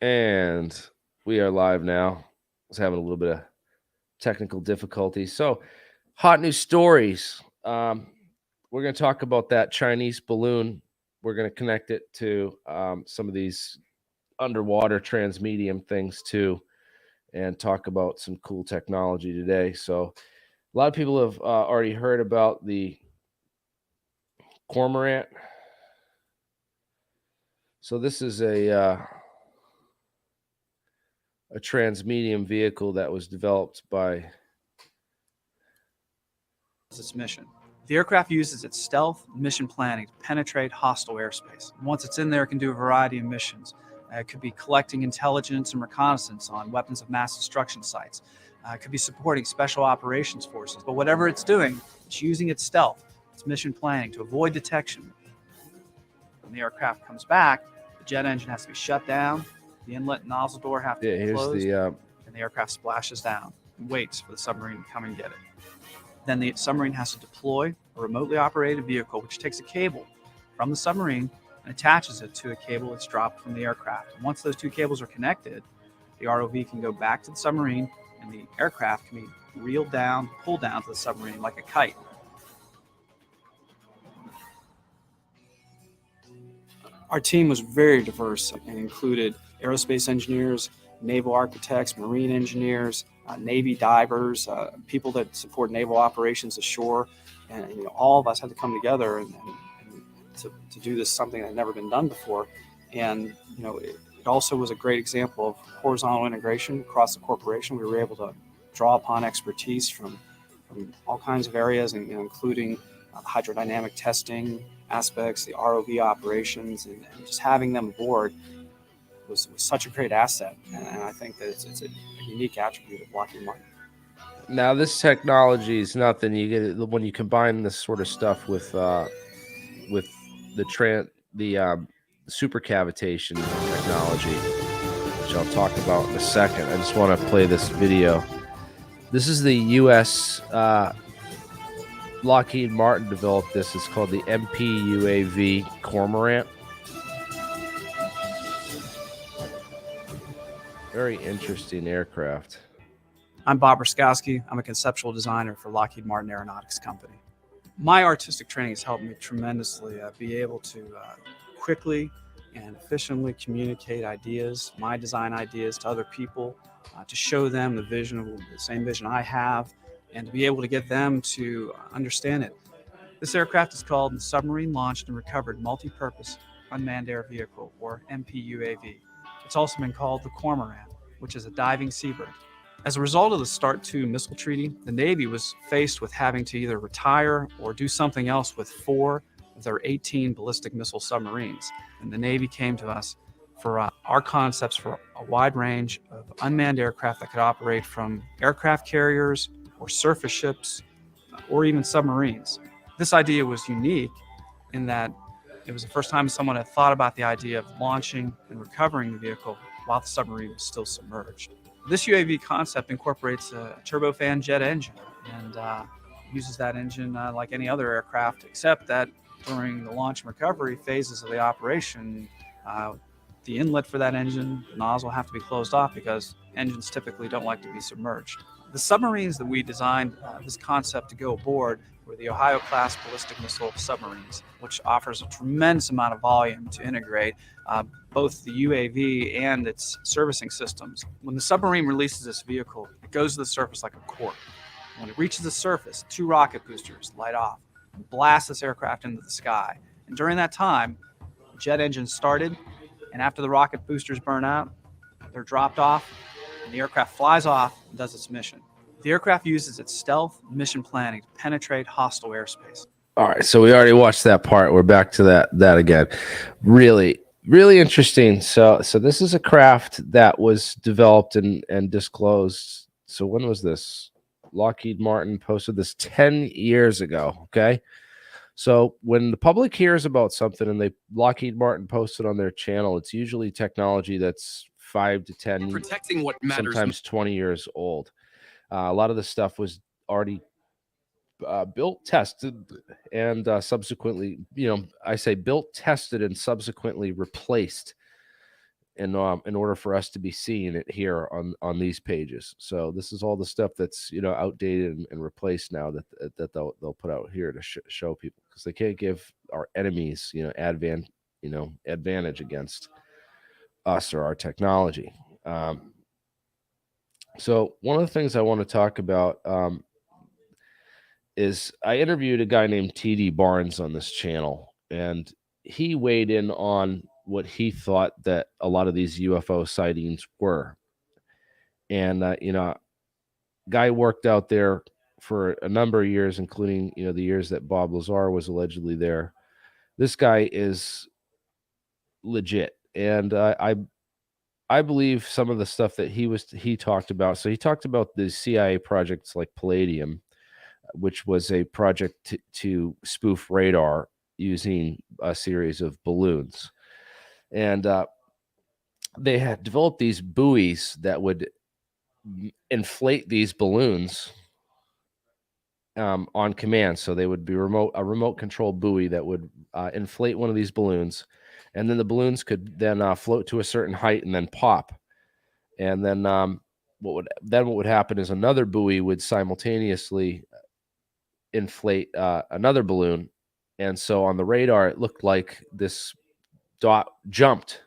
And we are live now. I was having a little bit of technical difficulty. So, hot news stories. We're going to talk about that Chinese balloon. We're going to connect it to some of these underwater transmedium things too, and talk about some cool technology today. So, a lot of people have already heard about the cormorant. So, this is a transmedium vehicle that was developed by its mission. The aircraft uses its stealth mission planning to penetrate hostile airspace. Once it's in there, it can do a variety of missions. It could be collecting intelligence and reconnaissance on weapons of mass destruction sites. It could be supporting special operations forces. But whatever it's doing, it's using its stealth, its mission planning to avoid detection. When the aircraft comes back, the jet engine has to be shut down, the inlet and nozzle door have to be closed, and the aircraft splashes down and waits for the submarine to come and get it. Then the submarine has to deploy a remotely operated vehicle, which takes a cable from the submarine and attaches it to a cable that's dropped from the aircraft. And once those two cables are connected, the ROV can go back to the submarine, and the aircraft can be reeled down, pulled down to the submarine like a kite. Our team was very diverse and included aerospace engineers, naval architects, marine engineers, Navy divers, people that support naval operations ashore, and all of us had to come together and to do this, something that had never been done before. And it also was a great example of horizontal integration across the corporation. We were able to draw upon expertise from all kinds of areas, and including hydrodynamic testing aspects, the ROV operations, and just having them aboard was such a great asset, and I think that it's a unique attribute of Lockheed Martin. Now, this technology is nothing. You get it when you combine this sort of stuff with the supercavitation technology, which I'll talk about in a second. I just want to play this video. This is the U.S. Lockheed Martin developed this. It's called the MPUAV Cormorant. Very interesting aircraft. I'm Bob Ruskowski. I'm a conceptual designer for Lockheed Martin Aeronautics Company. My artistic training has helped me tremendously be able to quickly and efficiently communicate ideas, my design ideas, to other people, to show them the same vision I have, and to be able to get them to understand it. This aircraft is called the Submarine Launched and Recovered Multi-Purpose Unmanned Air Vehicle, or MPUAV. It's also been called the Cormorant, which is a diving seabird. As a result of the START II missile treaty, the Navy was faced with having to either retire or do something else with 4 of their 18 ballistic missile submarines. And the Navy came to us for our concepts for a wide range of unmanned aircraft that could operate from aircraft carriers or surface ships or even submarines. This idea was unique in that it was the first time someone had thought about the idea of launching and recovering the vehicle while the submarine was still submerged. This UAV concept incorporates a turbofan jet engine and uses that engine like any other aircraft, except that during the launch and recovery phases of the operation, the inlet for that engine, the nozzle, have to be closed off because engines typically don't like to be submerged. The submarines that we designed this concept to go aboard were the Ohio-class ballistic missile submarines, which offers a tremendous amount of volume to integrate both the UAV and its servicing systems. When the submarine releases this vehicle, it goes to the surface like a cork. When it reaches the surface, 2 rocket boosters light off and blast this aircraft into the sky. And during that time, the jet engine started, and after the rocket boosters burn out, they're dropped off, and the aircraft flies off and does its mission. The aircraft uses its stealth mission planning to penetrate hostile airspace. All right, so we already watched that part. We're back to that again. Really interesting. So this is a craft that was developed and disclosed. So when was this? Lockheed Martin posted this 10 years ago. Okay. So when the public hears about something and Lockheed Martin posted on their channel, it's usually technology that's 5 to 10, protecting what matters, sometimes 20 years old. A lot of the stuff was already built, tested, and subsequently, I say built, tested, and subsequently replaced. in order for us to be seeing it here on these pages. So this is all the stuff that's, you know, outdated and replaced now that they'll put out here to show people, because they can't give our enemies, you know, advantage against us or our technology. So one of the things I want to talk about is I interviewed a guy named TD Barnes on this channel, and he weighed in on what he thought that a lot of these UFO sightings were. And, you know, guy worked out there for a number of years, including, you know, the years that Bob Lazar was allegedly there. This guy is legit. And I believe some of the stuff that he talked about. So he talked about the CIA projects like Palladium, which was a project to spoof radar using a series of balloons. And they had developed these buoys that would inflate these balloons on command. So they would be a remote control buoy that would inflate one of these balloons, and then the balloons could then float to a certain height and then pop. And then what would happen is another buoy would simultaneously inflate another balloon, and so on the radar it looked like this dot jumped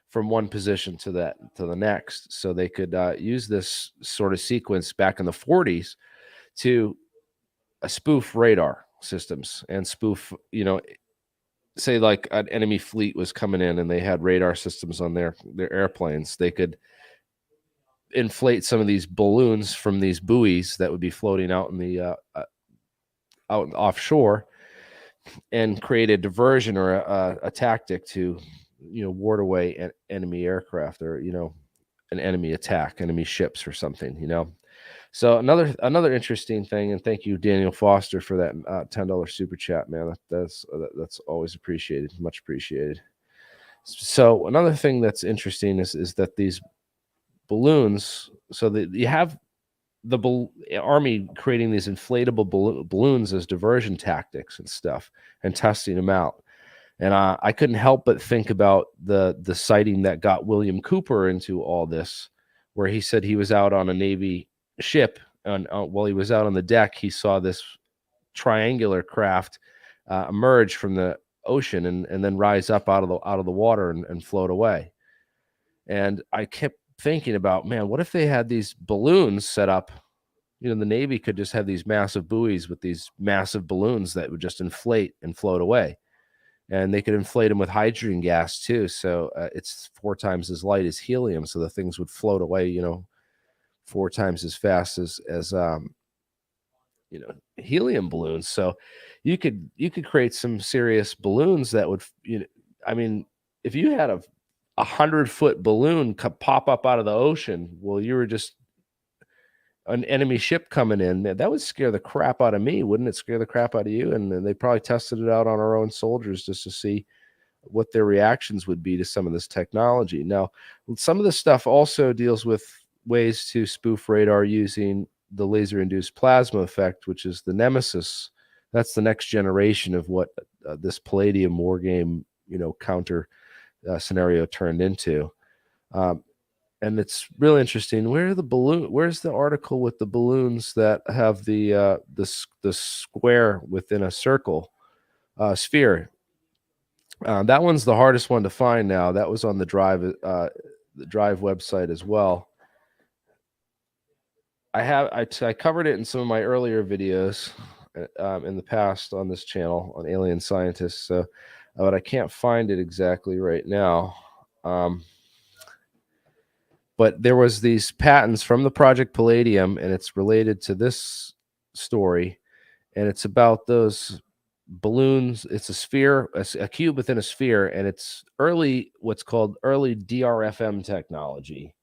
from one position to the next. So they could use this sort of sequence back in the 40s to spoof radar systems and spoof, you know, say like an enemy fleet was coming in and they had radar systems on their airplanes. They could inflate some of these balloons from these buoys that would be floating out in the out offshore, and create a diversion or a tactic to, you know, ward away enemy aircraft, or, you know, an enemy attack, enemy ships or something, you know. So another interesting thing, and thank you, Daniel Foster, for that $10 super chat, man. That's always appreciated, much appreciated. So another thing that's interesting is that these balloons, so that you have the army creating these inflatable balloons as diversion tactics and stuff, and testing them out. And I couldn't help but think about the sighting that got William Cooper into all this, where he said he was out on a Navy ship, and while he was out on the deck, he saw this triangular craft emerge from the ocean and then rise up out of the water and float away. And I kept thinking about, man, what if they had these balloons set up? You know, the Navy could just have these massive buoys with these massive balloons that would just inflate and float away. And they could inflate them with hydrogen gas too. So it's 4 times as light as helium. So the things would float away, you know, 4 times as fast as you know, helium balloons. So you could create some serious balloons that would, you know, I mean, if you had a 100-foot balloon pop up out of the ocean, well, you were just an enemy ship coming in, man, that would scare the crap out of me. Wouldn't it scare the crap out of you? And they probably tested it out on our own soldiers just to see what their reactions would be to some of this technology. Now, some of this stuff also deals with ways to spoof radar using the laser-induced plasma effect, which is the nemesis. That's the next generation of what this Palladium war game, you know, counter scenario turned into. And it's really interesting. Where's the article with the balloons that have the square within a circle, sphere? That one's the hardest one to find now. That was on the Drive website as well. I covered it in some of my earlier videos in the past on this channel on alien scientists. So, but I can't find it exactly right now. But there was these patents from the Project Palladium, and it's related to this story, and it's about those balloons. It's a sphere, a cube within a sphere, and it's what's called early DRFM technology.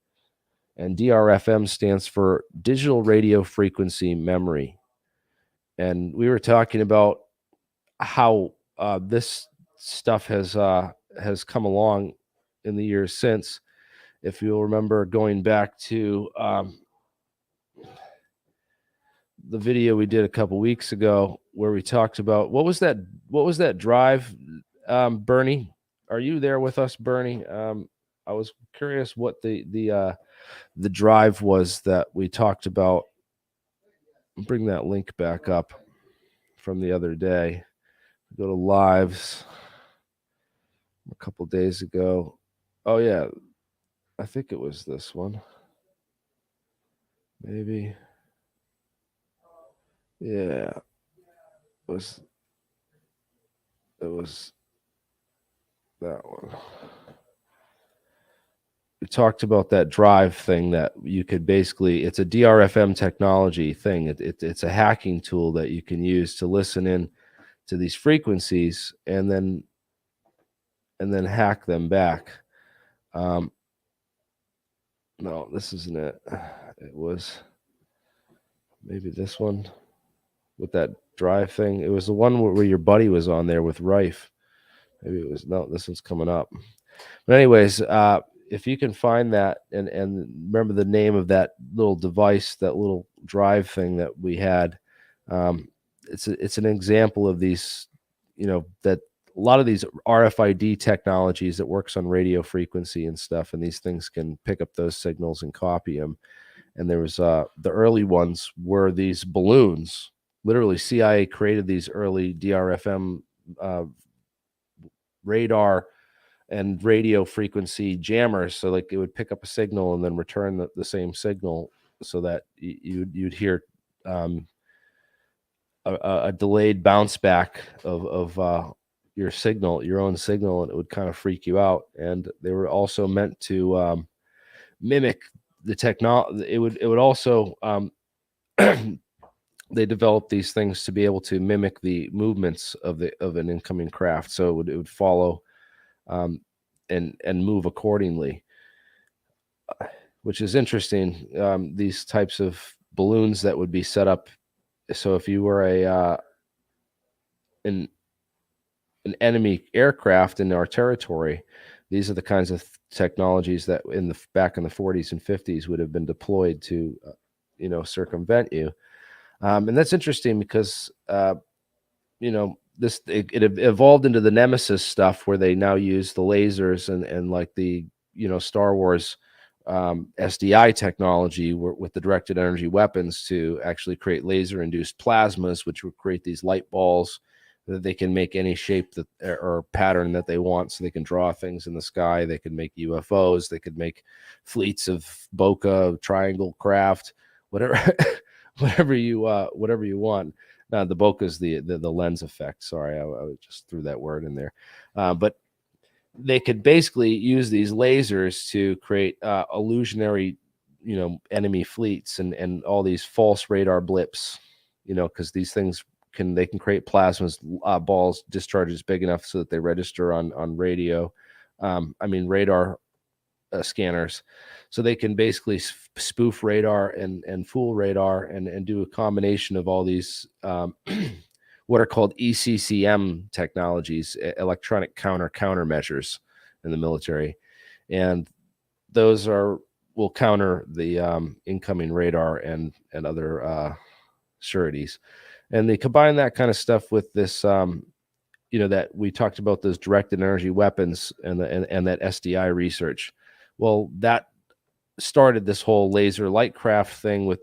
And DRFM stands for digital radio frequency memory. And we were talking about how this stuff has come along in the years since. If you'll remember going back to the video we did a couple weeks ago, where we talked about what was that drive, Bernie? Are you there with us, Bernie? I was curious what the drive was that we talked about. Bring that link back up from the other day. Go to lives a couple days ago. Oh yeah, I think it was this one. Maybe. Yeah. It was that one. We talked about that drive thing that you could basically, it's a DRFM technology thing. It's a hacking tool that you can use to listen in to these frequencies and then hack them back. No, this isn't it. It was maybe this one with that drive thing. It was the one where your buddy was on there with Rife. Maybe it was, no, this one's coming up. But anyways, if you can find that and remember the name of that little device, that little drive thing that we had, it's an example of these, that a lot of these RFID technologies that works on radio frequency and stuff, and these things can pick up those signals and copy them. And there was the early ones were these balloons. Literally, CIA created these early DRFM radar and radio frequency jammers, so like it would pick up a signal and then return the same signal, so that you'd hear a delayed bounce back of your signal, your own signal, and it would kind of freak you out. And they were also meant to mimic the technology. It would also they developed these things to be able to mimic the movements of an incoming craft, so it would follow and move accordingly, which is interesting. These types of balloons that would be set up. So if you were an enemy aircraft in our territory, these are the kinds of technologies that back in the 40s and 50s would have been deployed to, circumvent you. And that's interesting because, it evolved into the Nemesis stuff, where they now use the lasers and like the, Star Wars SDI technology with the directed energy weapons to actually create laser induced plasmas, which would create these light balls that they can make any shape that or pattern that they want. So they can draw things in the sky. They could make UFOs. They could make fleets of bokeh, triangle craft, whatever, whatever you want. Now the bokeh is the lens effect. Sorry, I just threw that word in there. But they could basically use these lasers to create illusionary, enemy fleets and all these false radar blips, because these things they can create plasmas, balls, discharges big enough so that they register on radio. Radar scanners. So they can basically spoof radar and fool radar and do a combination of all these what are called ECCM technologies, electronic countermeasures in the military. And those will counter the incoming radar and other sureties. And they combine that kind of stuff with this, that we talked about, those directed energy weapons and that SDI research. Well, that started this whole laser light craft thing with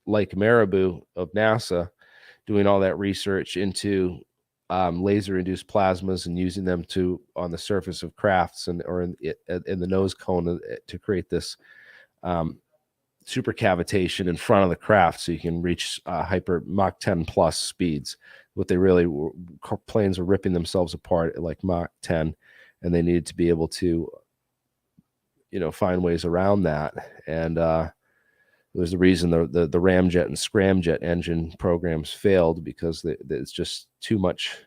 Lake Marabou of NASA, doing all that research into laser induced plasmas and using them on the surface of crafts or in the nose cone to create this supercavitation in front of the craft, so you can reach hyper Mach 10 plus speeds. What they really were, planes were ripping themselves apart at like Mach 10, and they needed to be able to find ways around that. And it was the reason the ramjet and scramjet engine programs failed, because it's just too much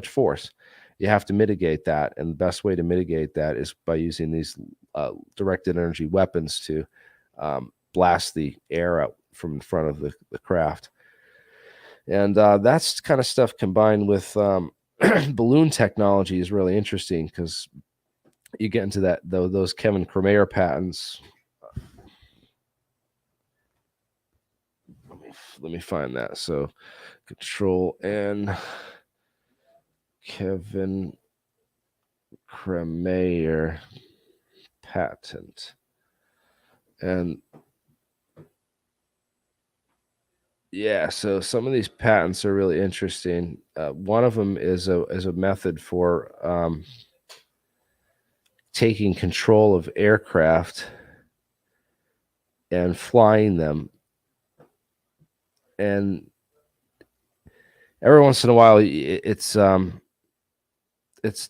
force. You have to mitigate that, and the best way to mitigate that is by using these directed energy weapons to blast the air out from in front of the craft. And that's kind of stuff combined with balloon technology is really interesting, because you get into those Kevin Kremer patents. Let me find that. So Control N, Kevin Cremayer patent. And yeah, so some of these patents are really interesting. One of them is a method for taking control of aircraft and flying them. And every once in a while, it's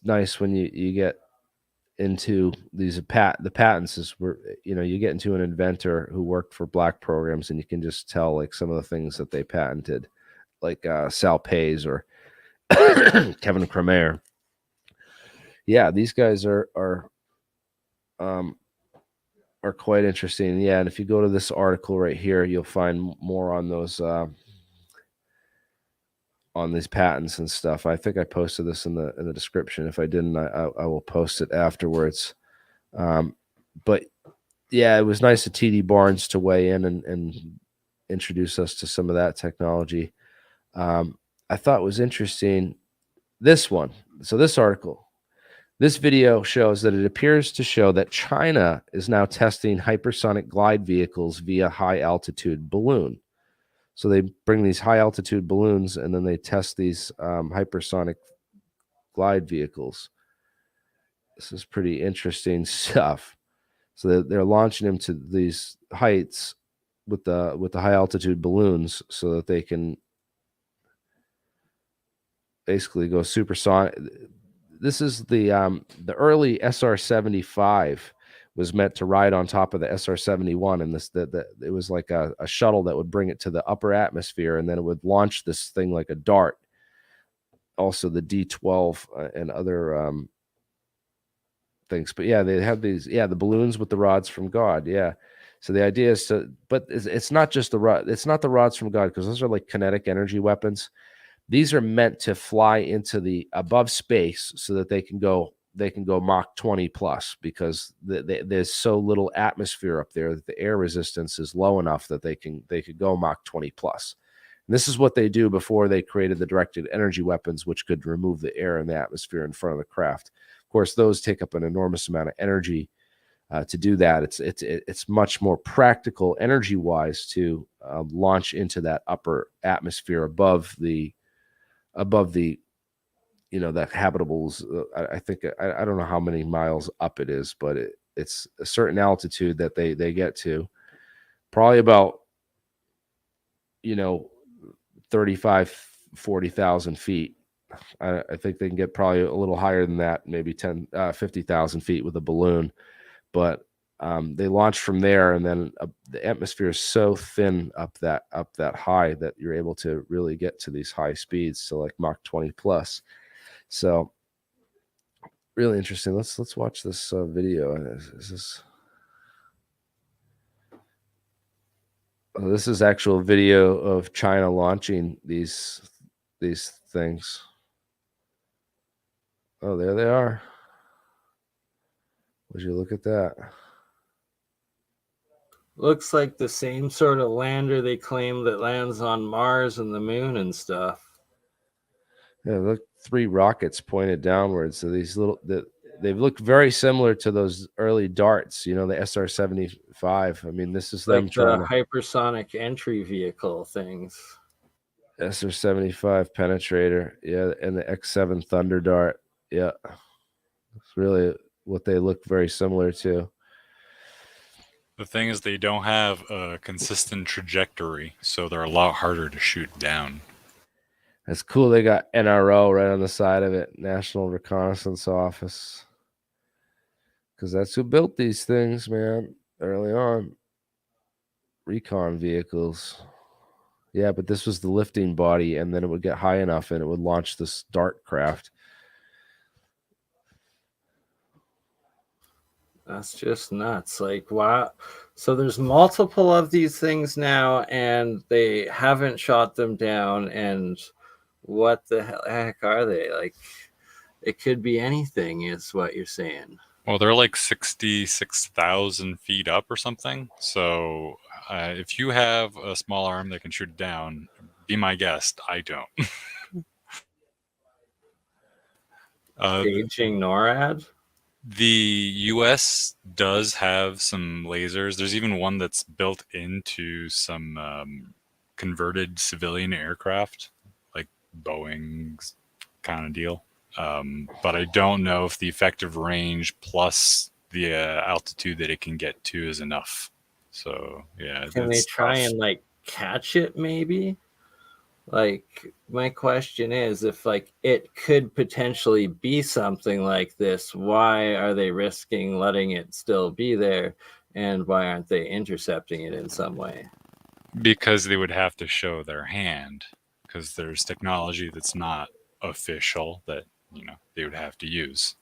nice when you get into these the patents is where you get into an inventor who worked for black programs, and you can just tell like some of the things that they patented, like Sal Pays or Kevin Cremayer. Yeah, these guys are quite interesting. Yeah, and if you go to this article right here, you'll find more on those on these patents and stuff. I think I posted this in the description. If I didn't, I will post it afterwards. But yeah, it was nice of TD Barnes to weigh in and introduce us to some of that technology. I thought was interesting this one. So this article, this video shows that it appears to show that China is now testing hypersonic glide vehicles via high altitude balloon. So they bring these high altitude balloons and then they test these hypersonic glide vehicles. This is pretty interesting stuff. So they're launching them to these heights with the high altitude balloons so that they can basically go supersonic. This is the early SR-75 was meant to ride on top of the SR-71, and it was like a shuttle that would bring it to the upper atmosphere, and then it would launch this thing like a dart. Also, the D-12 and other things, but yeah, they have these, the balloons with the rods from God, yeah. So the idea is but it's not just the rod, it's not the rods from God, because those are like kinetic energy weapons. These are meant to fly into the above space so that they can go Mach 20 plus, because there's so little atmosphere up there that the air resistance is low enough that they could go Mach 20 plus. And this is what they do before they created the directed energy weapons, which could remove the air in the atmosphere in front of the craft. Of course, those take up an enormous amount of energy to do that. It's much more practical energy wise to launch into that upper atmosphere above the that habitables. I think I don't know how many miles up it is, but it's a certain altitude that they get to, probably about 35,000-40,000 feet. I think they can get probably a little higher than that, maybe 50,000 feet with a balloon. But they launch from there, and then the atmosphere is so thin up that high that you're able to really get to these high speeds, so like Mach 20 plus. So really interesting. Let's watch this video. This is actual video of China launching these things. Oh, there they are. Would you look at that? Looks like the same sort of lander they claim that lands on Mars and the moon and stuff. Yeah, look, 3 rockets pointed downwards. So these they look very similar to those early darts, the SR-75. I mean, this is like them trying the hypersonic entry vehicle things. SR-75 penetrator, yeah, and the X-7 Thunder Dart, yeah. It's really what they look very similar to. The thing is, they don't have a consistent trajectory, so they're a lot harder to shoot down. That's cool. They got NRO right on the side of it, National Reconnaissance Office, because that's who built these things, man, early on. Recon vehicles. Yeah, but this was the lifting body, and then it would get high enough, and it would launch this dart craft. That's just nuts. Like, wow. So there's multiple of these things now, and they haven't shot them down. And what the heck are they? Like, it could be anything, is what you're saying. Well, they're like 66,000 feet up or something. So if you have a small arm that can shoot it down, be my guest. I don't. Staging NORAD? The US does have some lasers. There's even one that's built into some converted civilian aircraft, like Boeing's kind of deal. But I don't know if the effective range plus the altitude that it can get to is enough. So yeah, Can they it's try tough. and like catch it maybe? Like, my question is, if like it could potentially be something like this, why are they risking letting it still be there, and why aren't they intercepting it in some way? Because they would have to show their hand, because there's technology that's not official that they would have to use.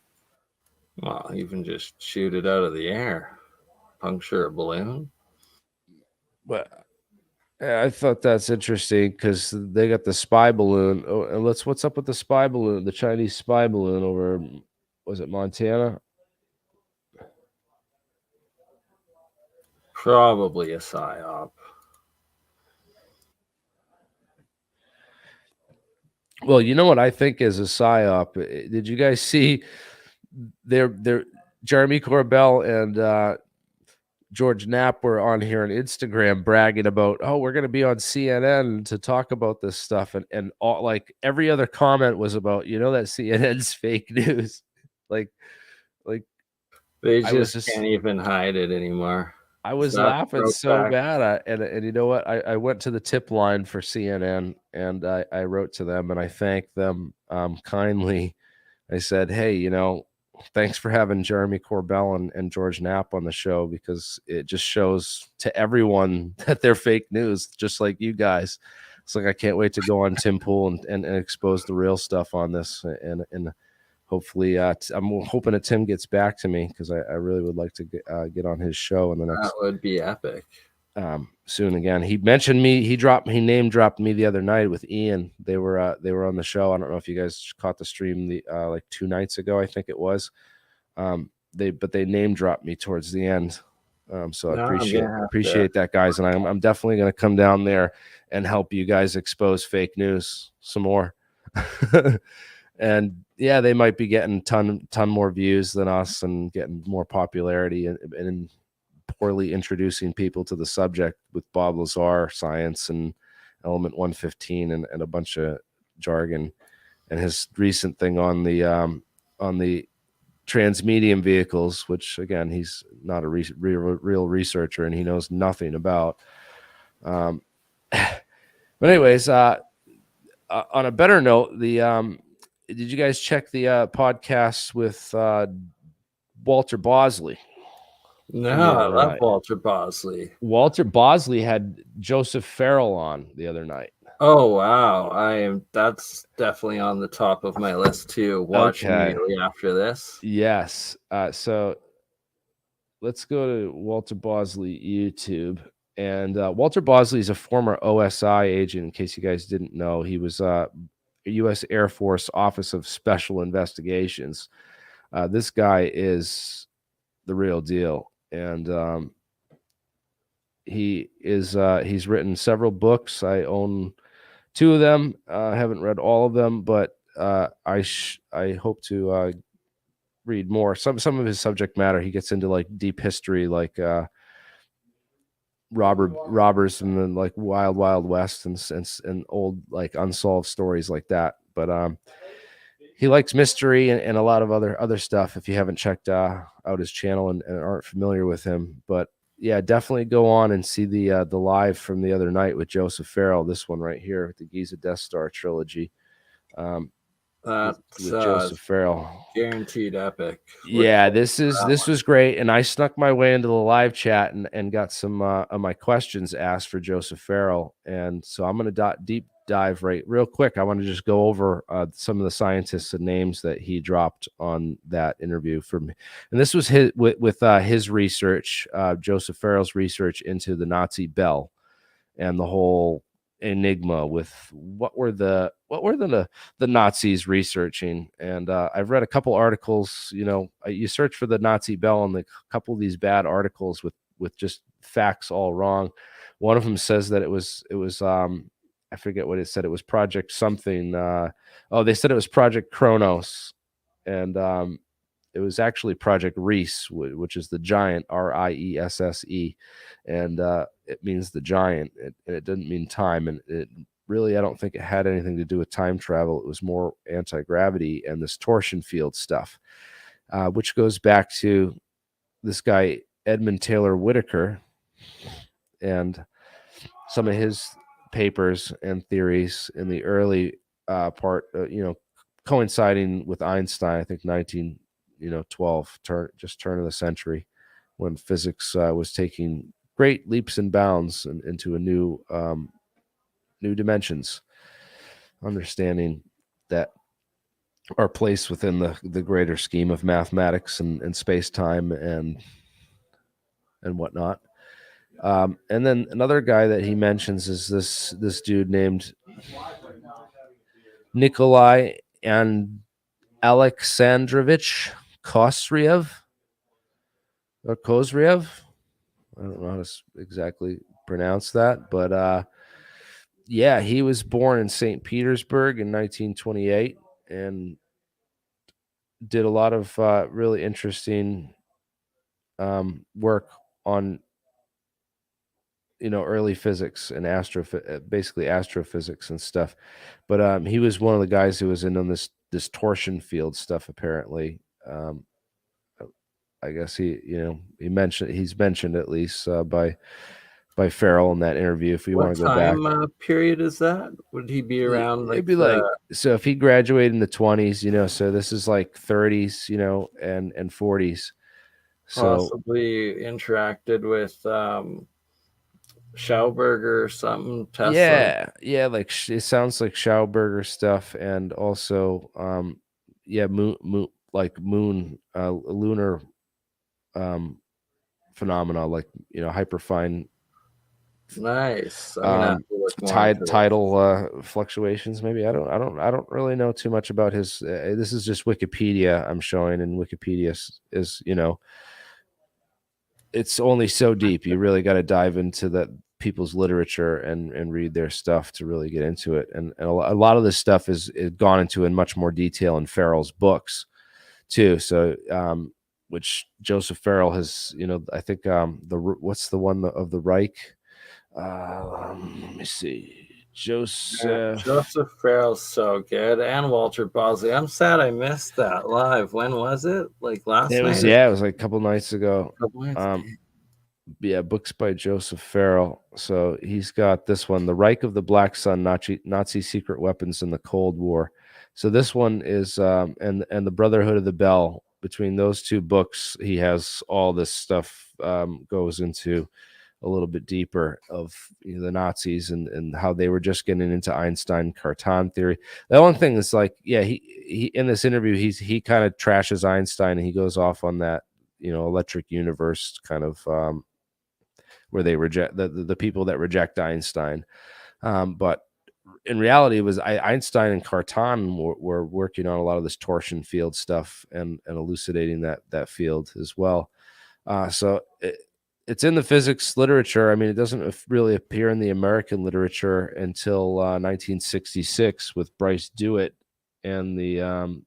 Well, even just shoot it out of the air, puncture a balloon. But yeah, I thought that's interesting because they got the spy balloon. Oh, and what's up with the spy balloon? The Chinese spy balloon over, was it Montana? Probably a psyop. Well, you know what I think is a psyop. Did you guys see their Jeremy Corbell and George Knapp were on here on Instagram bragging about, oh, we're going to be on CNN to talk about this stuff, and all, like every other comment was about, that CNN's fake news. like They I was just can't even hide it anymore. I was That laughing broke so back. bad. And you know what? I went to the tip line for CNN and I wrote to them and I thanked them kindly. I said, hey, thanks for having Jeremy Corbell and George Knapp on the show, because it just shows to everyone that they're fake news, just like you guys. It's like I can't wait to go on Tim Pool and expose the real stuff on this. And hopefully, I'm hoping that Tim gets back to me, because I really would like to get on his show in the next. That would be epic. Soon again. He mentioned me. He name dropped me the other night with Ian. They were on the show. I don't know if you guys caught the stream like 2 nights ago, I think it was. They name dropped me towards the end. So I appreciate that, guys. And I'm definitely going to come down there and help you guys expose fake news some more. And yeah, they might be getting ton more views than us and getting more popularity and poorly introducing people to the subject with Bob Lazar, science, and Element 115, and a bunch of jargon. And his recent thing on the Transmedium vehicles, which again, he's not a real researcher and he knows nothing about. But anyways, on a better note, did you guys check the podcast with Walter Bosley? No, I love Walter Bosley. Walter Bosley had Joseph Farrell on the other night. Oh wow, that's definitely on the top of my list to watch immediately after this. Yes. So let's go to Walter Bosley YouTube. And Walter Bosley is a former OSI agent, in case you guys didn't know. He was U.S. Air Force Office of Special Investigations. This guy is the real deal. And he's written several books. I own 2 of them. I haven't read all of them, but I hope to read more. Some of his subject matter, he gets into like deep history, like robbers and then like Wild West and old like unsolved stories like that. But he likes mystery and a lot of other stuff. If you haven't checked out his channel and aren't familiar with him, but yeah, definitely go on and see the live from the other night with Joseph Farrell. This one right here, the Giza Death Star trilogy. With Joseph Farrell, guaranteed epic. Yeah, this was great, and I snuck my way into the live chat and got some of my questions asked for Joseph Farrell, and so I'm going to deep dive real quick. I want to just go over some of the scientists and names that he dropped on that interview for me, and this was with his research, Joseph Farrell's research into the Nazi bell and the whole enigma with what were the Nazis researching. And I've read a couple articles. You search for the Nazi bell and a couple of these bad articles with just facts all wrong. One of them says that it was I forget what it said. It was Project something. They said it was Project Kronos, and it was actually Project Reese, which is the giant, RIESSE, and it means the giant. It didn't mean time, and it really, I don't think it had anything to do with time travel. It was more anti-gravity and this torsion field stuff, which goes back to this guy Edmund Taylor Whitaker and some of his papers and theories in the early part, coinciding with Einstein, I think 1912, turn of the century, when physics was taking great leaps and bounds into a new dimensions, understanding that our place within the greater scheme of mathematics and space time and whatnot. And then another guy that he mentions is this dude named Nikolai and Alexandrovich Kozyrev or Kozriev. I don't know how to exactly pronounce that, but yeah, he was born in St. Petersburg in 1928 and did a lot of really interesting work on early physics and basically astrophysics and stuff. But he was one of the guys who was in on this torsion field stuff. Apparently, I guess he's mentioned at least by Farrell in that interview. If you want to go back, what time period is that? Would he be around it'd be like, so if he graduated in the 20s, so this is like 30s, and 40s. Possibly interacted with Schauberger or something. Tesla. Yeah, like it sounds like Schauberger stuff, and also moon lunar phenomena, like hyperfine. Nice. Tidal fluctuations. Maybe I don't really know too much about his. This is just Wikipedia I'm showing, and Wikipedia is it's only so deep. You really got to dive into that people's literature and read their stuff to really get into it. And a lot of this stuff is gone into in much more detail in Farrell's books too. So which Joseph Farrell has, I think what's the one of the Reich? Let me see. Joseph Farrell's so good, and Walter Bosley. I'm sad I missed that live. When was it? Like last night? It was like a couple nights ago. Yeah, books by Joseph Farrell. So he's got this one, The Reich of the Black Sun, Nazi Secret Weapons in the Cold War. So this one is and the Brotherhood of the Bell. Between those two books, he has all this stuff goes into a little bit deeper of the Nazis and how they were just getting into Einstein Cartan theory. The only thing is, like, yeah, he in this interview he kind of trashes Einstein, and he goes off on that electric universe kind of where they reject the people that reject Einstein. But in reality, it was Einstein and Cartan were working on a lot of this torsion field stuff and elucidating that field as well. So it's in the physics literature. I mean, it doesn't really appear in the American literature until 1966 with Bryce Dewitt and the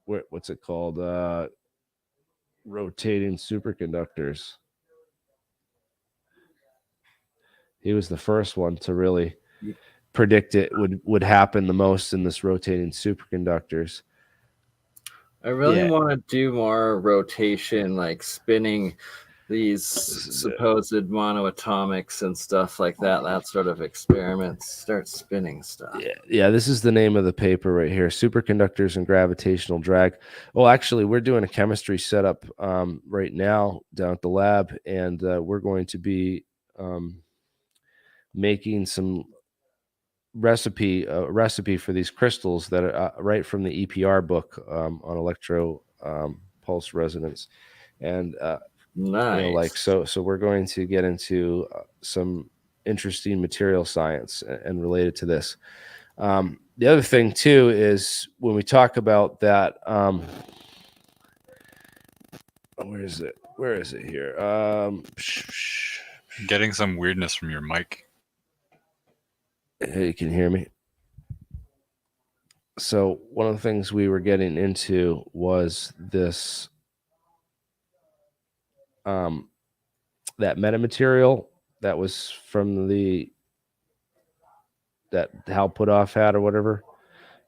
what's it called? Rotating superconductors. He was the first one to really predict it would happen the most in this rotating superconductors. I really want to do more rotation, like spinning these supposed monoatomics and stuff like that. That sort of experiments. Start spinning stuff. Yeah. This is the name of the paper right here: Superconductors and Gravitational Drag. Well, actually, we're doing a chemistry setup right now down at the lab, and we're going to be making some recipe for these crystals that are right from the EPR book on electro pulse resonance, and nice. So we're going to get into some interesting material science and related to this. The other thing too is when we talk about that, where is it here? Getting some weirdness from your mic. Hey, you can hear me? So one of the things we were getting into was this that metamaterial that was from that Hal Puthoff had or whatever,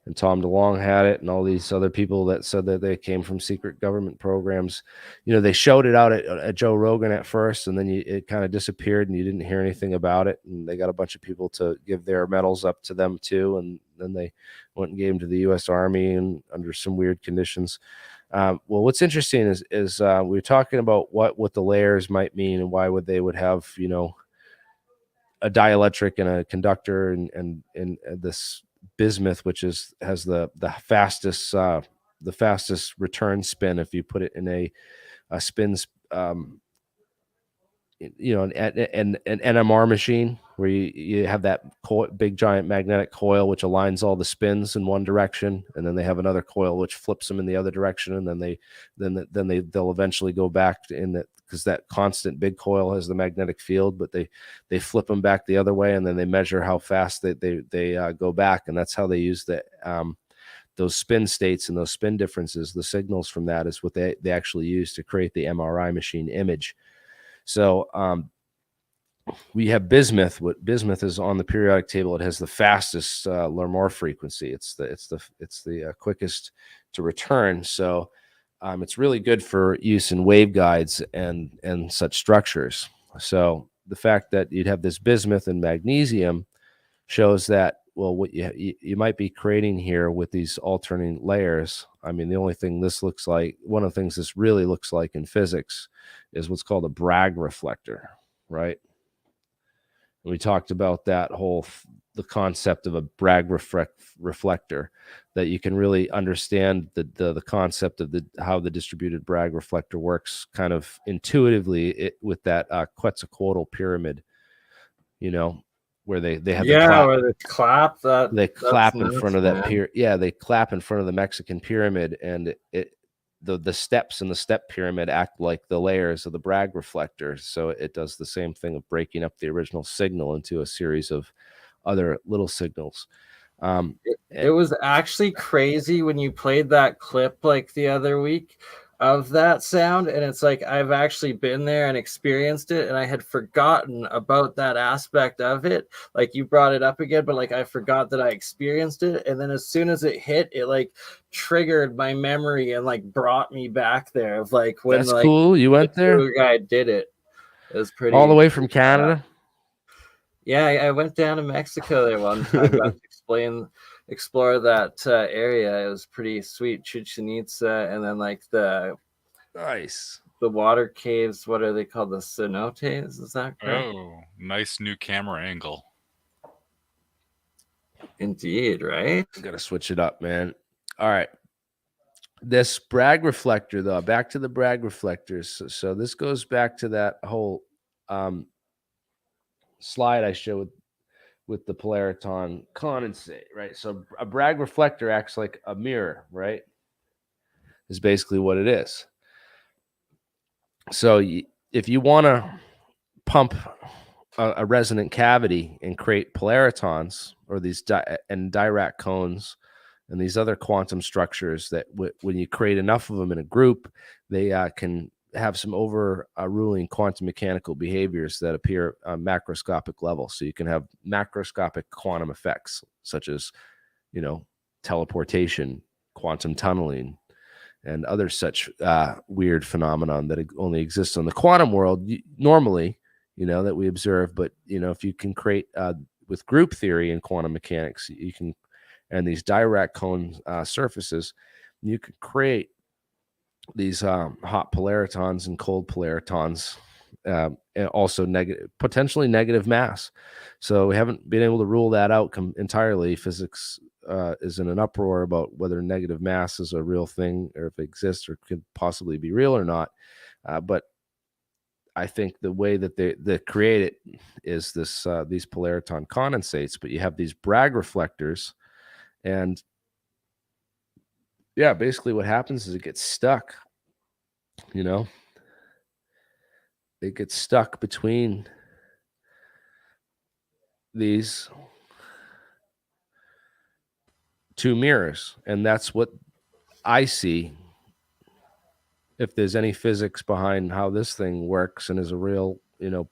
and Tom DeLonge had it, and all these other people that said that they came from secret government programs. They showed it out at Joe Rogan at first, and then it kind of disappeared, and you didn't hear anything about it. And they got a bunch of people to give their medals up to them too, and then they went and gave them to the U.S. Army and under some weird conditions. Well, what's interesting is we were talking about what the layers might mean and why they would have a dielectric and a conductor and this bismuth, which has the fastest return spin if you put it in a spins an NMR machine where you have that big giant magnetic coil which aligns all the spins in one direction, and then they have another coil which flips them in the other direction, and then they'll eventually go back in that, because that constant big coil has the magnetic field, but they flip them back the other way, and then they measure how fast they go back, and that's how they use those spin states and those spin differences. The signals from that is what they actually use to create the MRI machine image. So we have bismuth. What bismuth is on the periodic table, it has the fastest Larmor frequency. It's the quickest to return. So it's really good for use in waveguides and such structures. So the fact that you'd have this bismuth and magnesium shows that, well, what you might be creating here with these alternating layers. I mean, the only thing this looks like, one of the things this really looks like in physics, is what's called a Bragg reflector, right? And we talked about that the concept of a Bragg reflector, that you can really understand the concept of how the distributed Bragg reflector works kind of intuitively with that Quetzalcoatl pyramid, where they have where they clap in front of that pyramid. Yeah, they clap in front of the Mexican pyramid, and the steps in the step pyramid act like the layers of the Bragg reflector. So it does the same thing of breaking up the original signal into a series of other little signals. It was actually crazy when you played that clip like the other week of that sound, and it's like I've actually been there and experienced it, and I had forgotten about that aspect of it. Like, you brought it up again, but like I forgot that I experienced it, and then as soon as it hit, it like triggered my memory and like brought me back there of like when that's cool. You went there? The guy did it. It was pretty all the way from Canada. Yeah, I went down to Mexico there one time, got to explore that area. It was pretty sweet. Chichen Itza, and then like the water caves. What are they called? The cenotes? Is that correct? Oh, nice new camera angle. Indeed, right? Got to switch it up, man. All right. This Bragg reflector, though, back to the Bragg reflectors. So this goes back to that whole slide I showed with the polariton condensate, right? So a Bragg reflector acts like a mirror, right? Is basically what it is. So if you want to pump a resonant cavity and create polaritons, or these Dirac cones and these other quantum structures, that when you create enough of them in a group, they can have some overruling quantum mechanical behaviors that appear on macroscopic level. So you can have macroscopic quantum effects, such as, teleportation, quantum tunneling, and other such weird phenomenon that only exists in the quantum world normally, that we observe. But, if you can create with group theory and quantum mechanics, you can, and these Dirac cone surfaces, you can create these hot polaritons and cold polaritons, and also potentially negative mass. So we haven't been able to rule that out entirely. Physics is in an uproar about whether negative mass is a real thing, or if it exists or could possibly be real or not. But I think the way that they create it is these polariton condensates, but you have these Bragg reflectors, and yeah, basically what happens is it gets stuck. It gets stuck between these two mirrors, and that's what I see. If there's any physics behind how this thing works and is a real,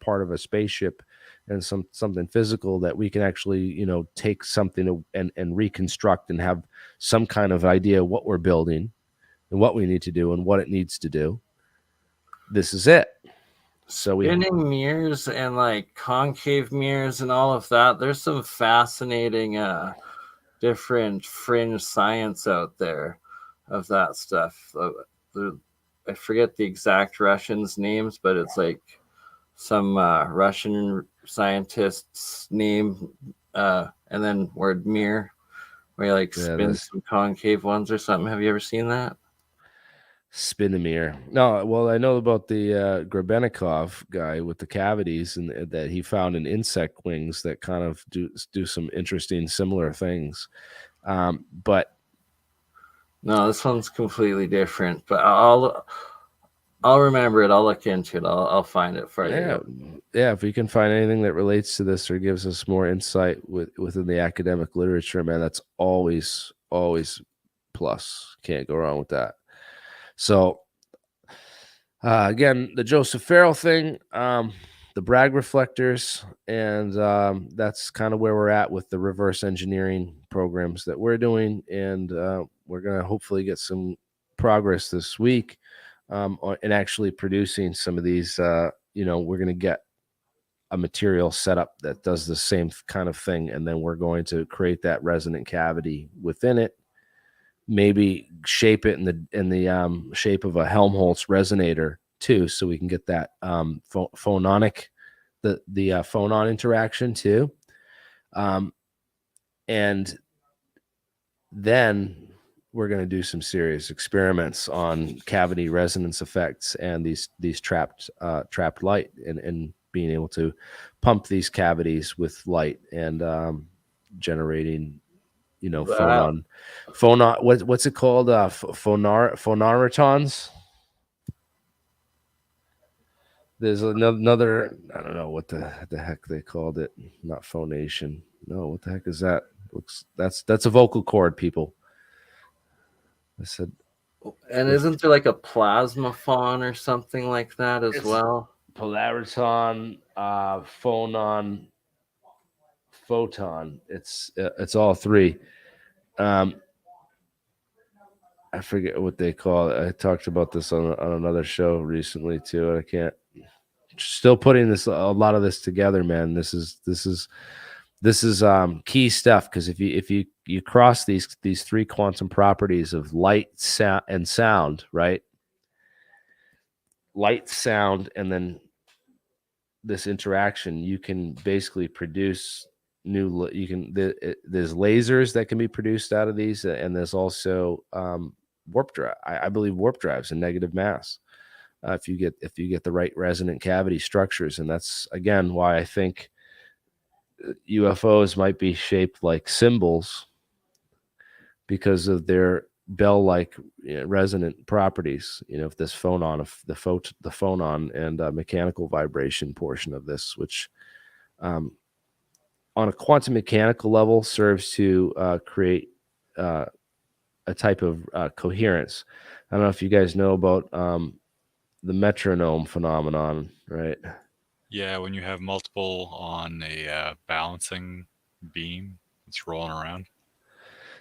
part of a spaceship and something physical that we can actually, take something and reconstruct and have some kind of idea what we're building and what we need to do and what it needs to do. This is it. So Spinning mirrors and like concave mirrors and all of that. There's some fascinating different fringe science out there of that stuff. I forget the exact Russians' names, but it's like some Russian scientist's name, and then word mirror, where you like spin some concave ones or something. Have you ever seen that? Spin the mirror. No, well, I know about the Grebennikov guy with the cavities, and that he found in insect wings that kind of do some interesting similar things. But no, this one's completely different. But I'll remember it. I'll look into it. I'll find it for you. Yeah. If we can find anything that relates to this or gives us more insight within the academic literature, man, that's always plus. Can't go wrong with that. So again, the Joseph Farrell thing, the Bragg reflectors, and that's kind of where we're at with the reverse engineering programs that we're doing, and we're going to hopefully get some progress this week in actually producing some of these. We're going to get a material setup that does the same kind of thing, and then we're going to create that resonant cavity within it. Maybe shape it in the shape of a Helmholtz resonator too, so we can get that phononic, the phonon interaction too, and then we're going to do some serious experiments on cavity resonance effects and these trapped light and being able to pump these cavities with light and generating. Phonon. What's it called? Phonaritons. There's another. I don't know what the heck they called it. Not phonation. No, what the heck is that? That's a vocal cord, people. I said. And isn't there like a plasmaphon or something like that as well? Polariton, phonon, photon. It's all three. I forget what they call it. I talked about this on another show recently too. And I can't. Still putting a lot of this together, man. This is key stuff, because if you cross these three quantum properties of light, sound, and sound, right? Light, sound, and then this interaction, you can basically produce there's lasers that can be produced out of these, and there's also warp drive. I believe warp drives and negative mass if you get the right resonant cavity structures. And that's again why I think UFOs might be shaped like symbols, because of their bell-like resonant properties. If this phonon, the phonon and mechanical vibration portion of this, which on a quantum mechanical level serves to create a type of coherence. I don't know if you guys know about the metronome phenomenon, right? Yeah, when you have multiple on a balancing beam, it's rolling around.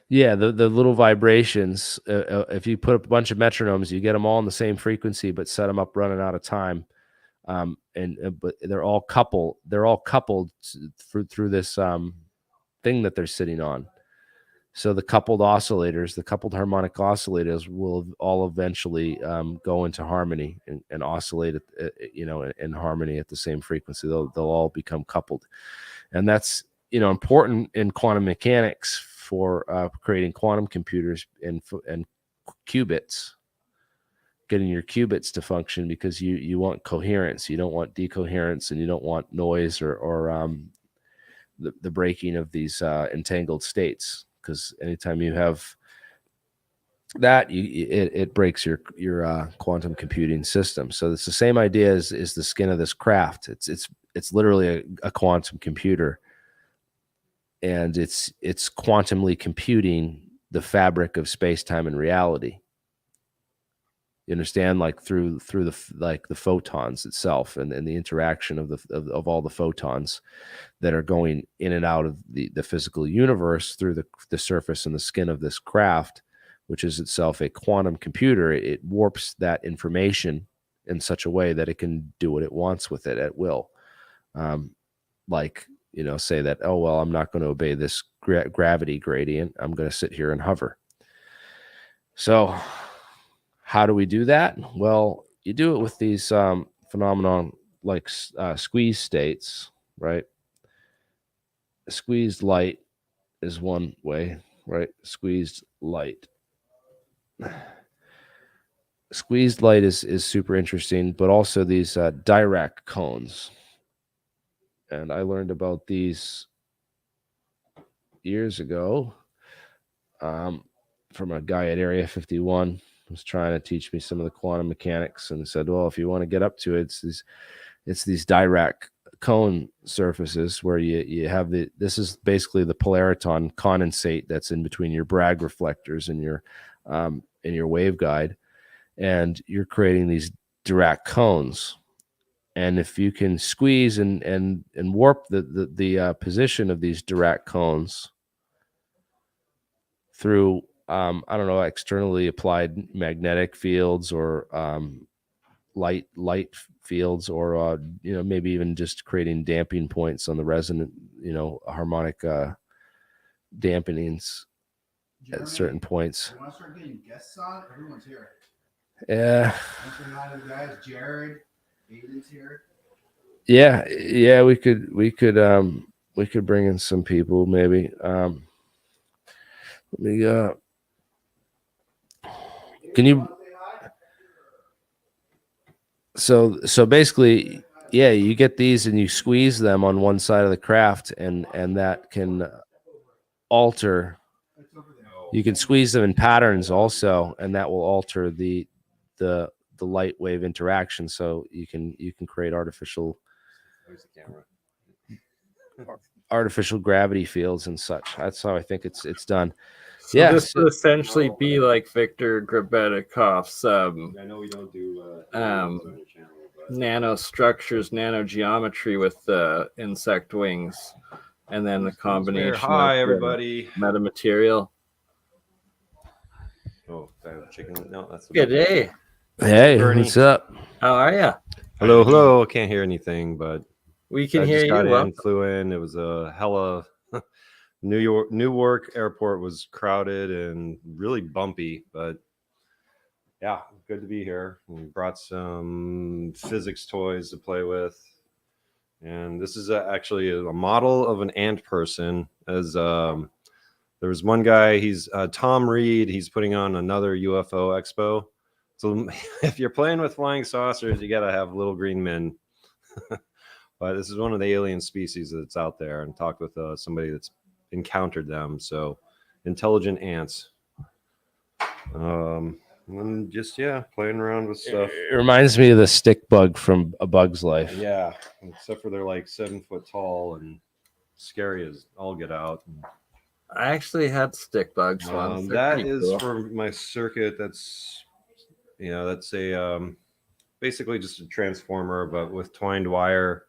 Yeah, the little vibrations. If you put up a bunch of metronomes, you get them all in the same frequency, but set them up running out of time. But they're all coupled. They're all coupled through this thing that they're sitting on. So the coupled oscillators, the coupled harmonic oscillators, will all eventually go into harmony and oscillate, in harmony at the same frequency. They'll all become coupled, and that's important in quantum mechanics for creating quantum computers and qubits, getting your qubits to function, because you want coherence. You don't want decoherence, and you don't want noise or the breaking of these entangled states. Because anytime you have that, it breaks your quantum computing system. So it's the same idea as the skin of this craft. It's literally a quantum computer, and it's quantumly computing the fabric of space, time, and reality. You understand, like through the photons itself, and the interaction of all the photons that are going in and out of the physical universe through the surface and the skin of this craft, which is itself a quantum computer. It warps that information in such a way that it can do what it wants with it at will. Like, say that, oh, well, I'm not going to obey this gravity gradient. I'm going to sit here and hover. So how do we do that? Well, you do it with these phenomenon like squeeze states, right? Squeezed light is one way, right? Squeezed light. Squeezed light is super interesting, but also these Dirac cones. And I learned about these years ago from a guy at Area 51 who was trying to teach me some of the quantum mechanics, and said, well, if you want to get up to it, it's these Dirac cone surfaces where you have this is basically the polariton condensate that's in between your Bragg reflectors and your waveguide, and you're creating these Dirac cones. And if you can squeeze and warp the position of these Dirac cones through I don't know, externally applied magnetic fields or light fields, or maybe even just creating damping points on the resonant harmonic dampenings at certain points. You want to start getting guests on? Everyone's here. Yeah. The guys, Jared, Aiden's here. Yeah, we could bring in some people maybe. Let me can you so basically, yeah, you get these and you squeeze them on one side of the craft, and that can alter. You can squeeze them in patterns also, and that will alter the light wave interaction, so you can create artificial gravity fields and such. That's how I think it's done. So Yeah, this would essentially be like Victor Grabetikoff's I know we don't do nanostructures, nanogeometry with the insect wings, and then the combination. Hi, of everybody. Metamaterial. Oh, I have chicken. No, that's Good day. Hey, Bernie. what's up? How are you? Hello. Can't hear anything, but We can I hear just you. got in, Well, flew in. It was a hella. Newark airport was crowded and really bumpy, but yeah, good to be here. We brought some physics toys to play with, and this is actually a model of an ant person. As there was one guy, he's Tom Reed. He's putting on another UFO expo. So if you're playing with flying saucers, you gotta have little green men. But this is one of the alien species that's out there, and talked with somebody that's encountered them. So intelligent ants. And just playing around with stuff. It reminds me of the stick bug from A Bug's Life. Yeah, except for they're like 7 foot tall and scary as all get out. I actually had stick bugs once. They're That pretty is cool. for my circuit. That's a basically just a transformer, but with twined wire.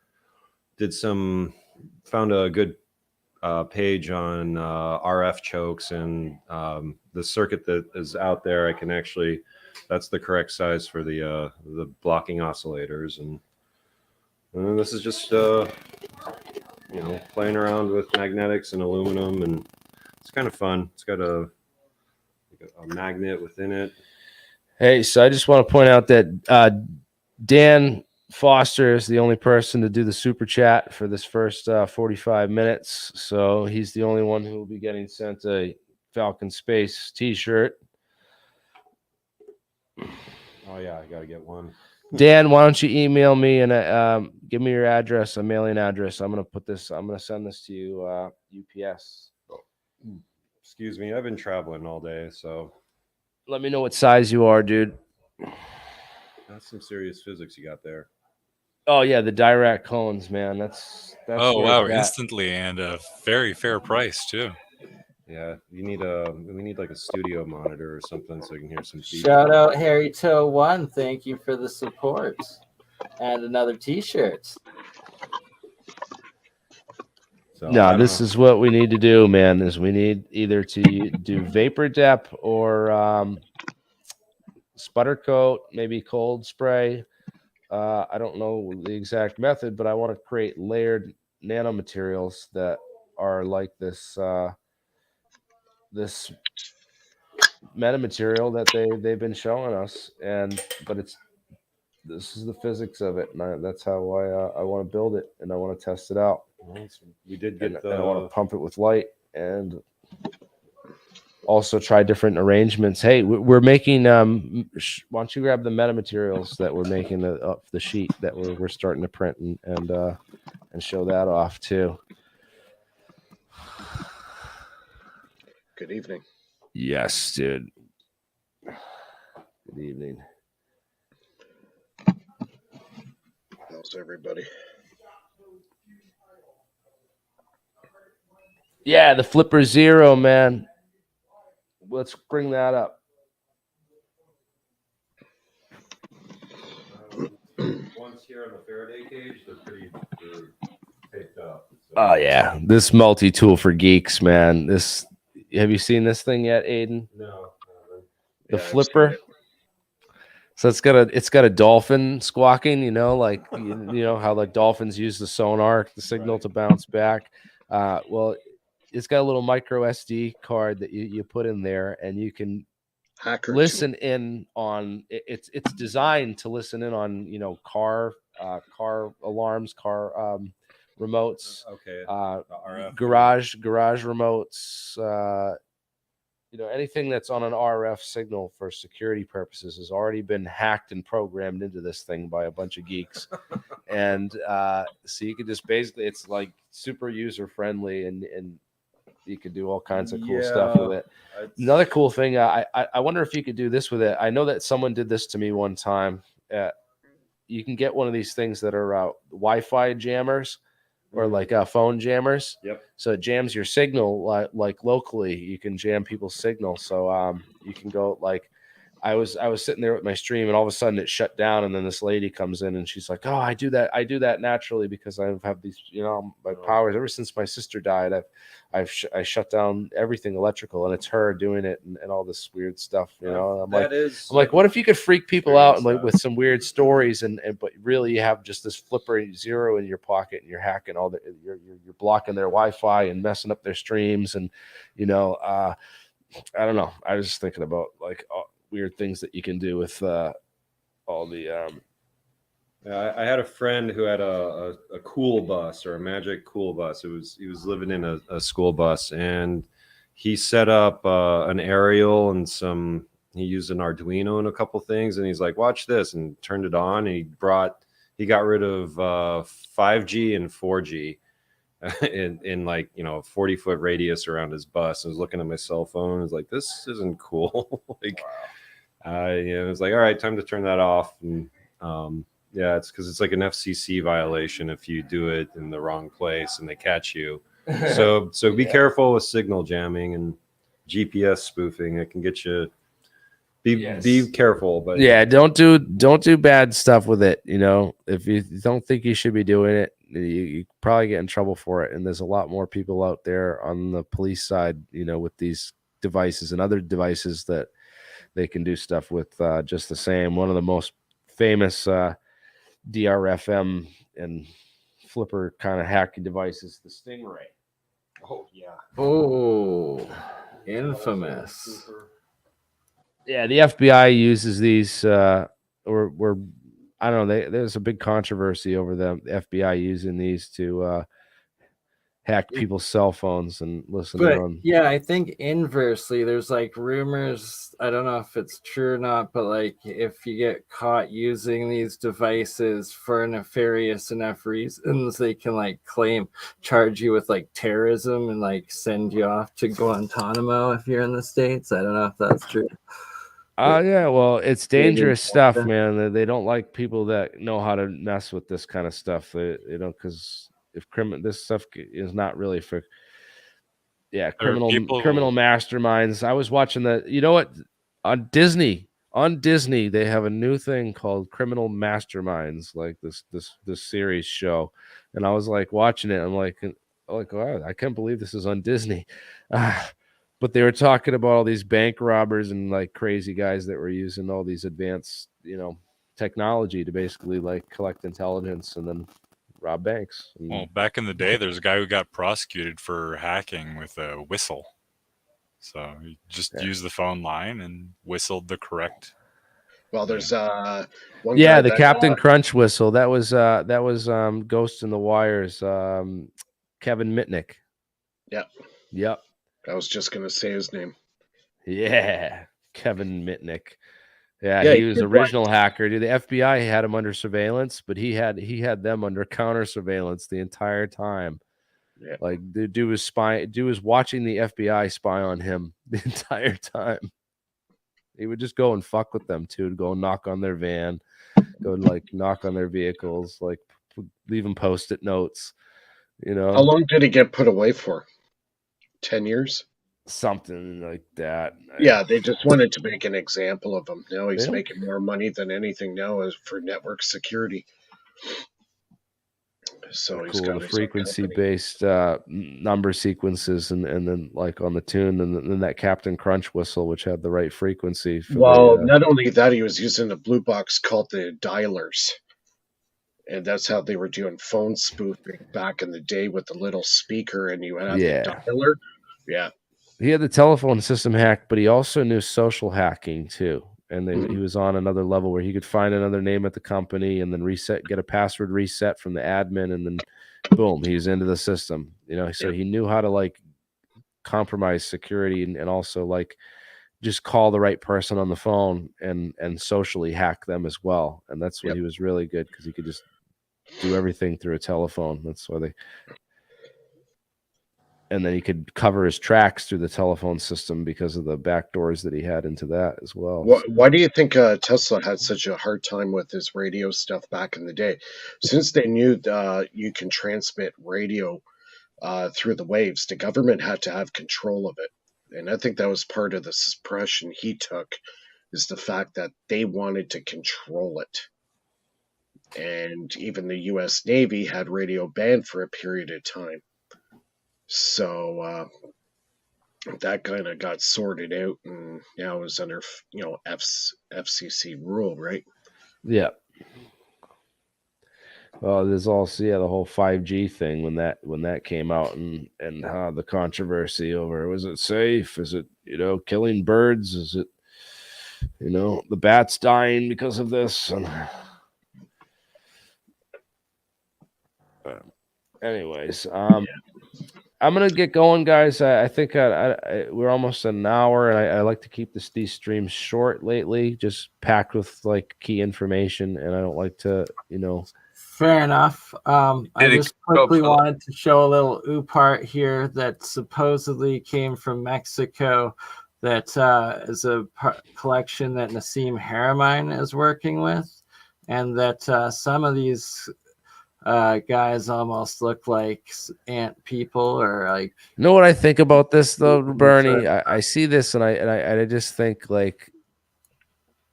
Found a good page on RF chokes, and the circuit that is out there, I can actually, that's the correct size for the blocking oscillators, and this is just playing around with magnetics and aluminum, and it's kind of fun. It's got a magnet within it. Hey, so I just want to point out that Dan Foster is the only person to do the super chat for this first 45 minutes. So he's the only one who will be getting sent a Falcon Space t-shirt. Oh yeah, I gotta get one. Dan, why don't you email me and give me your address, a mailing address. I'm gonna send this to you UPS. Excuse me, I've been traveling all day, so Let me know what size you are, dude. that's some serious physics you got there. Oh yeah, the Dirac cones, man. That's Oh where wow, it's at. instantly, and a very fair price too. Yeah, we need like a studio monitor or something so we can hear some feedback. Shout out Harry Toe 1. Thank you for the support. And another t-shirt. So, I No, don't this know. is what we need to do, man. Is we need either to do vapor dep or sputter coat, maybe cold spray. I don't know the exact method, but I want to create layered nanomaterials that are like this metamaterial that they've been showing us, but this is the physics of it, and that's how I want to build it, and I want to test it out. Well, we did And, get and I want to pump it with light and also try different arrangements. Hey, we're making why don't you grab the metamaterials that we're making the sheet that we're starting to print and show that off too. Good evening. Yes, dude. Good evening. How's everybody? Yeah, the Flipper Zero, man. Let's bring that up. Ones here in the Faraday cage, they're taped up. So. Oh yeah, this multi-tool for geeks, man. Have you seen this thing yet, Aiden? No. The Yeah, I've Flipper. seen it. So it's got a dolphin squawking, like you know how like dolphins use the sonar, the signal Right. to bounce back. Well, it's got a little micro SD card that you put in there, and you can Hacker listen in on. It's designed to listen in on car alarms, car remotes, Okay. uh, The RF. garage remotes. Anything that's on an RF signal for security purposes has already been hacked and programmed into this thing by a bunch of geeks. And so you could just basically, it's like super user friendly and you could do all kinds of cool stuff with it. Another cool thing, I wonder if you could do this with it. I know that someone did this to me one time. You can get one of these things that are Wi-Fi jammers. Or like phone jammers. Yep. So it jams your signal like locally. You can jam people's signal. So you can go like I was sitting there with my stream and all of a sudden it shut down and then this lady comes in and she's like, "Oh, I do that naturally because I have these, my powers ever since my sister died. I shut down everything electrical and it's her doing it and all this weird stuff, I'm like, what if you could freak people out and like with some weird stories but really you have just this Flipper Zero in your pocket and you're hacking you're blocking their Wi-Fi and messing up their streams and I don't know. I was just thinking about like weird things that you can do with all the I had a friend who had a cool bus or a magic cool bus. He was living in a school bus and he set up an aerial and he used an Arduino and a couple things and he's like, watch this, and turned it on and he got rid of 5G and 4G in like 40-foot radius around his bus. I was looking at my cell phone. I was like, this isn't cool. Like, it was like, all right, time to turn that off. And yeah, it's because it's like an FCC violation if you do it in the wrong place and they catch you. So be careful with signal jamming and GPS spoofing. It can get you. Be careful, but yeah, don't do bad stuff with it. If you don't think you should be doing it, you probably get in trouble for it. And there's a lot more people out there on the police side, with these devices and other devices that they can do stuff with just the same. One of the most famous DRFM and Flipper kind of hacking devices, the Stingray. oh yeah, Oh, infamous. Yeah, the FBI uses these, or I don't know. There's a big controversy over the FBI using these to hack people's cell phones and listen But on. yeah, I think inversely, there's like rumors. I don't know if it's true or not, but like if you get caught using these devices for nefarious enough reasons, they can like charge you with like terrorism and like send you off to Guantanamo if you're in the States. I don't know if that's true. Yeah, well, it's dangerous stuff, Yeah. man. They don't like people that know how to mess with this kind of stuff. Because if this stuff is not really for Yeah, There are criminal masterminds. I was watching the. You know what? On Disney, they have a new thing called Criminal Masterminds, like this series show, and I was like watching it. I'm like, wow, I can't believe this is on Disney. But they were talking about all these bank robbers and like crazy guys that were using all these advanced, technology to basically like collect intelligence and then rob banks. Well, back in the day, there's a guy who got prosecuted for hacking with a whistle. So he just used the phone line and whistled the correct. Well, there's one. Yeah, guy the that, Captain Crunch whistle. That was Ghost in the Wires. Kevin Mitnick. Yeah. Yep. I was just gonna say his name. Yeah, Kevin Mitnick. Yeah, Yeah, he was original hacker. Dude, the FBI had him under surveillance, but he had them under counter surveillance the entire time. Yeah. Like the dude was watching the FBI spy on him the entire time. He would just go and fuck with them too, go knock on their van, go like knock on their vehicles, like leave them post-it notes, How long did he get put away for? 10 years? Something like that. Yeah, they just wanted to make an example of him. Now he's don't- making more money than anything now is for network security. So he's cool, got the his own company. frequency-based number sequences, and then like on the tune, and then that Captain Crunch whistle, which had the right frequency. For Well, the, not only that, he was using a blue box called the dialers. And that's how they were doing phone spoofing back in the day with the little speaker, and you had Yeah. the dialer. Yeah. he had the telephone system hacked, but he also knew social hacking too. And he was on another level where he could find another name at the company and then get a password reset from the admin, and then boom, he's into the system. So he knew how to like compromise security and also like just call the right person on the phone and socially hack them as well. And that's what he was really good, because he could just do everything through a telephone. That's why and then he could cover his tracks through the telephone system because of the back doors that he had into that as well. Why do you think Tesla had such a hard time with his radio stuff back in the day? Since they knew you can transmit radio through the waves, the government had to have control of it. And I think that was part of the suppression he took, is the fact that they wanted to control it. And even the U.S. Navy had radio banned for a period of time. So that kind of got sorted out, and now is under FCC rule, right? Yeah. Well, there's also the whole 5G thing when that came out, and the controversy over, was it safe? Is it killing birds? Is it the bats dying because of this? And anyways, I'm gonna get going, guys. I think we're almost an hour, and I like to keep these streams short lately, just packed with like key information, and I don't like to, Fair enough. I just quickly wanted to show a little part here that supposedly came from Mexico. That is a collection that Nassim Haramein is working with, and that some of these guys almost look like ant people, or like. You know what I think about this though, Bernie? I see this and I just think like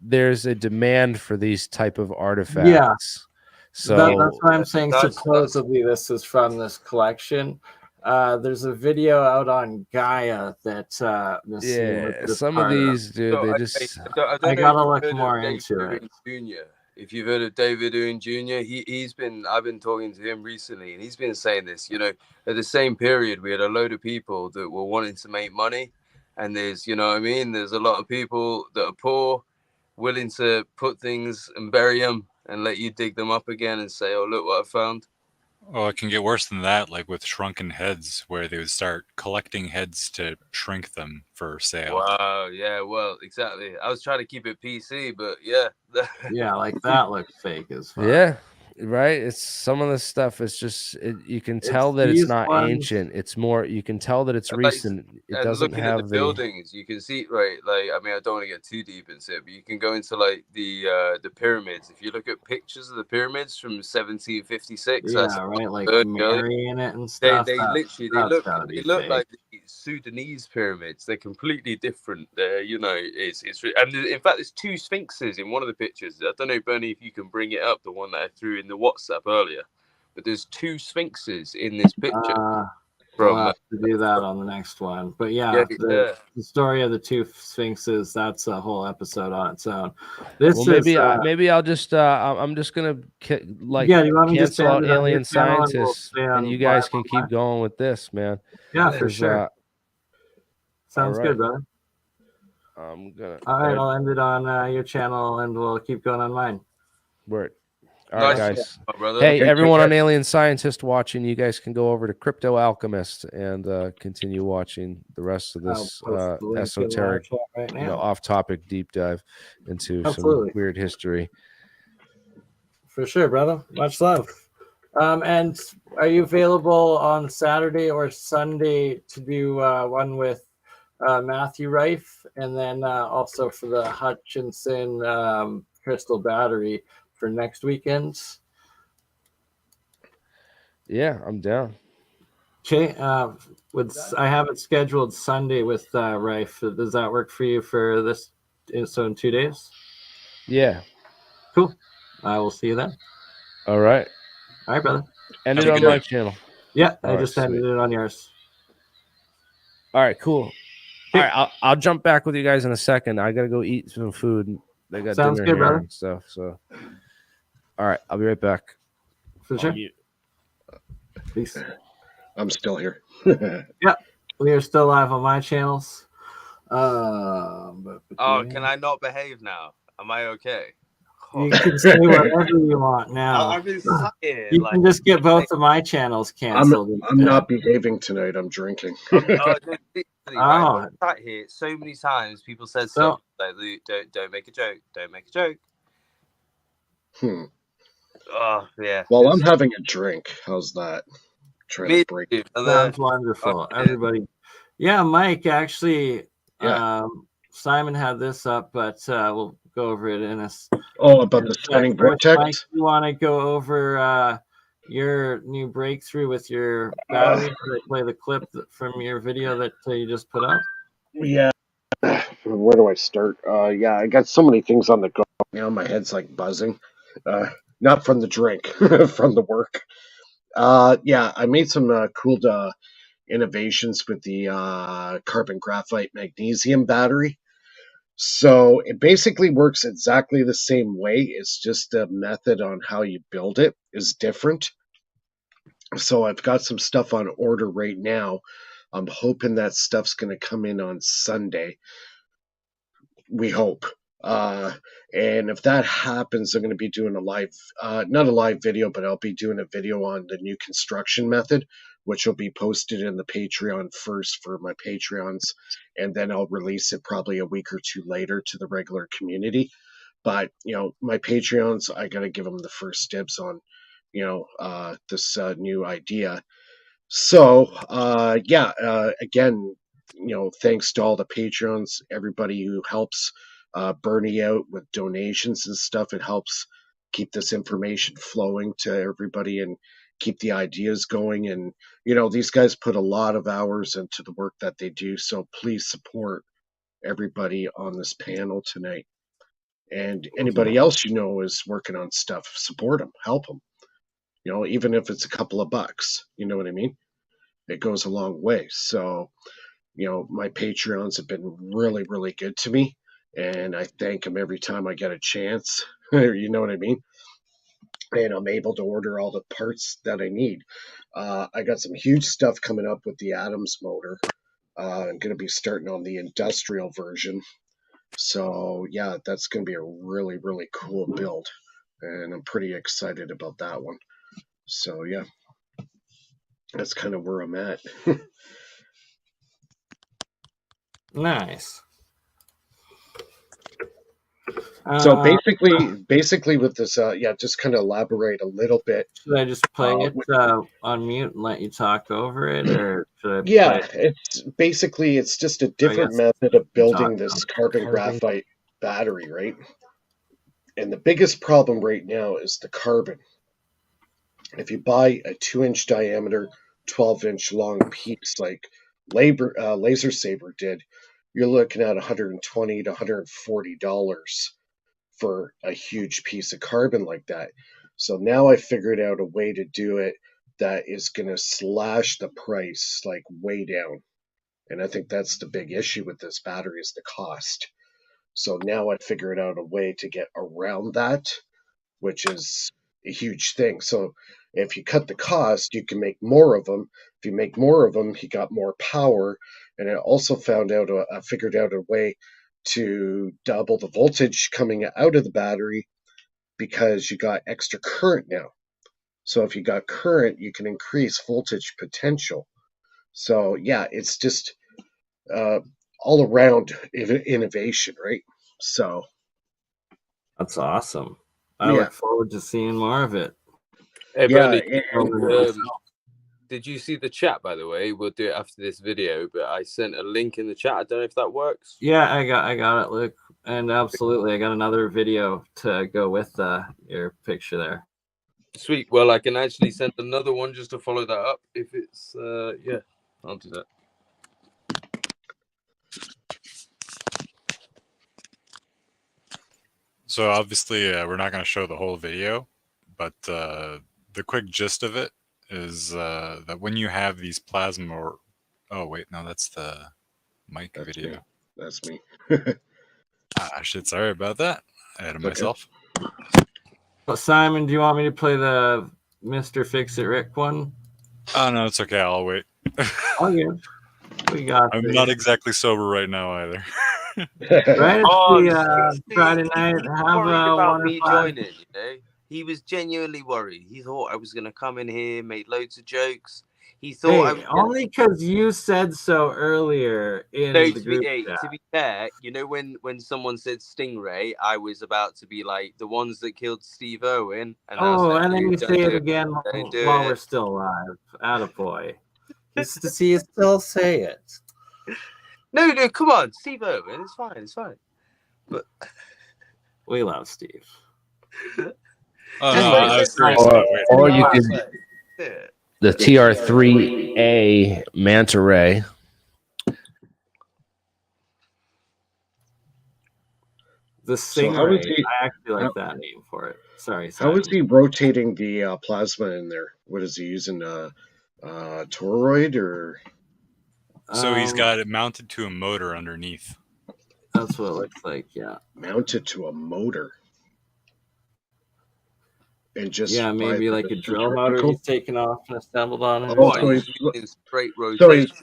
there's a demand for these type of artifacts. Yeah. So that's what I'm saying. Supposedly this is from this collection. There's a video out on Gaia that some of these, dude, they just. I gotta look more into it. Jr. If you've heard of David Owen Jr., I've been talking to him recently, and he's been saying this. At the same period, we had a load of people that were wanting to make money, and there's, there's a lot of people that are poor, willing to put things and bury them and let you dig them up again and say, "Oh, look what I found." Oh, it can get worse than that, like with shrunken heads, where they would start collecting heads to shrink them for sale. Wow, yeah, well, exactly. I was trying to keep it PC, but yeah. Yeah, like that looks fake as fuck. Yeah, right. It's some of the stuff is just you can tell that it's not ancient. It's more, you can tell that it's recent. It doesn't have the buildings. You can see, right? Like, I mean, I don't want to get too deep into it, but you can go into like the pyramids. If you look at pictures of the pyramids from 1756, right, like Mary in it and stuff. They look like Sudanese pyramids. They're completely different. They're, you know, and in fact, there's two sphinxes in one of the pictures. I don't know, Bernie, if you can bring it up, the one that I threw in the WhatsApp earlier. But there's two sphinxes in this picture. We'll have to do that on the next one. But yeah, the story of the two sphinxes, that's a whole episode on its own. Maybe I'll just I'm just gonna you want me to cancel out stand it on alien your channel and we'll scientists, stay and on you guys live can keep online? going with this, man. Yeah, for sure. Sounds good, brother. I'm gonna. All right, I'll end it on your channel, and we'll keep going on mine. Word. All right, guys. Brother. Hey, everyone on Alien Scientist watching, you guys can go over to Crypto Alchemist and continue watching the rest of this esoteric, right now. off-topic deep dive into Absolutely. some weird history. For sure, brother. Much love. And are you available on Saturday or Sunday to do one with Matthew Rife, and then also for the Hutchinson crystal battery for next weekend? Yeah, I'm down. Okay. I have it scheduled Sunday with Rife. Does that work for you for this? So in 2 days? Yeah. Cool. I will see you then. All right. All right, brother. End it on my channel. Yeah, All I right, just ended it on yours. All right, cool. All right, I'll jump back with you guys in a second. I gotta go eat some food. They got Sounds dinner good, here brother. and stuff. So, all right, I'll be right back. For sure. Peace. I'm still here. Yeah, we are still live on my channels. Oh, can I not behave now? Am I okay? You can say whatever you want now. I've been sat here, You can just get both of my channels canceled. I'm not behaving tonight. I'm drinking. I've sat here so many times. People said stuff like, "Don't make a joke. Don't make a joke." Oh yeah. Well, I'm having a drink. How's that? Trying to break. Sounds wonderful. Everybody. Yeah, Mike. Actually, Simon had this up, but we'll go over it in a. Oh, about the spinning vortex. Mike, you want to go over your new breakthrough with your battery? Play the clip from your video that you just put up. Yeah. Where do I start? Yeah, I got so many things on the go now. My head's like buzzing. Not from the drink, from the work. Yeah, I made some cool innovations with the carbon graphite magnesium battery. So it basically works exactly the same way. It's just the method on how you build it is different. So I've got some stuff on order right now. I'm hoping that stuff's going to come in on Sunday. We hope. And if that happens, I'm going to be doing a live, not a live video, but I'll be doing a video on the new construction method, which will be posted in the Patreon first for my Patreons, and then I'll release it probably a week or two later to the regular community. But, my Patreons, I got to give them the first dibs on, this new idea. So, again, thanks to all the Patreons, everybody who helps BurnEye out with donations and stuff. It helps keep this information flowing to everybody and keep the ideas going. And, these guys put a lot of hours into the work that they do. So please support everybody on this panel tonight. And anybody else is working on stuff, support them, help them. Even if it's a couple of bucks, you know what I mean? It goes a long way. So, my Patreons have been really, really good to me. And I thank them every time I get a chance. You know what I mean? And I'm able to order all the parts that I need. I got some huge stuff coming up with the Adams motor. I'm going to be starting on the industrial version. So, yeah, that's going to be a really, really cool build. And I'm pretty excited about that one. So, yeah, that's kind of where I'm at. Nice. So basically with this, just kind of elaborate a little bit. Should I just play it on mute and let you talk over it, or should I? Yeah, it's just a different method of building this carbon graphite battery, right? And the biggest problem right now is the carbon. If you buy a 2-inch diameter, 12-inch long piece like laser saber did, you're looking at $120 to $140 for a huge piece of carbon like that. So now I figured out a way to do it that is going to slash the price like way down. And I think that's the big issue with this battery is the cost. So now I figured out a way to get around that, which is a huge thing. So if you cut the cost, you can make more of them. If you make more of them, you got more power. And I also figured out a way to double the voltage coming out of the battery because you got extra current now. So if you got current, you can increase voltage potential. So yeah, it's just all around innovation, right? So That's awesome. I Yeah. look forward to seeing more of it. Hey, Yeah, Burnley, did you see the chat, by the way? We'll do it after this video, but I sent a link in the chat. I don't know if that works. Yeah, I got it, Luke. And absolutely, I got another video to go with your picture there. Sweet. Well, I can actually send another one just to follow that up. If it's, yeah, I'll do that. So obviously, we're not going to show the whole video, but the quick gist of it is that when you have these plasma, or oh wait, no, that's the mic That's video. me. That's me. Ah, shit, sorry about that. I had myself. Well, Simon, do you want me to play the Mr. Fix It Rick one? Oh no, it's okay. I'll wait. Oh yeah, we got. I'm not exactly sober right now either. Right at the see, Friday he night. was Have worried about me 105. joining. You know, he was genuinely worried. He thought I was gonna come in here, make loads of jokes. He thought I Hey, was only because you said so earlier in No, the group chat. to be fair, you know when someone said Stingray, I was about to be like the ones that killed Steve Irwin, and I was Oh, like, and then "Dude, you don't say do it again don't do while it." we're still alive. Attaboy. Just to see you still say it. No, come on, Steve Irwin, it's fine. But We love Steve. Oh Just no, like I was said, serious about waiting. Or you yeah, could yeah. the TR3A manta ray. The So how is Stingray. he? I actually like How, that name for it. Sorry, how Simon. is he rotating the plasma in there? What is he using? Toroid or? So he's got it mounted to a motor underneath. That's what it looks like. Yeah. Mounted to a motor. And just Maybe like a drill motor he's taken off and assembled on it. Oh, What, he's using straight so rotation.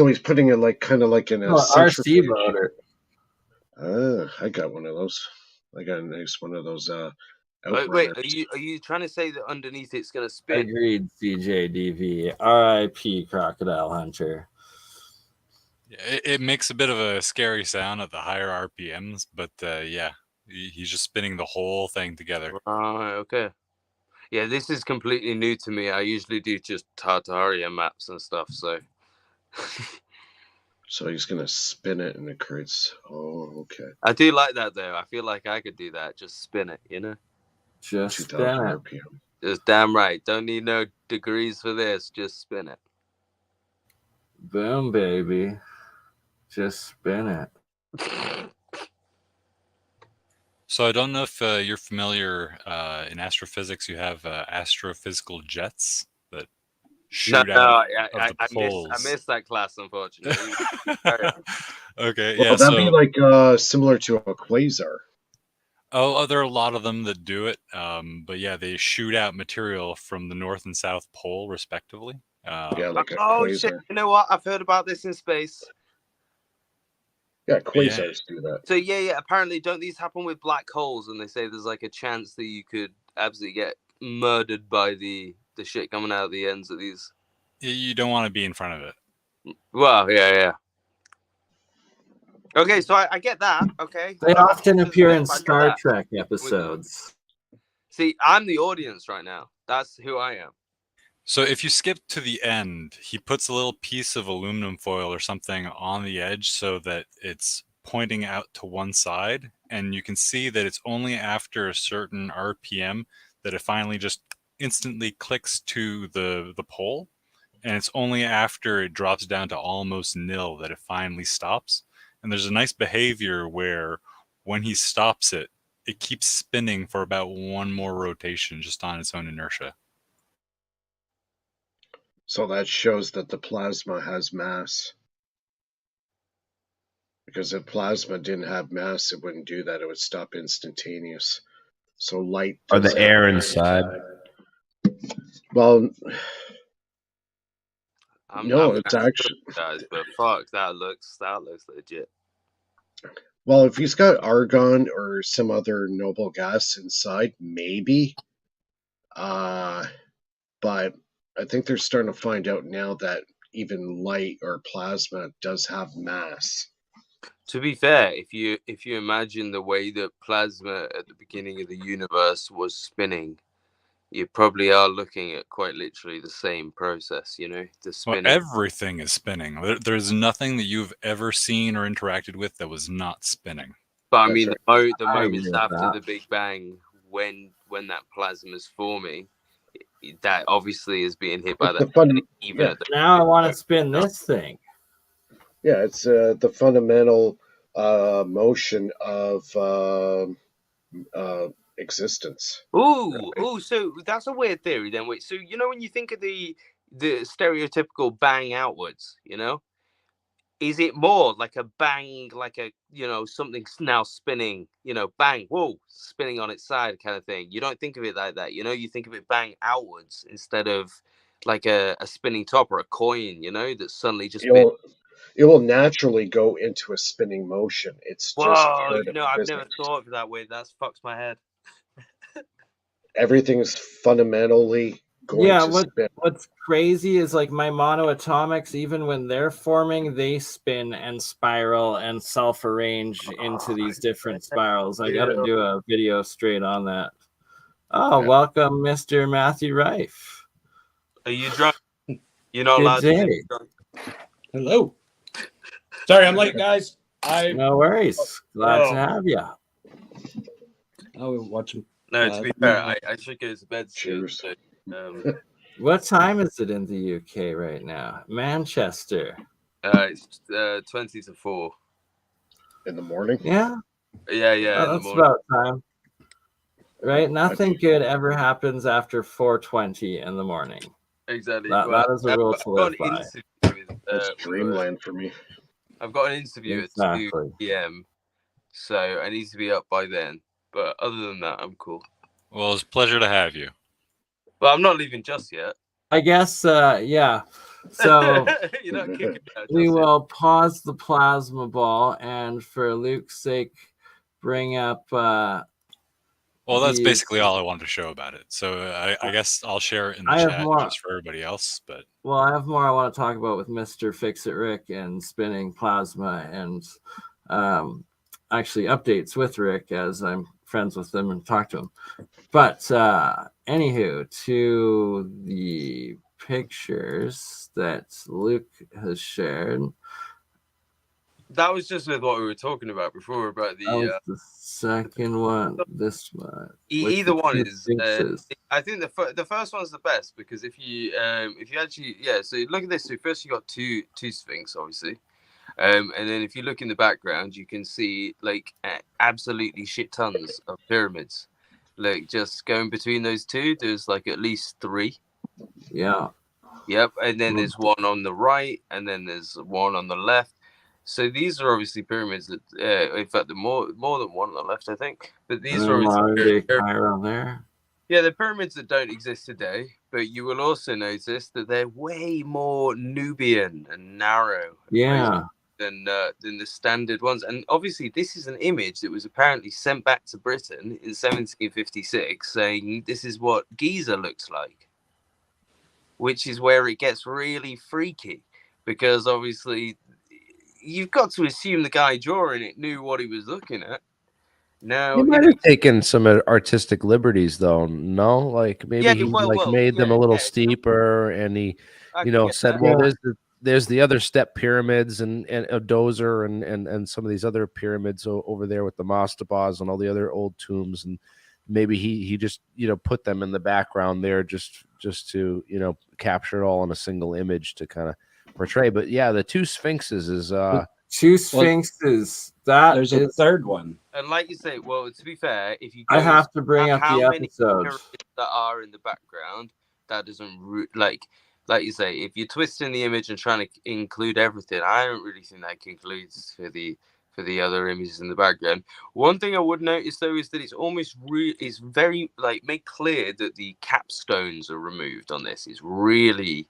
he's putting it like kind of like in a RC motor. I got one of those. I got a nice one of those. Wait, are you trying to say that underneath it's gonna spin? Agreed, CJDV. RIP Crocodile Hunter. Yeah, it makes a bit of a scary sound at the higher RPMs, but yeah, he's just spinning the whole thing together. Right, okay. Yeah, this is completely new to me. I usually do just Tartaria maps and stuff, so. So he's gonna spin it and it creates. Oh, okay. I do like that though. I feel like I could do that. Just spin it, you know. Just 2000 spin it. RPM. Just damn right. Don't need no degrees for this. Just spin it. Boom, baby. Just spin it. So I don't know if you're familiar in astrophysics. You have astrophysical jets that shoot out of the poles. I missed that class, unfortunately. Okay, Well, yeah. that'd be like similar to a quasar. Oh, there are a lot of them that do it. But yeah, they shoot out material from the North and South Pole, respectively. Yeah, like a oh quasar. shit! You know what? I've heard about this in space. Yeah, quasars do that. So yeah. Apparently, don't these happen with black holes? And they say there's like a chance that you could absolutely get murdered by the shit coming out of the ends of these. You don't want to be in front of it. Well, yeah. Okay, so I get that. Okay. They often appear in Star Trek episodes. See, I'm the audience right now. That's who I am. So if you skip to the end, he puts a little piece of aluminum foil or something on the edge so that it's pointing out to one side. And you can see that it's only after a certain RPM that it finally just instantly clicks to the pole. and it's only after it drops down to almost nil that it finally stops. And there's a nice behavior where when he stops it, it keeps spinning for about one more rotation just on its own inertia. So that shows that the plasma has mass. Because if plasma didn't have mass, it wouldn't do that. It would stop instantaneous. So light Or does the have air mass. inside. Well, I'm no, gonna it's actually guys, but fuck, that looks legit. well, if he's got argon or some other noble gas inside, maybe. But I think they're starting to find out now that even light or plasma does have mass. To be fair, if you imagine the way that plasma at the beginning of the universe was spinning, you probably are looking at quite literally the same process, you know, the Well, spinning. everything is spinning. There's nothing that you've ever seen or interacted with that was not spinning. But I That's mean, right. the I moments agree with after that. the Big Bang, when that plasma is forming, that obviously is being hit by It's that. the fun, Even yeah, at the Now I want to spin this thing. yeah. It's the fundamental motion of existence. Ooh, so that's a weird theory then. Wait, so you know when you think of the stereotypical bang outwards, you know, is it more like a bang, like a, you know, something's now spinning, you know, bang, whoa, spinning on its side kind of thing? You don't think of it like that, you know, you think of it bang outwards instead of like a spinning top or a coin, you know, that suddenly just bit. It will naturally go into a spinning motion. It's just Whoa, part you of know, I've never physics. thought of it that way. That's fucks my head. Everything is fundamentally going Yeah, to spin. what's crazy is like my monoatomics, even when they're forming, they spin and spiral and self-arrange into these different spirals. I got to do a video straight on that. Oh, Yeah. welcome, Mr. Matthew Rife. Are you drunk? You're not Good allowed to day. be drunk. Hello. Sorry, I'm late, guys. No worries. Glad to have you. We're watching. No, to be fair, I should go to bed soon. Cheers. So, What time is it in the UK right now? Manchester. it's 20 to 4. In the morning. Yeah, Yeah, in the that's morning. about time. Right? Nothing good ever happens after 4:20 in the morning. Exactly. That is a rule to live by. That's dreamland for me. I've got an interview at 2 Exactly. p.m. So I need to be up by then. But other than that, I'm cool. Well, it's a pleasure to have you. But I'm not leaving just yet. I guess, yeah. So You're not kicking me out we just yet. will pause the plasma ball and, for Luke's sake, bring up. Well, that's these- basically all I wanted to show about it. So I guess I'll share it in the I have chat more. just for everybody else. But Well, I have more I want to talk about with Mr. Fix It Rick and spinning plasma and actually updates with Rick as I'm friends with him and talk to him. But anywho, to the pictures that Luke has shared. That was just with what we were talking about before about That was the second one. This one. with either the one two is. sphinxes. I think the first one's the best because if you actually so look at this. So first you got two sphinx obviously, and then if you look in the background you can see like absolutely shit tons of pyramids. Like just going between those two, there's like at least 3. Yeah. Yep, and then there's one on the right, and then there's one on the left. So these are obviously pyramids that, in fact, the more than one on the left, I think. But these are obviously Cairo there. yeah, they're pyramids that don't exist today. But you will also notice that they're way more Nubian and narrow. Yeah. Than the standard ones. And obviously, this is an image that was apparently sent back to Britain in 1756, saying this is what Giza looks like. Which is where it gets really freaky, because obviously you've got to assume the guy drawing it knew what he was looking at. Now, He might have taken some artistic liberties, though. No, like maybe Yeah, he well, made them a little yeah. steeper, and he, I you can know, get said, that. "Well, there's the other step pyramids and a dozer and some of these other pyramids over there with the mastabas and all the other old tombs, and maybe he just put them in the background there just to capture it all in a single image to kind of portray. But yeah, the two sphinxes is Two sphinxes. That There's a is. third one. And like you say, well, to be fair, if you go I have to bring up how the many episode. pyramids that are in the background, that doesn't like you say, if you're twisting the image and trying to include everything, I don't really think that concludes for the other images in the background. One thing I would notice though is that it's almost it's very like made clear that the capstones are removed on this. It's really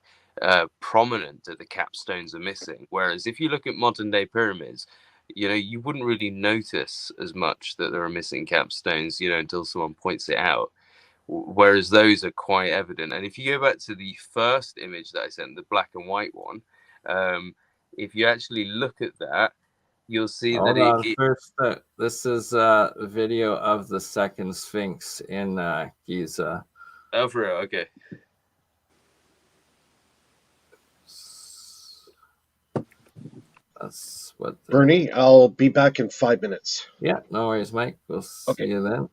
prominent that the capstones are missing. Whereas if you look at modern day pyramids, you wouldn't really notice as much that there are missing capstones, until someone points it out. Whereas those are quite evident. And if you go back to the first image that I sent, the black and white one, if you actually look at that, you'll see Hold that on. First, this is a video of the second Sphinx in Giza. Oh, for real? Okay. That's what. Bernie, I'll be back in 5 minutes. Yeah, no worries, Mike. We'll see you then.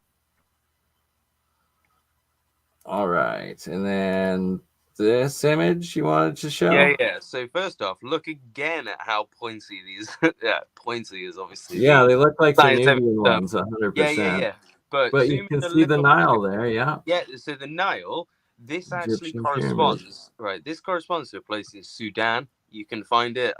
All right, and then this image you wanted to show? Yeah. So first off, look again at how pointy these. Yeah, pointy is obviously. Yeah, they look like the scientific Nubian term. ones, 100%. Yeah. But you can see the Nile there, yeah. Yeah, so the Nile, this actually Egyptian corresponds, right? This corresponds to a place in Sudan. You can find it.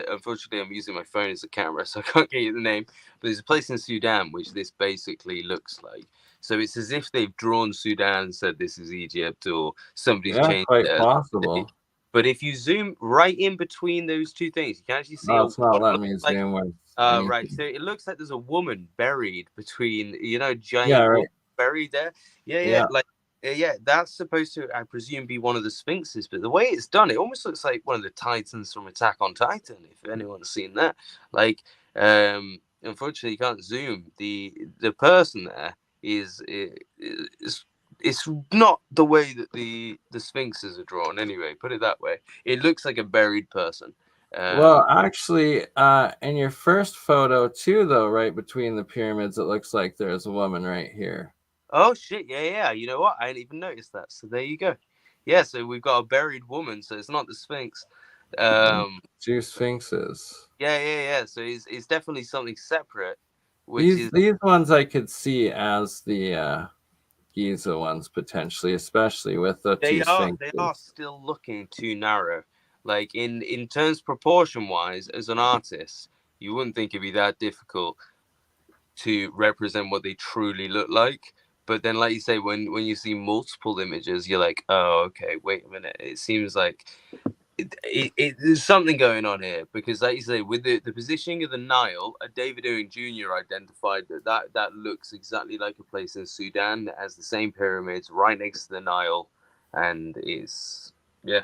Unfortunately, I'm using my phone as a camera, so I can't get you the name. But there's a place in Sudan which this basically looks like. So it's as if they've drawn Sudan and said this is Egypt, or somebody's changed quite it. possible. But if you zoom right in between those two things, you can actually see. No, it's not letting me zoom with. Right. So it looks like there's a woman buried between, giant right. buried there. Yeah. That's supposed to, I presume, be one of the sphinxes. But the way it's done, it almost looks like one of the Titans from Attack on Titan. If anyone's seen that, unfortunately, you can't zoom. The person there is it's not the way that the sphinxes are drawn. Anyway, put it that way. It looks like a buried person. Well, actually, in your first photo too, though, right between the pyramids, it looks like there's a woman right here. Oh shit! Yeah. You know what? I didn't even notice that. So there you go. Yeah. So we've got a buried woman. So it's not the Sphinx. Two sphinxes. Yeah. So it's definitely something separate. These ones I could see as the Giza ones potentially, especially with the two sphinxes. They are still looking too narrow. Like in terms proportion wise, as an artist, you wouldn't think it'd be that difficult to represent what they truly look like. But then, like you say, when you see multiple images, you're like, oh, okay, wait a minute. It seems like there's something going on here, because, like you say, with the positioning of the Nile, David Owen Jr. identified that looks exactly like a place in Sudan that has the same pyramids right next to the Nile, and yeah.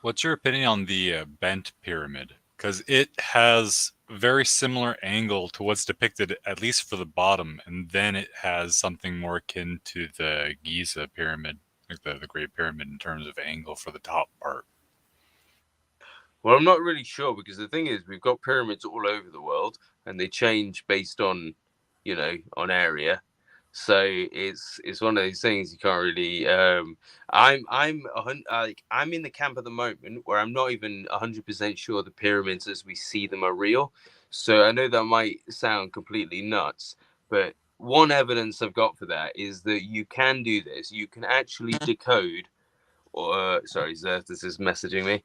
What's your opinion on the bent pyramid? Because it has very similar angle to what's depicted, at least for the bottom, and then it has something more akin to the Giza pyramid, like the Great Pyramid, in terms of angle for the top part. Well, I'm not really sure, because the thing is, we've got pyramids all over the world, and they change based on, on area. So it's one of those things you can't really. I'm in the camp at the moment where I'm not even 100% sure the pyramids as we see them are real. So I know that might sound completely nuts, but one evidence I've got for that is that you can do this. You can actually decode. Sorry, Xerxes is messaging me.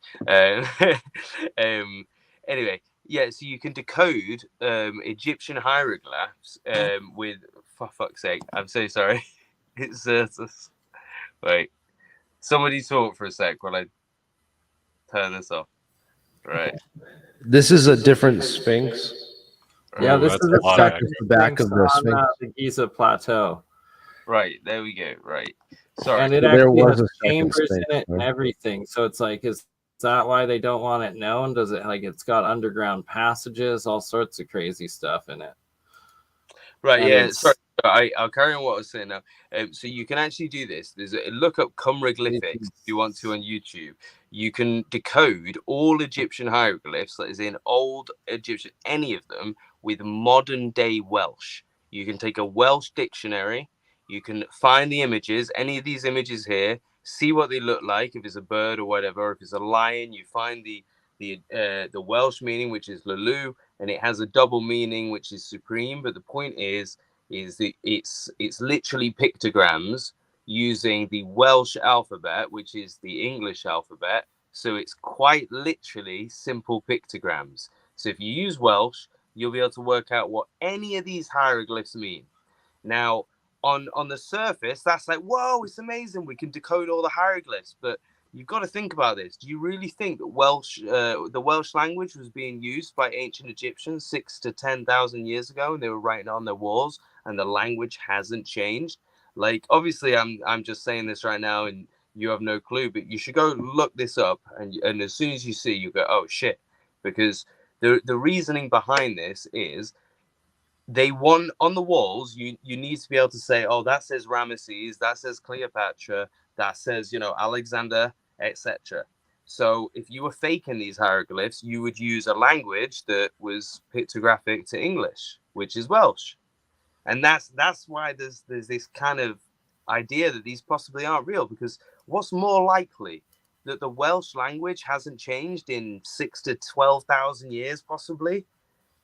Anyway, yeah, so you can decode Egyptian hieroglyphs with. For fuck's sake, I'm so sorry. It's Xerxes. Wait, somebody talk for a sec while I turn this off. Right. This is a different Sphinx. Yeah, this is the back of the Sphinx. The Giza Plateau. Right, there we go. Right. Sorry. And it actually has chambers in it and everything. So it's like, is that why they don't want it known? Does it it's got underground passages, all sorts of crazy stuff in it? Right. And yeah. Sorry. I'll carry on what I was saying now. So you can actually do this. There's a look up cumroglyphics if you want to on YouTube. You can decode all Egyptian hieroglyphs, that is in old Egyptian, any of them, with modern day Welsh. You can take a Welsh dictionary. You can find the images, any of these images here, see what they look like. If it's a bird or whatever, if it's a lion, you find the Welsh meaning, which is Lulu, and it has a double meaning, which is supreme. But the point is that it's literally pictograms using the Welsh alphabet, which is the English alphabet. So it's quite literally simple pictograms. So if you use Welsh, you'll be able to work out what any of these hieroglyphs mean. Now, on the surface, that's like, whoa, it's amazing. We can decode all the hieroglyphs. But you've got to think about this. Do you really think that the Welsh language was being used by ancient Egyptians 6,000 to 10,000 years ago, and they were writing it on their walls, and the language hasn't changed? Like, obviously, I'm just saying this right now, and you have no clue, but you should go look this up, and as soon as you see, you go, oh shit, because the reasoning behind this is they want on the walls. You need to be able to say, oh, that says Ramesses, that says Cleopatra, that says Alexander, etc. So if you were faking these hieroglyphs, you would use a language that was pictographic to English, which is Welsh. And that's why there's this kind of idea that these possibly aren't real, because what's more likely, that the Welsh language hasn't changed in 6,000 to 12,000 years possibly,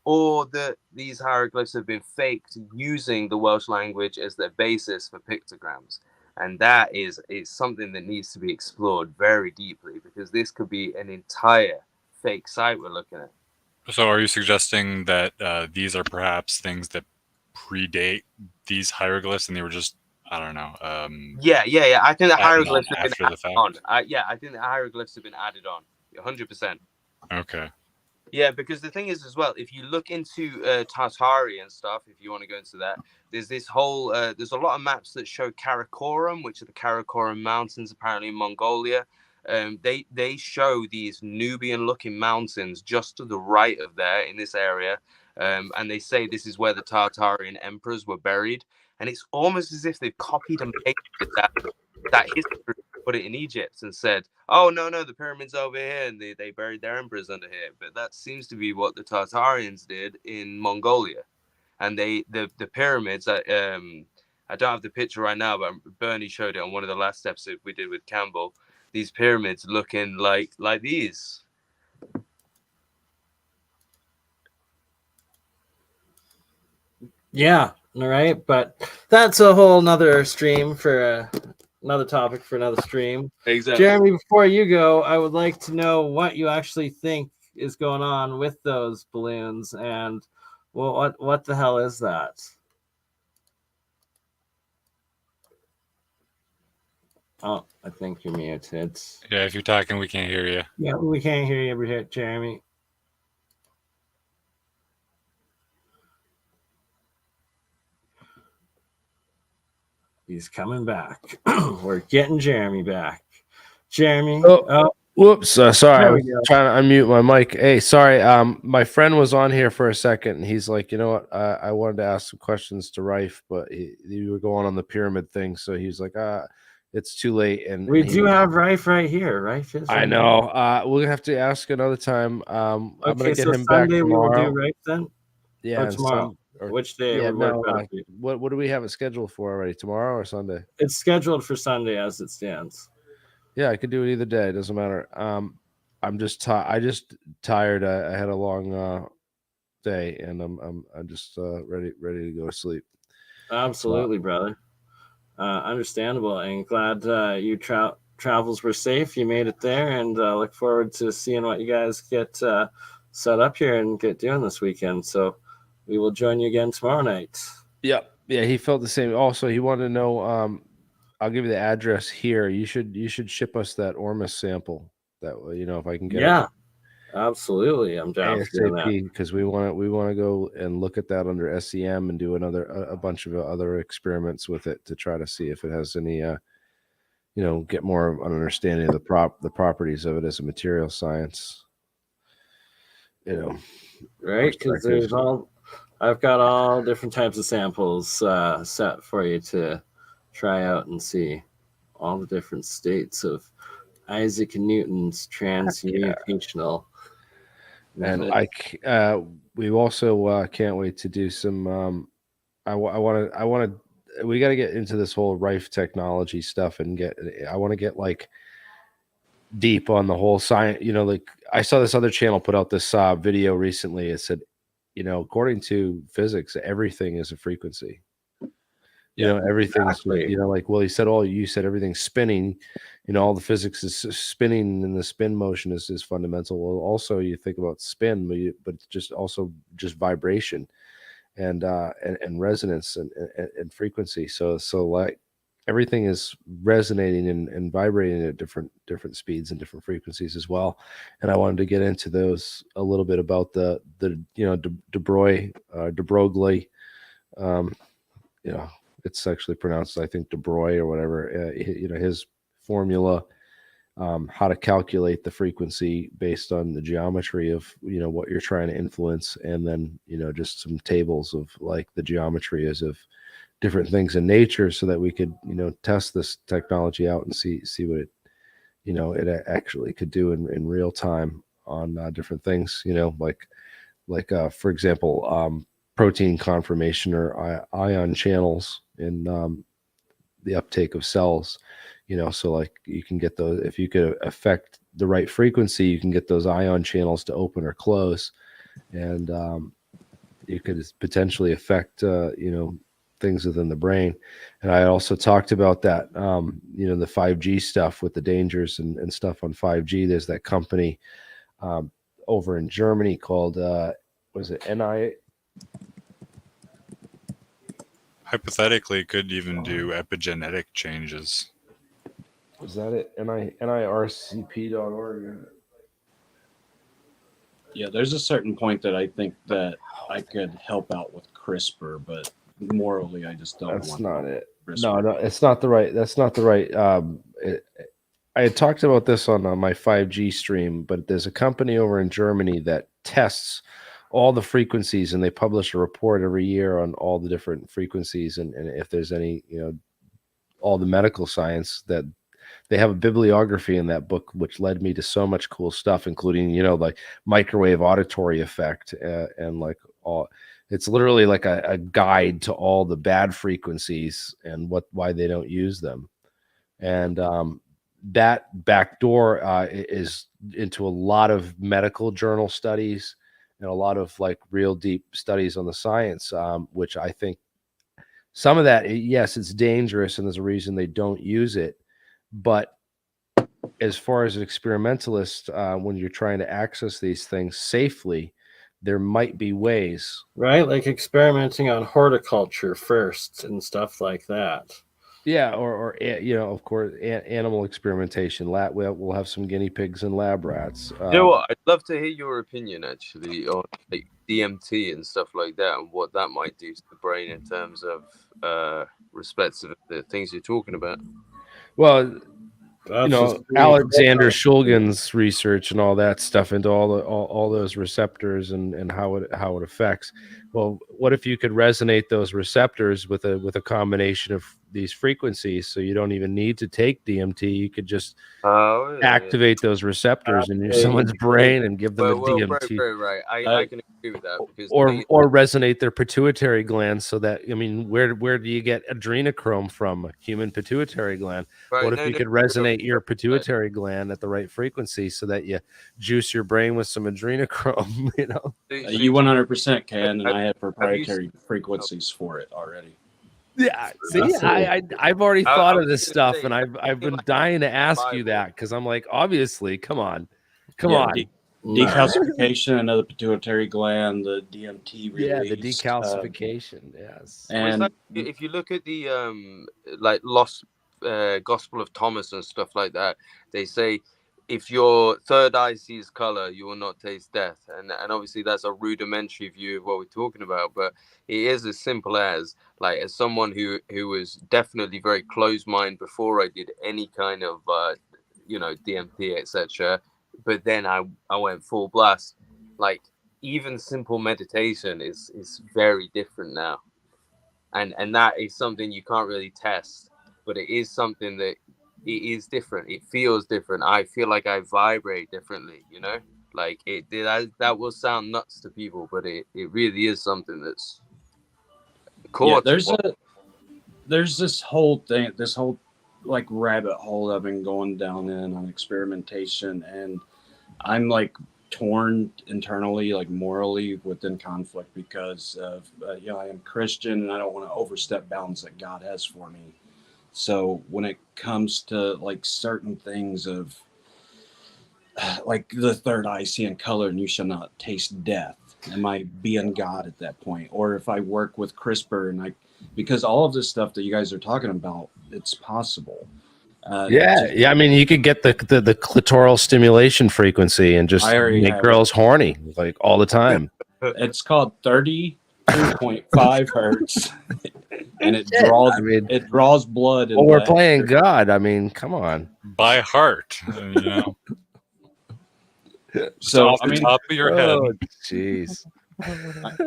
or that these hieroglyphs have been faked using the Welsh language as their basis for pictograms? And that is something that needs to be explored very deeply, because this could be an entire fake site we're looking at. So are you suggesting that these are perhaps things that predate these hieroglyphs, and they were just, I don't know. Yeah. I think the hieroglyphs have been after the added fact. on. I think the hieroglyphs have been added on, 100%. Okay. Yeah, because the thing is as well, if you look into Tartary and stuff, if you want to go into that, there's this whole, there's a lot of maps that show Karakoram, which are the Karakoram Mountains, apparently in Mongolia. They show these Nubian-looking mountains just to the right of there in this area. And they say this is where the Tartarian emperors were buried. And it's almost as if they've copied and pasted that history, put it in Egypt, and said, oh, no, the pyramids over here, and they buried their emperors under here. But that seems to be what the Tartarians did in Mongolia. And the pyramids, I don't have the picture right now, but BurnEye showed it on one of the last episodes we did with Campbell. These pyramids looking like these. Yeah, all right, but that's a whole nother stream for another topic for another stream. Exactly. Jeremy, before you go, I would like to know what you actually think is going on with those balloons, and what the hell is that? Oh, I think you're muted. Yeah, if you're talking, we can't hear you. Yeah, we can't hear you, Jeremy. He's coming back. We're getting Jeremy back. Jeremy. Whoops. Sorry. I was we go. trying to unmute my mic. Hey, sorry. My friend was on here for a second, and he's like, you know what? I wanted to ask some questions to Rife, but you were going on the pyramid thing. So he was like, it's too late. And we do have Rife right here. Rife is. I know. We'll have to ask another time. I'm going to get him back Sunday tomorrow. We will do Rife then? Yeah. Or tomorrow. Which day? Yeah, would work better for you? What do we have it scheduled for already? Tomorrow or Sunday? It's scheduled for Sunday as it stands. Yeah, I could do it either day. It doesn't matter. I'm just tired. I had a long day, and I'm just ready to go to sleep. Absolutely, brother. Understandable, and glad you travels were safe. You made it there, and look forward to seeing what you guys get set up here and get doing this weekend. So we will join you again tomorrow night. Yeah, he felt the same. Also, he wanted to know. I'll give you the address here. You should ship us that Ormus sample. That way, if I can get it. Absolutely. I'm down for doing that. Because we want to go and look at that under SEM and do a bunch of other experiments with it to try to see if it has any get more of an understanding of the properties of it as a material science. Right, because I've got all different types of samples set for you to try out and see all the different states of Isaac Newton's transmutational. And we also can't wait to do some I want to. We got to get into this whole Rife technology stuff and I want to get like deep on the whole science. You know, like I saw this other channel put out this video recently. It said, you know, according to physics, everything is a frequency. You know, everything's, exactly. you know, like, well, he said, you said everything's spinning, you know, all the physics is spinning and the spin motion is fundamental. Well, also you think about spin, but it's just also just vibration and resonance and frequency. So like everything is resonating and vibrating at different speeds and different frequencies as well. And I wanted to get into those a little bit about the you know, de Broglie, you know, it's actually pronounced, I think, De Broglie or whatever. You know, his formula, how to calculate the frequency based on the geometry of, you know, what you're trying to influence, and then, you know, just some tables of like the geometry is of different things in nature, so that we could, you know, test this technology out and see what it, you know, it actually could do in real time on different things. You know, like for example, protein conformation or ion channels in the uptake of cells. You know, so like you can get those, if you could affect the right frequency, you can get those ion channels to open or close, and you could potentially affect you know, things within the brain. And I also talked about that, you know, the 5G stuff with the dangers and stuff on 5G. There's that company over in Germany called was it NI? Hypothetically, it could even do epigenetic changes. Is that it? NIRCP.org. Yeah, there's a certain point that I think that I could help out with CRISPR, but morally, I just don't That's want not it. CRISPR. No, it's not the right. That's not the right. I had talked about this on my 5G stream, but there's a company over in Germany that tests all the frequencies, and they publish a report every year on all the different frequencies, and if there's any, you know, all the medical science. That they have a bibliography in that book, which led me to so much cool stuff, including, you know, like microwave auditory effect, and like all. It's literally like a guide to all the bad frequencies and why they don't use them. And that backdoor is into a lot of medical journal studies and a lot of like real deep studies on the science, which I think some of that, yes, it's dangerous and there's a reason they don't use it. But as far as an experimentalist, when you're trying to access these things safely, there might be ways. Right? Like experimenting on horticulture first and stuff like that. Yeah, or you know, of course, animal experimentation. We'll have some guinea pigs and lab rats. You know what? I'd love to hear your opinion actually on like DMT and stuff like that, and what that might do to the brain in terms of respects of the things you're talking about. Well, That's you know, just Alexander Shulgin's research and all that stuff into all those receptors and how it affects. Well, what if you could resonate those receptors with a combination of these frequencies, so you don't even need to take DMT? You could just activate those receptors in someone's brain and give them a DMT. Right. I can agree with that, because or resonate their pituitary gland, so that, I mean, where do you get adrenochrome from? A human pituitary gland. Right, what if you could resonate your pituitary gland at the right frequency, so that you juice your brain with some adrenochrome? You know, you 100% can, and I have proprietary frequencies for it already. Yeah, see, I've already thought of this stuff, and I've been dying to ask you that, because I'm like, obviously, come on. Decalcification, another pituitary gland, the DMT release. Yeah, the decalcification, yes. And if you look at the like lost Gospel of Thomas and stuff like that, they say if your third eye sees color, you will not taste death. And obviously that's a rudimentary view of what we're talking about, but it is as simple as, like, as someone who was definitely very closed-minded before I did any kind of you know, DMT, etc., but then I went full blast. Like, even simple meditation is very different now, and that is something you can't really test, but it is something that it is different. It feels different. I feel like I vibrate differently, you know, like that will sound nuts to people, but it really is something that's Core. There's this whole thing, this whole like rabbit hole I've been going down in on experimentation, and I'm like torn internally, like morally within conflict because of I am Christian and I don't want to overstep bounds that God has for me. So when it comes to like certain things of like the third eye seeing color and you shall not taste death, am I being God at that point? Or if I work with CRISPR and because all of this stuff that you guys are talking about, it's possible. I mean, you could get the clitoral stimulation frequency and just make girls horny like all the time. It's called 32.5 hertz, and it draws blood. Well, we're playing God. I mean, come on. By heart, you know. So off the top of your head. Jeez. I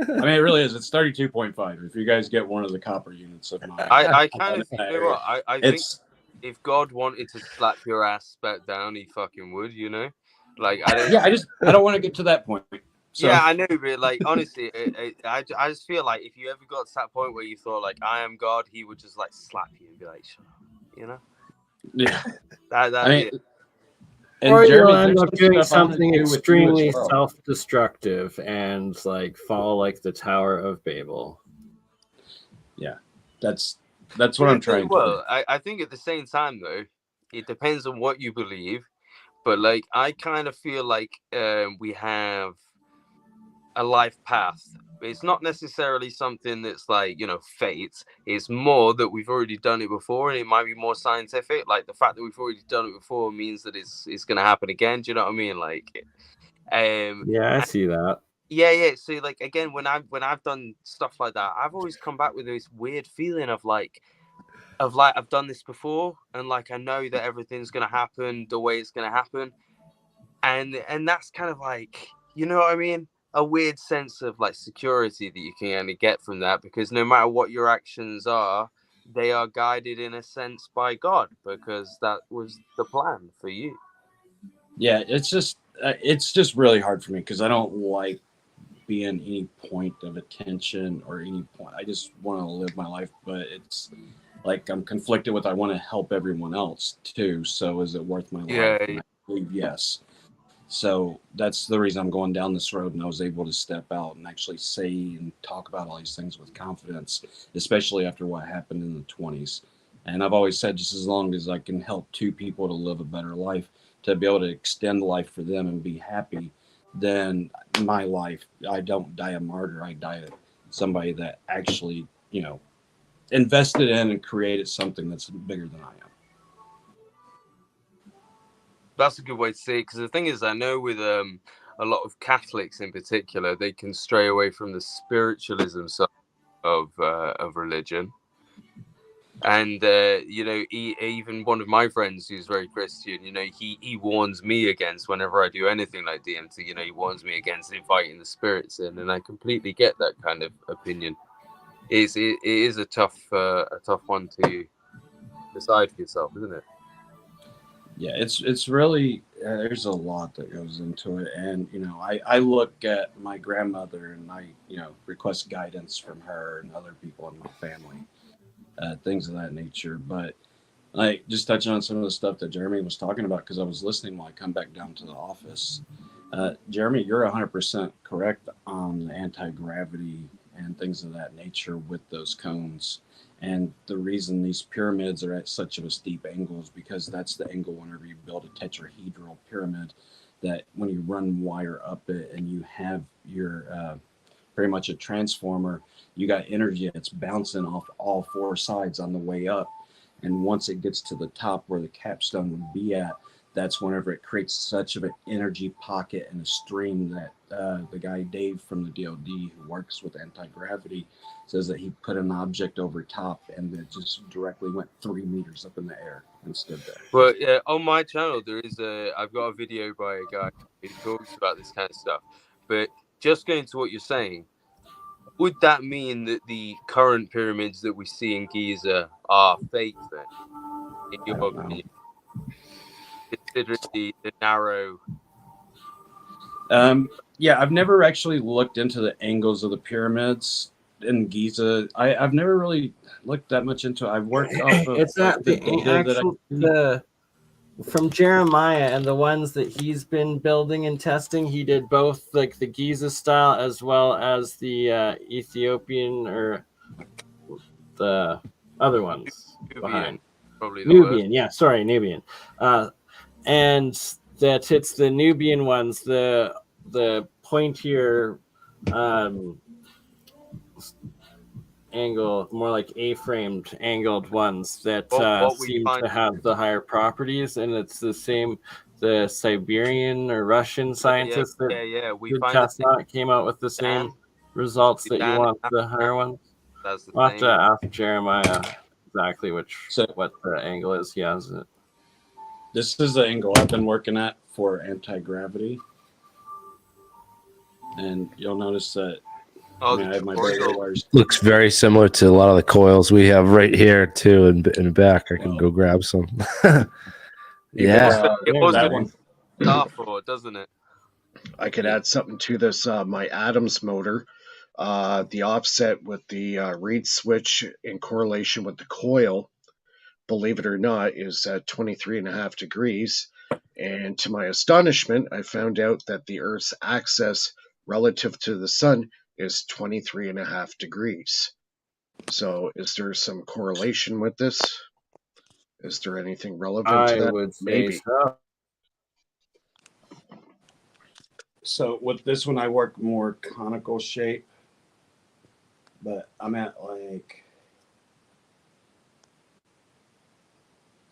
mean, it really is. It's 32.5. If you guys get one of the copper units of mine, I kind of think what I think. If God wanted to slap your ass back down, he fucking would, you know. Like I don't. Yeah, I don't want to get to that point. So. Yeah, I know, but like honestly, I just feel like if you ever got to that point where you thought like I am God, he would just like slap you and be like, shut up, you know. Yeah. I mean, or you'll end up doing something extremely self-destructive and like fall like the Tower of Babel. Yeah, that's what I'm trying to do. I think at the same time though, it depends on what you believe, but like I kind of feel like we have a life path. It's not necessarily something that's like, you know, fate. It's more that we've already done it before, and it might be more scientific. Like the fact that we've already done it before means that it's going to happen again. Do you know what I mean? Like, yeah, I see that. Yeah. So like again, when I've done stuff like that, I've always come back with this weird feeling of like I've done this before, and like I know that everything's going to happen the way it's going to happen, and that's kind of like, you know what I mean? A weird sense of like security that you can only get from that, because no matter what your actions are, they are guided in a sense by God, because that was the plan for you. Yeah, it's just really hard for me because I don't like being any point of attention or any point. I just want to live my life, but it's like I'm conflicted with I want to help everyone else too. So is it worth my life? And I believe yes. So that's the reason I'm going down this road, and I was able to step out and actually say and talk about all these things with confidence, especially after what happened in the 20s. And I've always said, just as long as I can help two people to live a better life, to be able to extend life for them and be happy, then my life, I don't die a martyr. I die somebody that actually, you know, invested in and created something that's bigger than I am. That's a good way to say it, because the thing is, I know with a lot of Catholics in particular, they can stray away from the spiritualism side of religion. And you know, even one of my friends who's very Christian, you know, he warns me against, whenever I do anything like DMT, you know, he warns me against inviting the spirits in, and I completely get that kind of opinion. It is a tough one to decide for yourself, isn't it? Yeah, it's really there's a lot that goes into it, and you know, I look at my grandmother and I, you know, request guidance from her and other people in my family, things of that nature. But like just touching on some of the stuff that Jeremy was talking about, because I was listening while I come back down to the office. Jeremy, you're 100% correct on the anti-gravity and things of that nature with those cones. And the reason these pyramids are at such of a steep angle is because that's the angle whenever you build a tetrahedral pyramid, that when you run wire up it and you have your pretty much a transformer, you got energy that's bouncing off all four sides on the way up. And once it gets to the top where the capstone would be at, that's whenever it creates such of an energy pocket and a stream that the guy Dave from the DoD, who works with anti-gravity, says that he put an object over top and it just directly went 3 meters up in the air and stood there. Well, yeah, on my channel I've got a video by a guy who talks about this kind of stuff. But just going to what you're saying, would that mean that the current pyramids that we see in Giza are fake then? In your opinion? Considering the narrow. Yeah, I've never actually looked into the angles of the pyramids. in Giza. I've never really looked that much into it. I've worked off of It's not the the data that actual from Jeremiah and the ones that he's been building and testing. He did both like the Giza style as well as the Ethiopian or the other ones behind. Probably the word. Nubian, yeah, sorry, Nubian. And that it's the Nubian ones, the pointier angle, more like A-framed angled ones that What we seem find to have the higher properties, and it's the same. The Siberian or Russian scientists that we did find test out came out with the same results that you Dan, want the higher ones. that's the We'll have thing. to ask Jeremiah exactly what the angle is. He has it. This is the angle I've been working at for anti-gravity. And you'll notice that I have my barrier wires. Looks very similar to a lot of the coils we have right here too, in the back. I can go grab some. Yeah, It was that one. for, doesn't it? I could add something to this. My Adams motor, the offset with the reed switch in correlation with the coil, believe it or not, is at 23.5 degrees. And to my astonishment, I found out that the Earth's axis relative to the sun is 23.5 degrees. So is there some correlation with this? Is there anything relevant to that? I would say Maybe. so. So with this one, I work more conical shape, but I'm at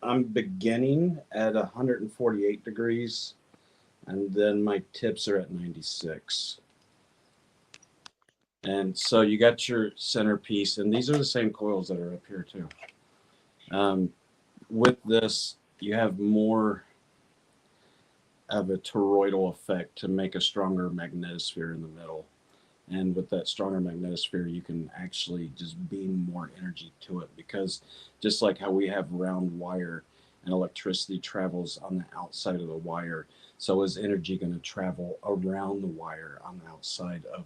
I'm beginning at 148 degrees, and then my tips are at 96. And so you got your centerpiece, and these are the same coils that are up here too. With this, you have more of a toroidal effect to make a stronger magnetosphere in the middle. And with that stronger magnetosphere, you can actually just beam more energy to it, because just like how we have round wire and electricity travels on the outside of the wire, so is energy going to travel around the wire on the outside of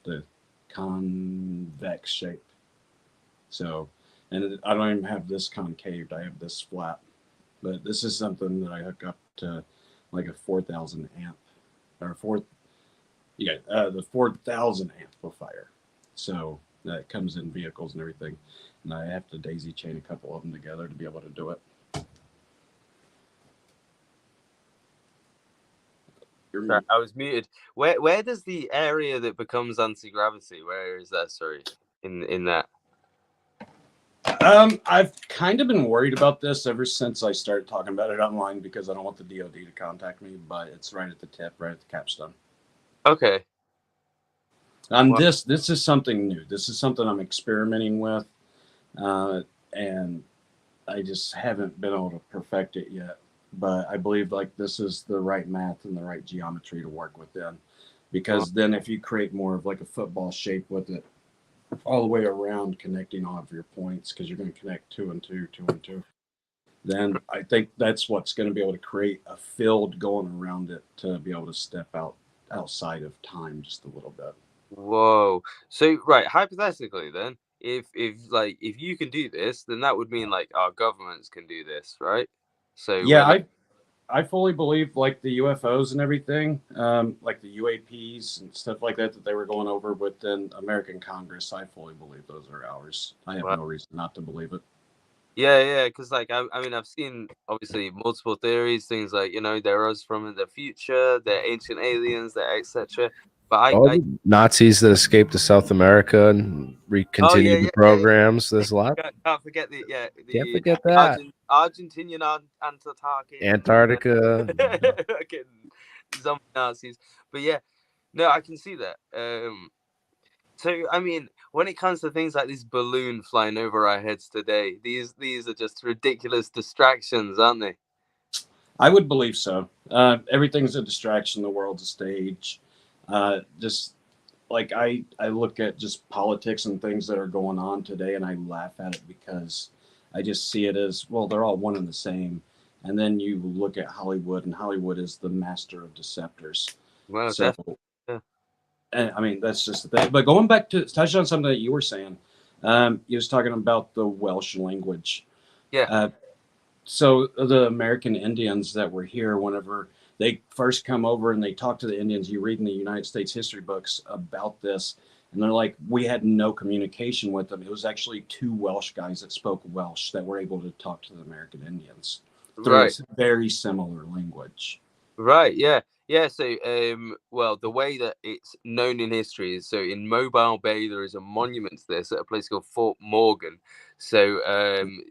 the convex shape. So, and I don't even have this concaved, I have this flat. But this is something that I hook up to like a 4,000 amp or the 4,000 amplifier. So that comes in vehicles and everything. And I have to daisy chain a couple of them together to be able to do it. Sorry, I was muted. Where does the area that becomes anti-gravity, where is that, sorry, in that? I've kind of been worried about this ever since I started talking about it online, because I don't want the DOD to contact me, but it's right at the tip, right at the capstone. Okay. This is something new. This is something I'm experimenting with, and I just haven't been able to perfect it yet. But I believe like this is the right math and the right geometry to work within, because then if you create more of like a football shape with it all the way around, connecting all of your points, because you're going to connect 2 and 2, 2 and 2, then I think that's what's going to be able to create a field going around it to be able to step outside of time just a little bit. Whoa. So right, hypothetically then, if you can do this, then that would mean like our governments can do this, right? So yeah, I fully believe like the UFOs and everything, like the UAPs and stuff like that they were going over within American Congress. I fully believe those are ours. I have no reason not to believe it. Yeah, because like I mean I've seen obviously multiple theories, things like they're us from the future, they're ancient aliens, they're etc. But the Nazis that escaped to South America and continued the programs. There's a lot. Can't forget Can't forget that. Argentinian Antarctica. Zombie Nazis. But yeah, no, I can see that. So I mean, when it comes to things like this balloon flying over our heads today, these are just ridiculous distractions, aren't they? I would believe so. Everything's a distraction. The world's a stage. Just like I look at just politics and things that are going on today, and I laugh at it because I just see it as, well, they're all one and the same. And then you look at Hollywood, and Hollywood is the master of deceptors. Well, so yeah. And I mean, that's just the thing. But going back to touch on something that you were saying, you was talking about the Welsh language. Yeah. So the American Indians that were here, whenever they first come over and they talk to the Indians, you read in the United States history books about this, and they're like, we had no communication with them. It was actually 2 Welsh guys that spoke Welsh that were able to talk to the American Indians through Right. a very similar language. Right, yeah. Yeah, so well, the way that it's known in history is, so in Mobile Bay there is a monument to this at a place called Fort Morgan. So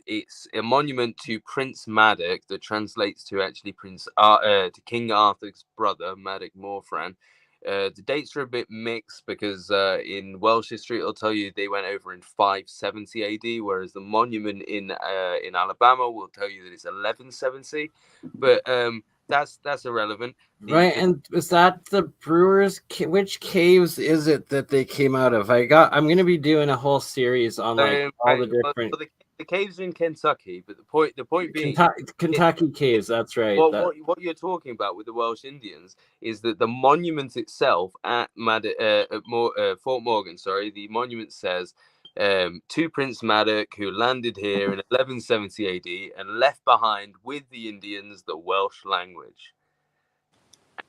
it's a monument to Prince Maddock that translates to actually to King Arthur's brother, Maddock Morfran. The dates are a bit mixed because in Welsh history it'll tell you they went over in 570 AD, whereas the monument in Alabama will tell you that it's 1170. But that's irrelevant. Right, and is that the Brewers? Which caves is it that they came out of? I'm going to be doing a whole series on like all the different. Well, the caves are in Kentucky, but the point being, Kentucky caves. That's right. Well, what you're talking about with the Welsh Indians is that the monument itself at Fort Morgan, sorry, the monument says to Prince Maddock, who landed here in 1170 AD and left behind with the Indians the Welsh language.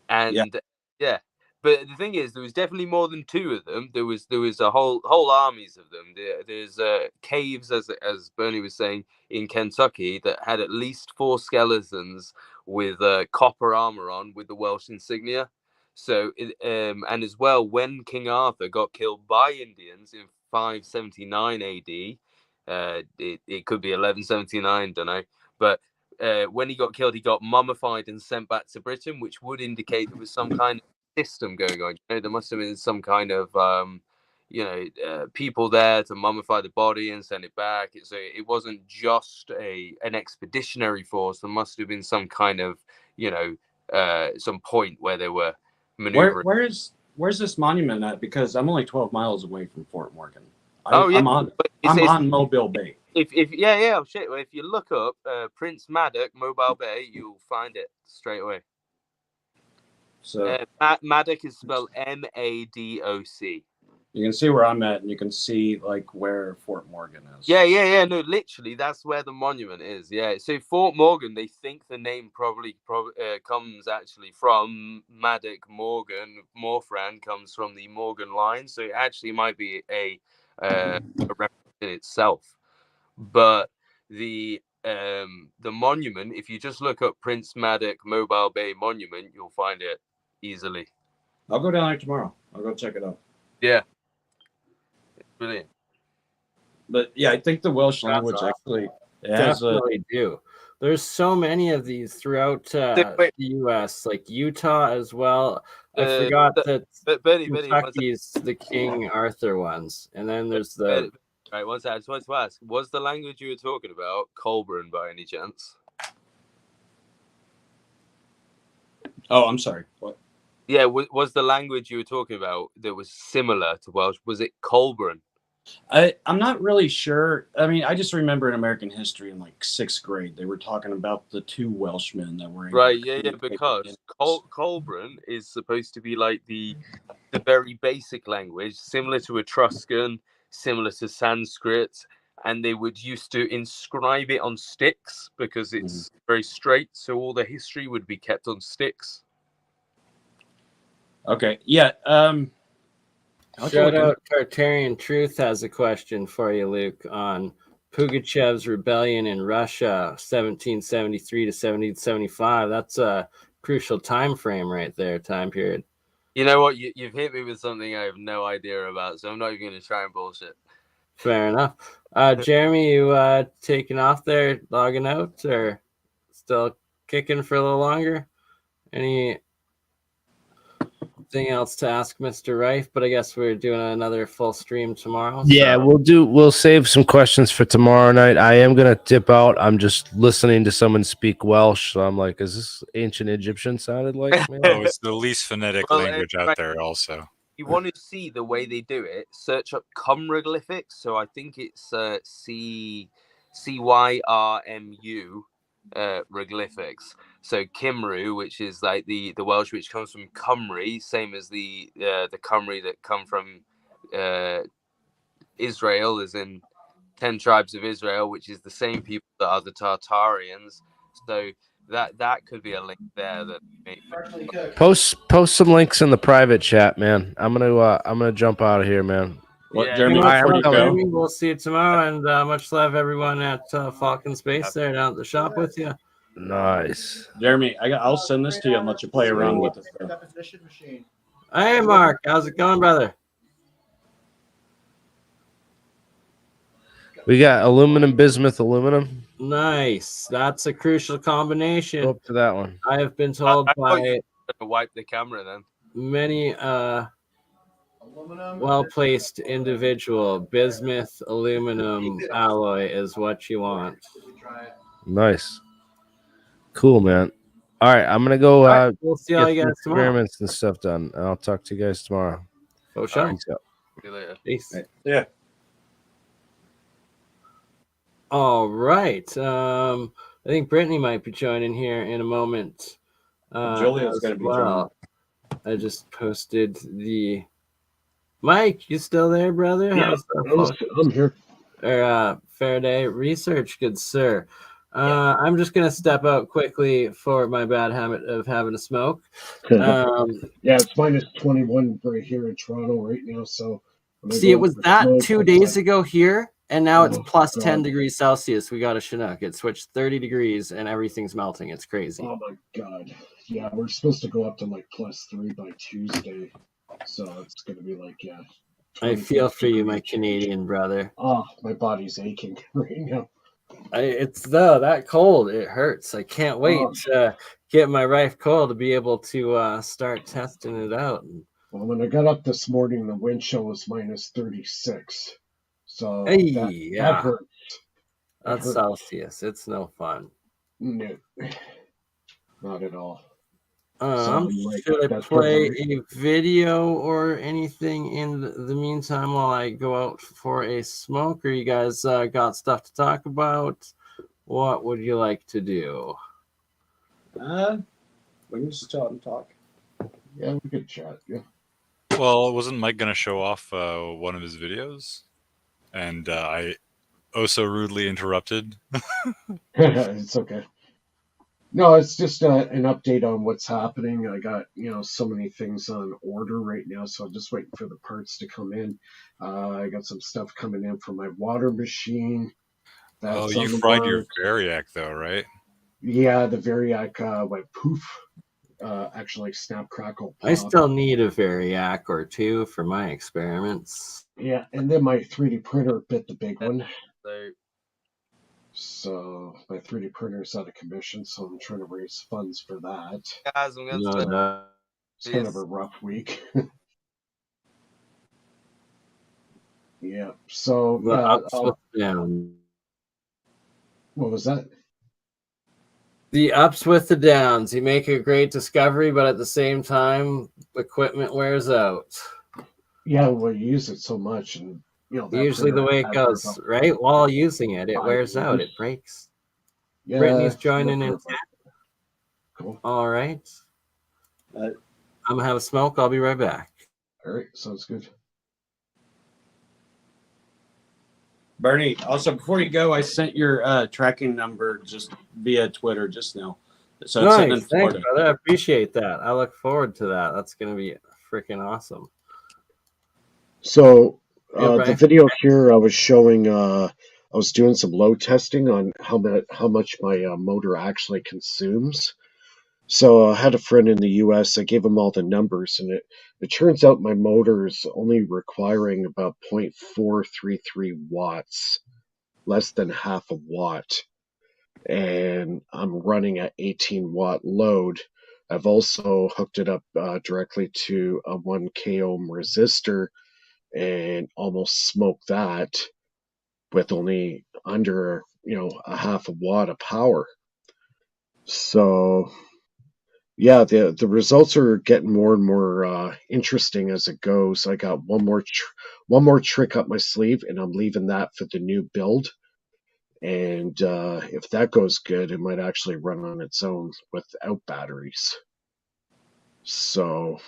And yeah, but the thing is, there was definitely more than 2 of them. There was a whole armies of them. There's caves, as BurnEye was saying, in Kentucky that had at least 4 skeletons with copper armor on with the Welsh insignia. So and as well, when King Arthur got killed by Indians in 579 AD, it could be 1179, don't know, but when he got killed, he got mummified and sent back to Britain, which would indicate there was some kind of system going on. You know, there must have been some kind of, people there to mummify the body and send it back. So it wasn't just an expeditionary force. There must have been some kind of, some point where they were maneuvering. Where's this monument at? Because I'm only 12 miles away from Fort Morgan. I'm on Mobile Bay. If shit. Well, if you look up Prince Maddock, Mobile Bay, you'll find it straight away. So Maddock is spelled Madoc. You can see where I'm at, and you can see like where Fort Morgan is. Yeah. No, literally, that's where the monument is. Yeah. So Fort Morgan, they think the name probably comes actually from Maddock Morgan. Morfran comes from the Morgan line, so it actually might be a reference in itself. But the monument, if you just look up Prince Maddock Mobile Bay Monument, you'll find it easily. I'll go down there tomorrow. I'll go check it out. Yeah, it's brilliant. But yeah, I think the Welsh language actually definitely do. There's so many of these throughout the U.S., like Utah as well. I forgot that Kentucky's the King Arthur ones, and then there's the. Right, one second. I just wanted to ask: was the language you were talking about Colburn by any chance? Oh, I'm sorry. What? Yeah, was the language you were talking about that was similar to Welsh? Was it Colburn? I'm not really sure. I mean, I just remember in American history in like 6th grade, they were talking about the 2 Welshmen that were right. Yeah, because Colburn is supposed to be like the very basic language, similar to Etruscan, similar to Sanskrit, and they would used to inscribe it on sticks because it's very straight, so all the history would be kept on sticks. Okay, yeah. Shout out Tartarian Truth has a question for you, Luke, on Pugachev's rebellion in Russia, 1773 to 1775. That's a crucial time frame right there, time period. You know what? You've hit me with something I have no idea about, so I'm not even going to try and bullshit. Fair enough. Jeremy, you taking off there, logging out, or still kicking for a little longer? Anything else to ask Mr. Rife? But I guess we're doing another full stream tomorrow. Yeah, so. We'll save some questions for tomorrow night. I am gonna dip out. I'm just listening to someone speak Welsh, so I'm like, is this ancient Egyptian sounded like? Oh, it's the least phonetic language out there also. You want to see the way they do it, search up cymroglyphics. So I think it's CYRMU hieroglyphics. So Cymru, which is like the Welsh, which comes from Cymru, same as the Cymru that come from Israel, as in 10 tribes of Israel, which is the same people that are the Tartarians. So that could be a link there that Post some links in the private chat, man. I'm gonna jump out of here, man. What, Yeah, Jeremy? All right, Before I'm you coming. go, we'll see you tomorrow, and much love, everyone at Falcon Space there down at the shop with you. Nice. Jeremy, I'll send this to you and let you play around with it. Bro. Deposition machine. Hey, Mark, how's it going, brother? We got aluminum, bismuth, aluminum. Nice. That's a crucial combination. Go up to that one. I have been told I thought you by were gonna wipe the camera then. many Aluminum. well-placed individual, bismuth aluminum alloy is what you want. Try it. Nice. Cool, man. All right, I'm gonna go We'll see all get you some guys tomorrow. experiments and stuff done. I'll talk to you guys tomorrow. For sure. Peace out. See you later. Peace. Yeah. All right. I think Brittany might be joining here in a moment. Julia's as going to be well. I just posted the Mike. You still there, brother? Yeah, How's the I'm here. Faraday research, good sir. I'm just gonna step out quickly for my bad habit of having a smoke. Yeah, it's minus 21 right here in Toronto right now. So when I See, go it was for that smoke, 2 it's days like, ago here, and now it's oh, plus God. 10 degrees Celsius. We got a Chinook. It switched 30 degrees, and everything's melting. It's crazy. Oh my God. Yeah, we're supposed to go up to like +3 by Tuesday. So it's going to be like, yeah. I feel for you, my 26 Canadian brother. Oh, my body's aching right now. It's that cold. It hurts. I can't wait to get my Rife Coil to be able to start testing it out. Well, when I got up this morning, the wind chill was minus 36. So Hey, that yeah, hurts. That that's hurts. Celsius. It's no fun. No, not at all. Should I that's play probably- a video or anything in the meantime while I go out for a smoke? Or you guys got stuff to talk about? What would you like to do? We can just chat and talk. Yeah, we could chat. Yeah. Well, wasn't Mike going to show off one of his videos? And I so rudely interrupted. It's okay. No, it's just an update on what's happening. I got, so many things on order right now, so I'm just waiting for the parts to come in. I got some stuff coming in for my water machine. Oh, you fried your Variac though, right? Yeah, the Variac went poof. Actually, snap, crackle, pop. I still need a Variac or two for my experiments. Yeah, and then my 3D printer bit the big one. So So my 3D printer is out of commission, so I'm trying to raise funds for that. guys, I'm gonna It's kind of a rough week. Yeah. So The ups with the downs. what was that? The ups with the downs. You make a great discovery, but at the same time, equipment wears out. Yeah, well, you use it so much, and that Usually the printer way I it had goes, for about right? While using it, it 5 wears out. years. It breaks. Yeah, Brittany's joining in. Cool. All right. I'm gonna have a smoke. I'll be right back. All right, sounds good. Bernie, also before you go, I sent your tracking number just via Twitter just now. So it's sitting in Nice, thanks, Florida. brother. I appreciate that. I look forward to that. That's gonna be freaking awesome. So Yeah, the Brian. video here, I was showing. I was doing some load testing on how much my motor actually consumes. So I had a friend in the U.S. I gave him all the numbers, and it turns out my motor is only requiring about 0.433 watts, less than half a watt, and I'm running at 18-watt load. I've also hooked it up directly to a 1K ohm resistor and almost smoked that with only under a half a watt of power. So yeah, the results are getting more and more interesting as it goes. I got one more trick up my sleeve, and I'm leaving that for the new build. And if that goes good, it might actually run on its own without batteries. So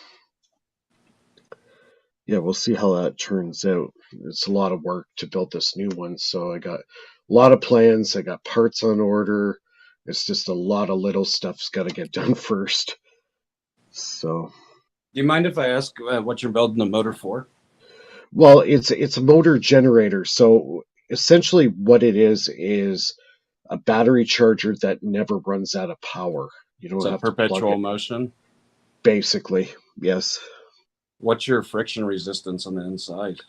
yeah, we'll see how that turns out. It's a lot of work to build this new one, so I got a lot of plans. I got parts on order. It's just a lot of little stuff's got to get done first. So, Do you mind if I ask what you're building the motor for? well, it's a motor generator. So essentially, what it is a battery charger that never runs out of power. You don't It's a have to plug perpetual it. motion. Basically, yes. What's your friction resistance on the inside?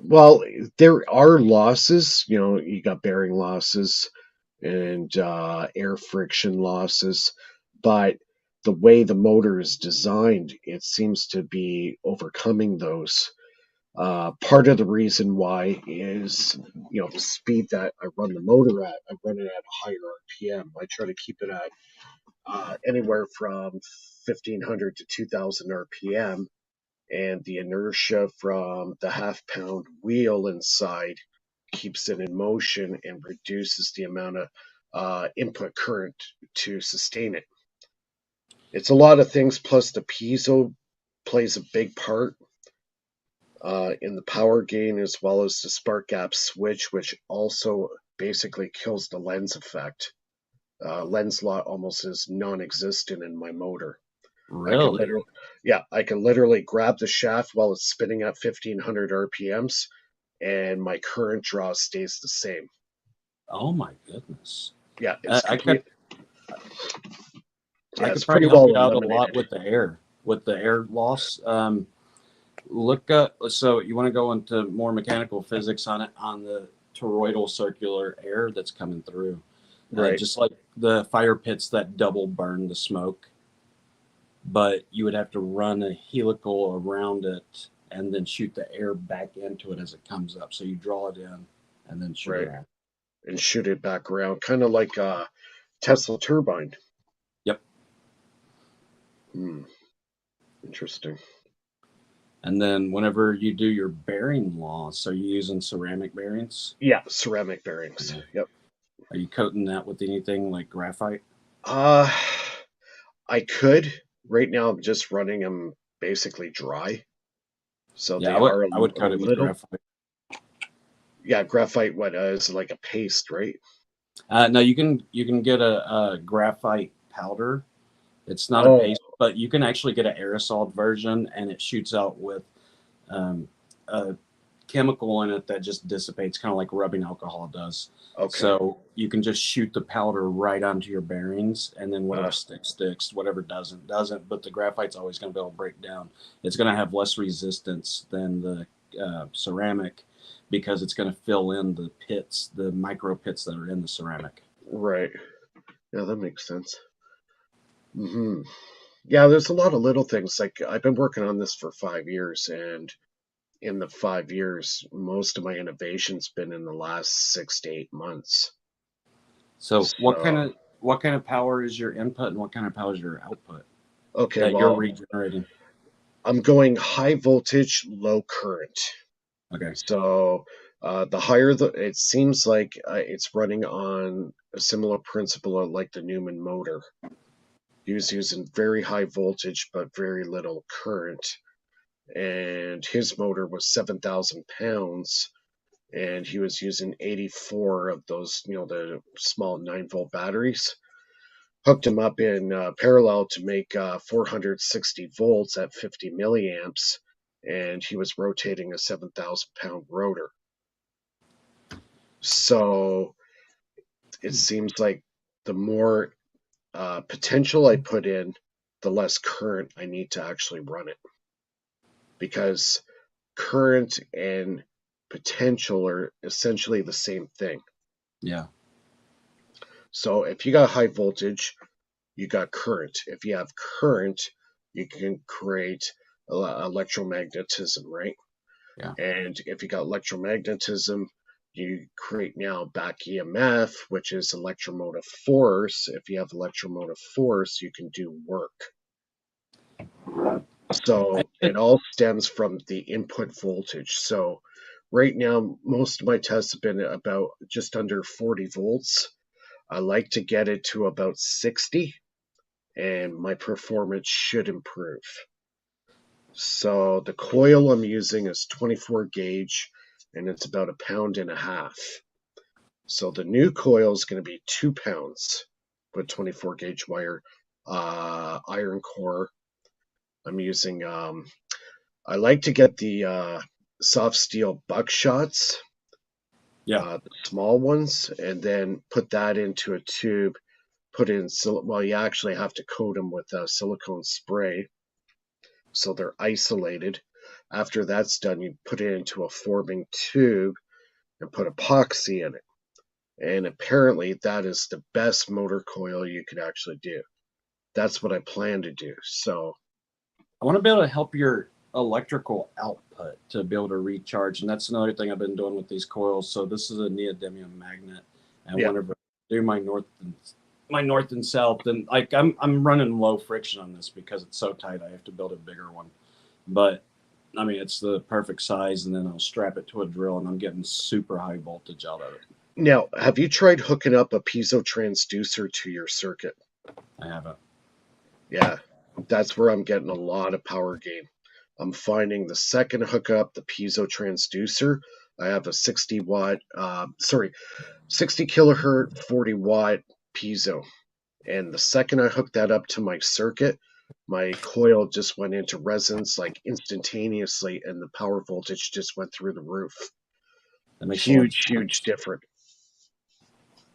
Well, there are losses. You know, you got bearing losses and air friction losses, but the way the motor is designed, it seems to be overcoming those. Part of the reason why is, you know, the speed that I run the motor at. I run it at a higher RPM. I try to keep it at anywhere from 1500 to 2000 RPM, and the inertia from the half-pound wheel inside keeps it in motion and reduces the amount of input current to sustain it. It's a lot of things, plus the piezo plays a big part in the power gain, as well as the spark gap switch, which also basically kills the lens effect. Lens lot almost is non-existent in my motor. Really? I can literally grab the shaft while it's spinning at 1500 RPMs, and my current draw stays the same. Oh my goodness. Yeah, it's I could it's probably pretty help well you out a eliminated. lot with the air loss. Look up. So you want to go into more mechanical physics on it, on the toroidal circular air that's coming through, Right. just like the fire pits that double burn the smoke. But you would have to run a helical around it and then shoot the air back into it as it comes up. So you draw it in and then shoot it Right. out. And shoot it back around, kind of like a Tesla turbine. Yep. Interesting. And then whenever you do your bearing loss, are you using ceramic bearings? Yeah, ceramic bearings. Okay. Yep. Are you coating that with anything like graphite? I could. Right now, I'm just running them basically dry. So Yeah, they are I would a coat it with little. graphite. Yeah, graphite. What is like a paste, right? No, you can get a graphite powder. It's not a Oh, paste, but you can actually get an aerosol version, and it shoots out with a chemical in it that just dissipates, kind of like rubbing alcohol does. okay. So you can just shoot the powder right onto your bearings, and then whatever Uh, sticks, whatever doesn't. But the graphite's always going to be able to break down. It's going to have less resistance than the ceramic, because it's going to fill in the pits, the micro pits that are in the ceramic. Right. Yeah, that makes sense. Yeah, there's a lot of little things. Like I've been working on this for 5 years, and in the 5 years, most of my innovation's been in the last 6 to 8 months. So what So, kind of power is your input, and what kind of power is your output okay, that you're well, regenerating? I'm going high voltage, low current. Okay. So, the higher it seems like it's running on a similar principle of like the Newman motor. He was using very high voltage but very little current, and his motor was 7,000 pounds, and he was using 84 of those, you know, the small 9-volt batteries. Hooked him up in parallel to make 460 volts at 50 milliamps, and he was rotating a 7,000 pound rotor. So it seems like the more potential I put in, the less current I need to actually run it. Because current and potential are essentially the same thing. Yeah. So if you got high voltage, you got current. If you have current, you can create electromagnetism, right? Yeah. And if you got electromagnetism, you create now back EMF, which is electromotive force. If you have electromotive force, you can do work. So it all stems from the input voltage. So Right now, most of my tests have been about just under 40 volts. I like to get it to about 60, and my performance should improve. So the coil I'm using is 24 gauge, and it's about 1.5 pounds. So the new coil is going to be 2 pounds with 24 gauge wire, iron core. I'm using, I like to get the soft steel buckshots, the small ones, and then put that into a tube, put in, well, you actually have to coat them with silicone spray so they're isolated. After that's done, you put it into a forming tube and put epoxy in it. And apparently that is the best motor coil you could actually do. That's what I plan to do. So I want to be able to help your electrical output to be able to recharge. And that's another thing I've been doing with these coils. So this is a neodymium magnet. And whenever I do my north and south, and like I'm running low friction on this because it's so tight. I have to build a bigger one. But I mean, it's the perfect size, and then I'll strap it to a drill, and I'm getting super high voltage out of it. Now, have you tried hooking up a piezo transducer to your circuit? I haven't. Yeah, that's where I'm getting a lot of power gain. I'm finding the second I hook up the piezo transducer, I have a 60 kilohertz, 40 watt piezo. And the second I hooked that up to my circuit, my coil just went into resonance like instantaneously, and the power voltage just went through the roof. That makes huge difference.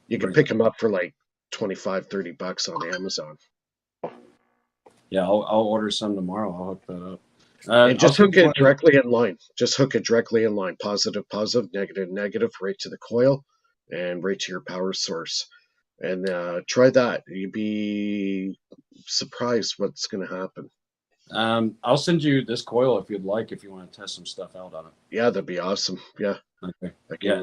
You can pick them up for like $25-$30 on Amazon. Yeah, I'll order some tomorrow. I'll hook that up. And just hook it directly in line. Just hook it directly in line. Positive, negative, right to the coil and right to your power source. And try that. You'd be surprised what's going to happen. I'll send you this coil if you'd like, if you want to test some stuff out on it. Yeah, that'd be awesome. Yeah. Okay.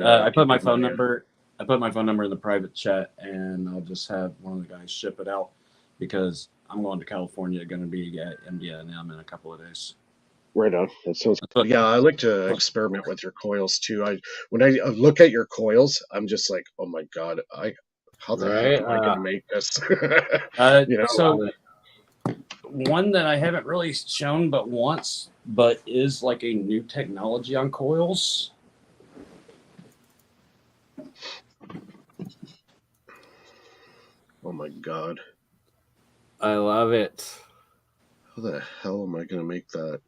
I put my phone number. I put my phone number in the private chat, and I'll just have one of the guys ship it out because I'm going to California. Going to be at MD&M in a couple of days. Right on. That sounds good. Yeah, I like to experiment with your coils too. When I look at your coils, I'm just like, oh my god, how the heck am I going to make this? So one that I haven't really shown but once, but is like a new technology on coils. Oh my god. I love it. How the hell am I going to make that?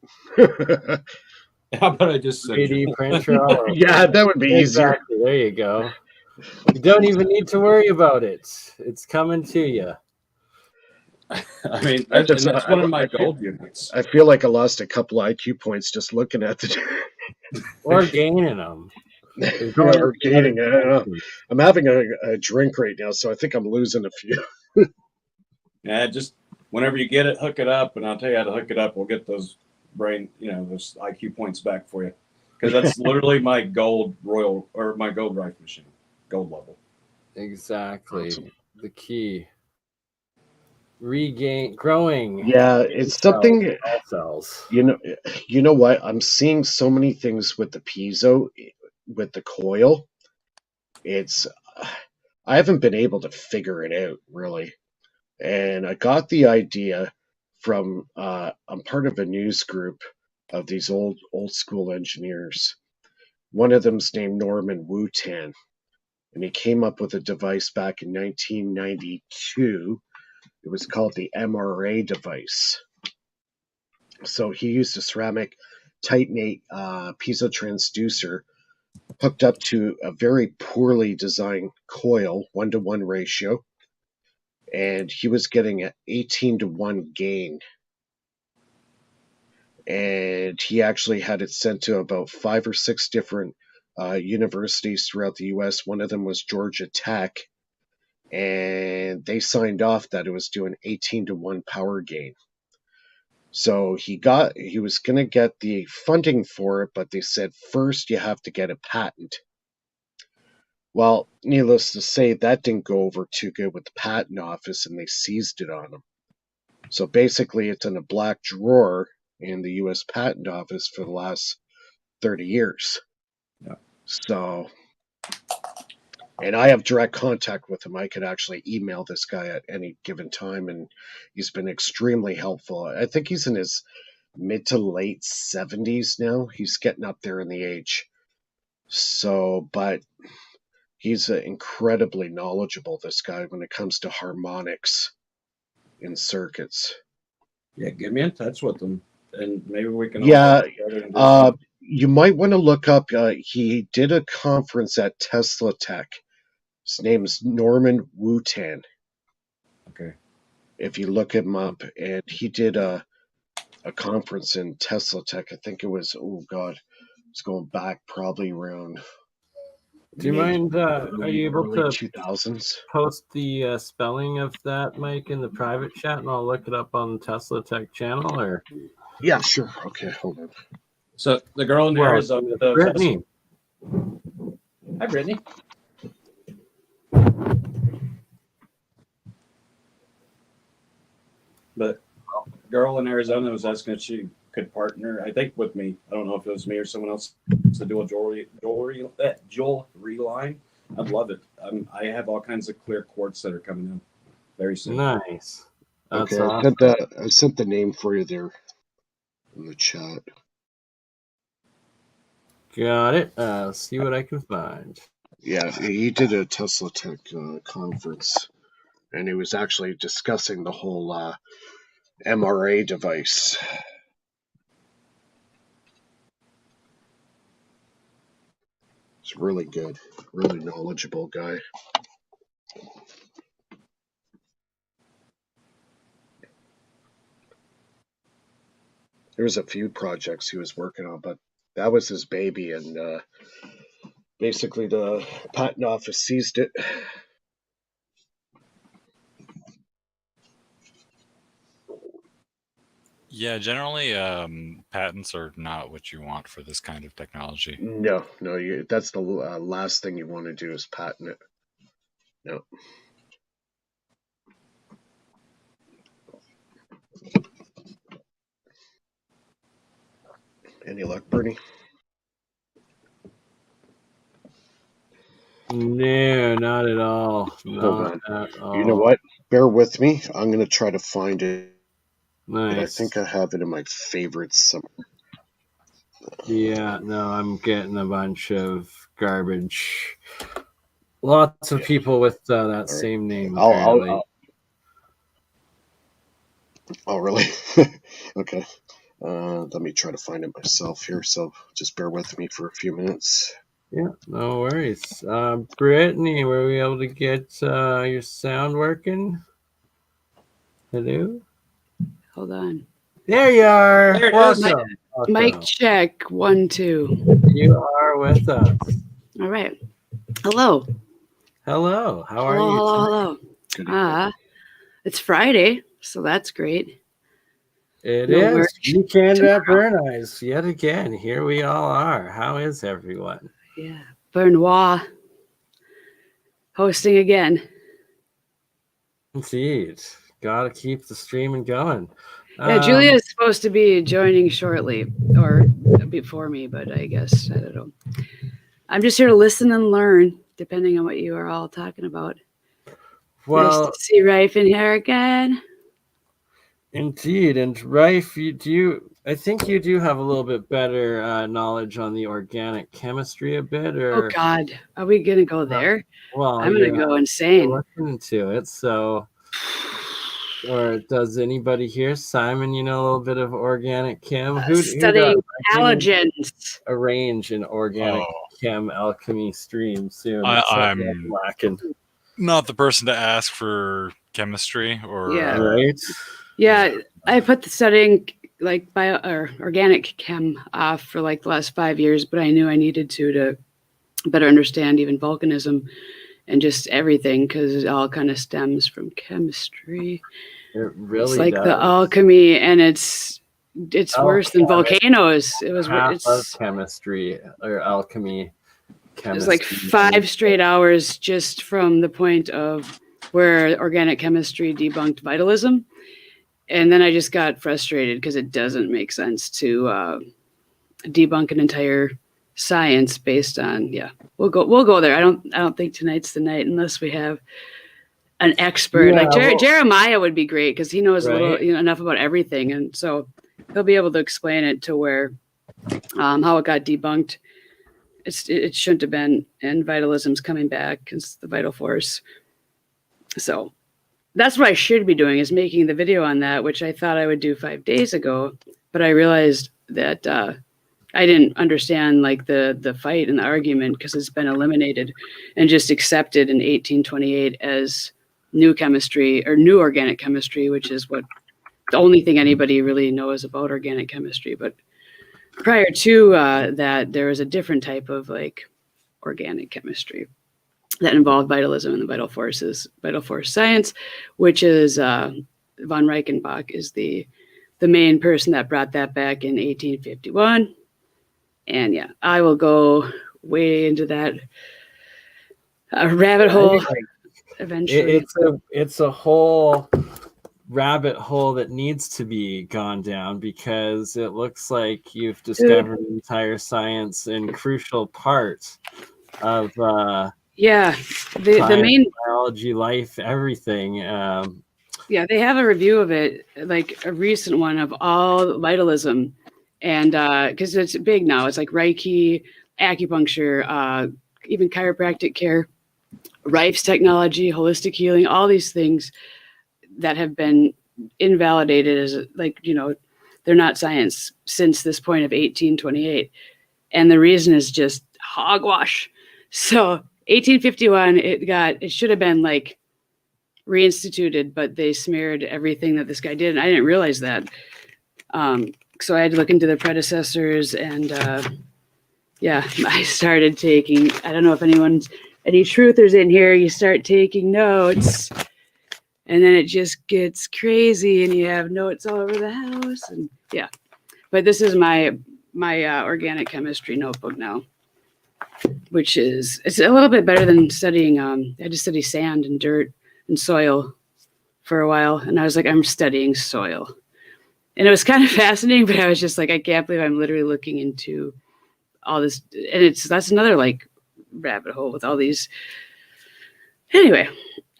How about I just 3D printer? Yeah, that would be easier. There you go. You don't even need to worry about it. It's coming to you. I mean, that's one of my gold units. I feel like I lost a couple IQ points just looking at the. Or gaining them. Or gaining. I don't know. I'm having a drink right now, so I think I'm losing a few. Yeah, just whenever you get it, hook it up, and I'll tell you how to hook it up. We'll get those those IQ points back for you, because that's literally my gold my gold rifle machine, gold level. Exactly. Awesome. The key. Growing. Yeah, it's something. Cells. You know what? I'm seeing so many things with the piezo, with the coil. I haven't been able to figure it out really. And I got the idea from I'm part of a news group of these old school engineers. One of them's named Norman Wutan, and he came up with a device back in 1992. It was called the MRA device. So he used a ceramic titanate piezo transducer hooked up to a very poorly designed coil, 1-to-1 ratio. And he was getting an 18-to-1 gain. And he actually had it sent to about 5 or 6 different universities throughout the U.S. One of them was Georgia Tech. And they signed off that it was doing 18-to-1 power gain. So he was going to get the funding for it, but they said first you have to get a patent. Well, needless to say, that didn't go over too good with the patent office, and they seized it on him. So basically, it's in a black drawer in the U.S. Patent Office for the last 30 years. So, and I have direct contact with him. I could actually email this guy at any given time, and he's been extremely helpful. I think he's in his mid to late 70s now. He's getting up there in the age. So, but he's incredibly knowledgeable, this guy, when it comes to harmonics in circuits. Yeah, get me in touch with them, and maybe we can. All Yeah, get together and do something. you might want to look up. He did a conference at Tesla Tech. His name is Norman Wutan. Okay. If you look him up, and he did a conference in Tesla Tech. I think it was, oh God, it's going back probably around. Do you mind? Are you able early to 2000s? post the spelling of that, Mike, in the private chat, and I'll look it up on the Tesla Tech channel? Or Yeah, sure. Okay, hold on. So the girl in Well, Arizona, the Brittany. Hi, Brittany. But girl in Arizona was asking if she could partner, I think, with me. I don't know if it was me or someone else to do a jewelry line. I'd love it. I have all kinds of clear quartz that are coming in very soon. Nice. That's Okay, awesome. I sent the name for you there in the chat. Got it. See what I can find. Yeah, he did a Tesla Tech conference, and he was actually discussing the whole MRA device. It's really good, really knowledgeable guy. There was a few projects he was working on, but that was his baby, and basically the patent office seized it. Yeah, generally, patents are not what you want for this kind of technology. No, that's the last thing you want to do is patent it. No. Any luck, Bernie? No, not at all. Hold Not at all. You know what? Bear with me. I'm going to try to find it. Nice. I think I have it in my favorites somewhere. Yeah, no, I'm getting a bunch of garbage. Lots of people with that same name. I'll Oh, really? Okay. Let me try to find it myself here. So just bear with me for a few minutes. Yeah, no worries. Brittany, were we able to get your sound working? Hello? Hold on. There you are. There it is. Welcome. Mic check 1 2. You are with us. All right. Hello. Hello. How are Hello. you? Hello. Hello. It's Friday, so that's great. It No is. work Weekend at tomorrow. BurnEye. Yet again, here we all are. How is everyone? Yeah. Benoit hosting again. Indeed. Gotta keep the streaming going. Yeah, Julia is supposed to be joining shortly or before me, but I guess I don't know. I'm just here to listen and learn, depending on what you are all talking about. Well, nice to see Rafe in here again. Indeed, and Rafe, I think you do have a little bit better knowledge on the organic chemistry a bit, or Oh God, are we gonna go there? well, I'm gonna go insane. Looking into it, so. Or does anybody here, Simon? You know a little bit of organic chem. Who Studying halogens. Arrange an organic chem alchemy stream soon. I'm not the person to ask for chemistry or Yeah. Right. Yeah, I put the studying like bio or organic chem off for like the last 5 years, but I knew I needed to better understand even volcanism and just everything because it all kind of stems from chemistry. It really it's like does. the alchemy, and it's worse than volcanoes. It was of chemistry or alchemy. It was like 5 straight hours just from the point of where organic chemistry debunked vitalism. And then I just got frustrated because it doesn't make sense to debunk an entire science based on, we'll go there. I don't think tonight's the night unless we have an expert like Jeremiah would be great because he knows a little, enough about everything, and so he'll be able to explain it to where how it got debunked. It shouldn't have been, and vitalism's coming back because the vital force. So that's what I should be doing, is making the video on that, which I thought I would do 5 days ago, but I realized that I didn't understand like the fight and the argument because it's been eliminated and just accepted in 1828 as new chemistry or new organic chemistry, which is what the only thing anybody really knows about organic chemistry. But prior to that, there was a different type of like organic chemistry that involved vitalism and the vital force science, which is von Reichenbach is the main person that brought that back in 1851. And I will go way into that rabbit hole eventually. It's a whole rabbit hole that needs to be gone down, because it looks like you've discovered an entire science and crucial part of the main biology, life, everything. They have a review of it, like a recent one of all vitalism, and because it's big now, it's like Reiki, acupuncture, even chiropractic care, Rife's technology, holistic healing, all these things that have been invalidated as they're not science since this point of 1828, and the reason is just hogwash. So 1851, it should have been like reinstituted, but they smeared everything that this guy did, and I didn't realize that. So I had to look into the predecessors, and I started taking. I don't know if any truthers in here. You start taking notes, and then it just gets crazy, and you have notes all over the house, and But this is my organic chemistry notebook now, which it's a little bit better than studying. I just study sand and dirt and soil for a while, and I was like, I'm studying soil, and it was kind of fascinating. But I was just like, I can't believe I'm literally looking into all this, and that's another like rabbit hole with all these. Anyway,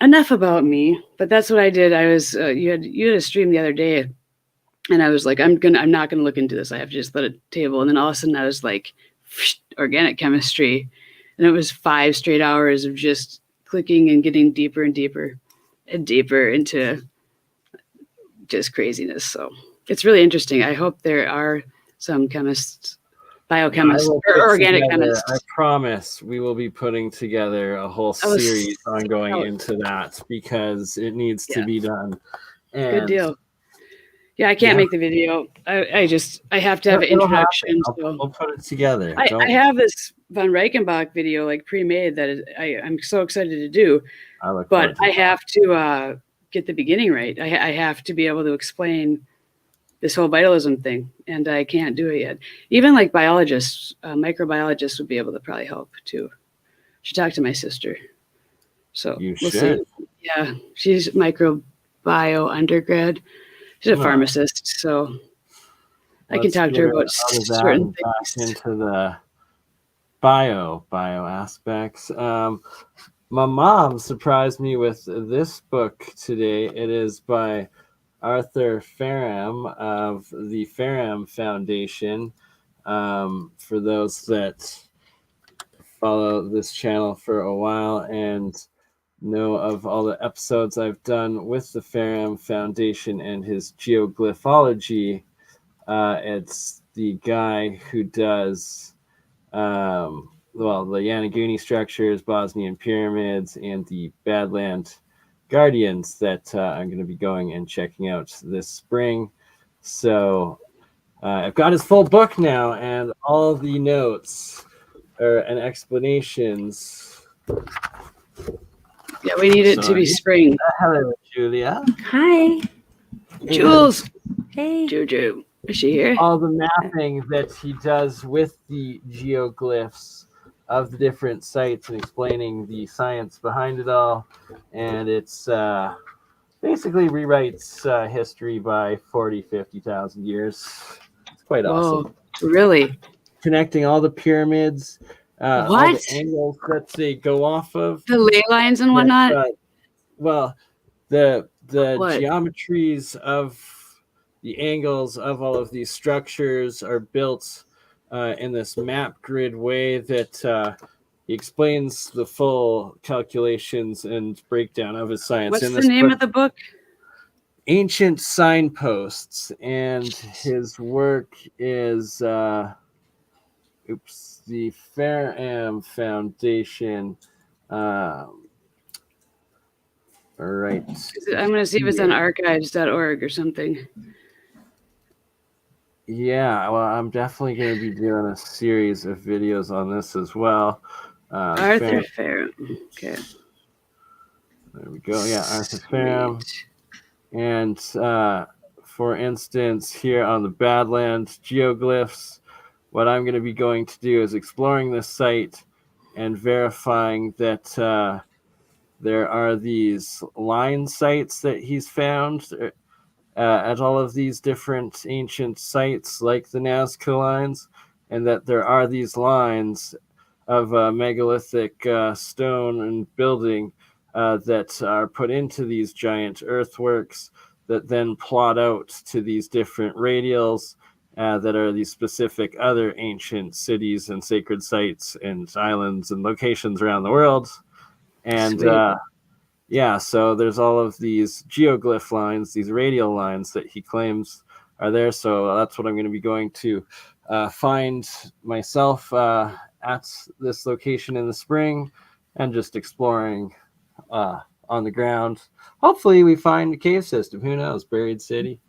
enough about me. But that's what I did. I was you had a stream the other day, and I was like, I'm not gonna look into this. I have to just let it table. And then all of a sudden, I was like, organic chemistry, and it was 5 straight hours of just clicking and getting deeper and deeper and deeper into just craziness. So it's really interesting. I hope there are some chemists, biochemists, or organic chemists. I promise we will be putting together a whole series on going into that, because it needs to be done. And good deal. Yeah, I can't make the video. I have to have an introduction. We'll put it together. I have this von Reichenbach video like pre-made that I'm so excited to do. But I have to get the beginning right. I have to be able to explain this whole vitalism thing, and I can't do it yet. Even like biologists, microbiologists would be able to probably help too. Should talk to my sister. So we'll see. Yeah, she's microbio undergrad. She's a pharmacist, so I can talk to her about certain things. Into the bio aspects. My mom surprised me with this book today. It is by Arthur Faram of the Faram Foundation. For those that follow this channel for a while and know of all the episodes I've done with the Faram Foundation and his geoglyphology, it's the guy who does the Yanaguni structures, Bosnian pyramids, and the Badland Guardians that I'm going to be going and checking out this spring. So I've got his full book now, and all the notes and explanations. Yeah, we need it to be spring. Hello, Julia. Hi. Jules. Hey. Juju. Is she here? All the mapping that he does with the geoglyphs of the different sites and explaining the science behind it all. And it's basically rewrites history by 40,000, 50,000 years. It's quite awesome. Really? connecting all the pyramids, all the What? angles that they go off of. The ley lines and whatnot? Well, the What? geometries of the angles of all of these structures are built in this map grid way that he explains the full calculations and breakdown of his science. What's in the this name book, of the book? Ancient Signposts, and his work is the Faram Foundation. All right. I'm going to see if it's on archives.org or something. Yeah, well, I'm definitely going to be doing a series of videos on this as well. Arthur Faram. Okay. There we go. Yeah, Arthur Faram. And for instance, here on the Badlands geoglyphs, what I'm going to be going to do is exploring this site and verifying that there are these line sites that he's found at all of these different ancient sites like the Nazca lines, and that there are these lines of megalithic stone and building that are put into these giant earthworks that then plot out to these different radials that are these specific other ancient cities and sacred sites and islands and locations around the world. And yeah, so there's all of these geoglyph lines, these radial lines that he claims are there. So that's what I'm going to be going to find myself at this location in the spring and just exploring on the ground. Hopefully we find a cave system. Who knows? Buried city.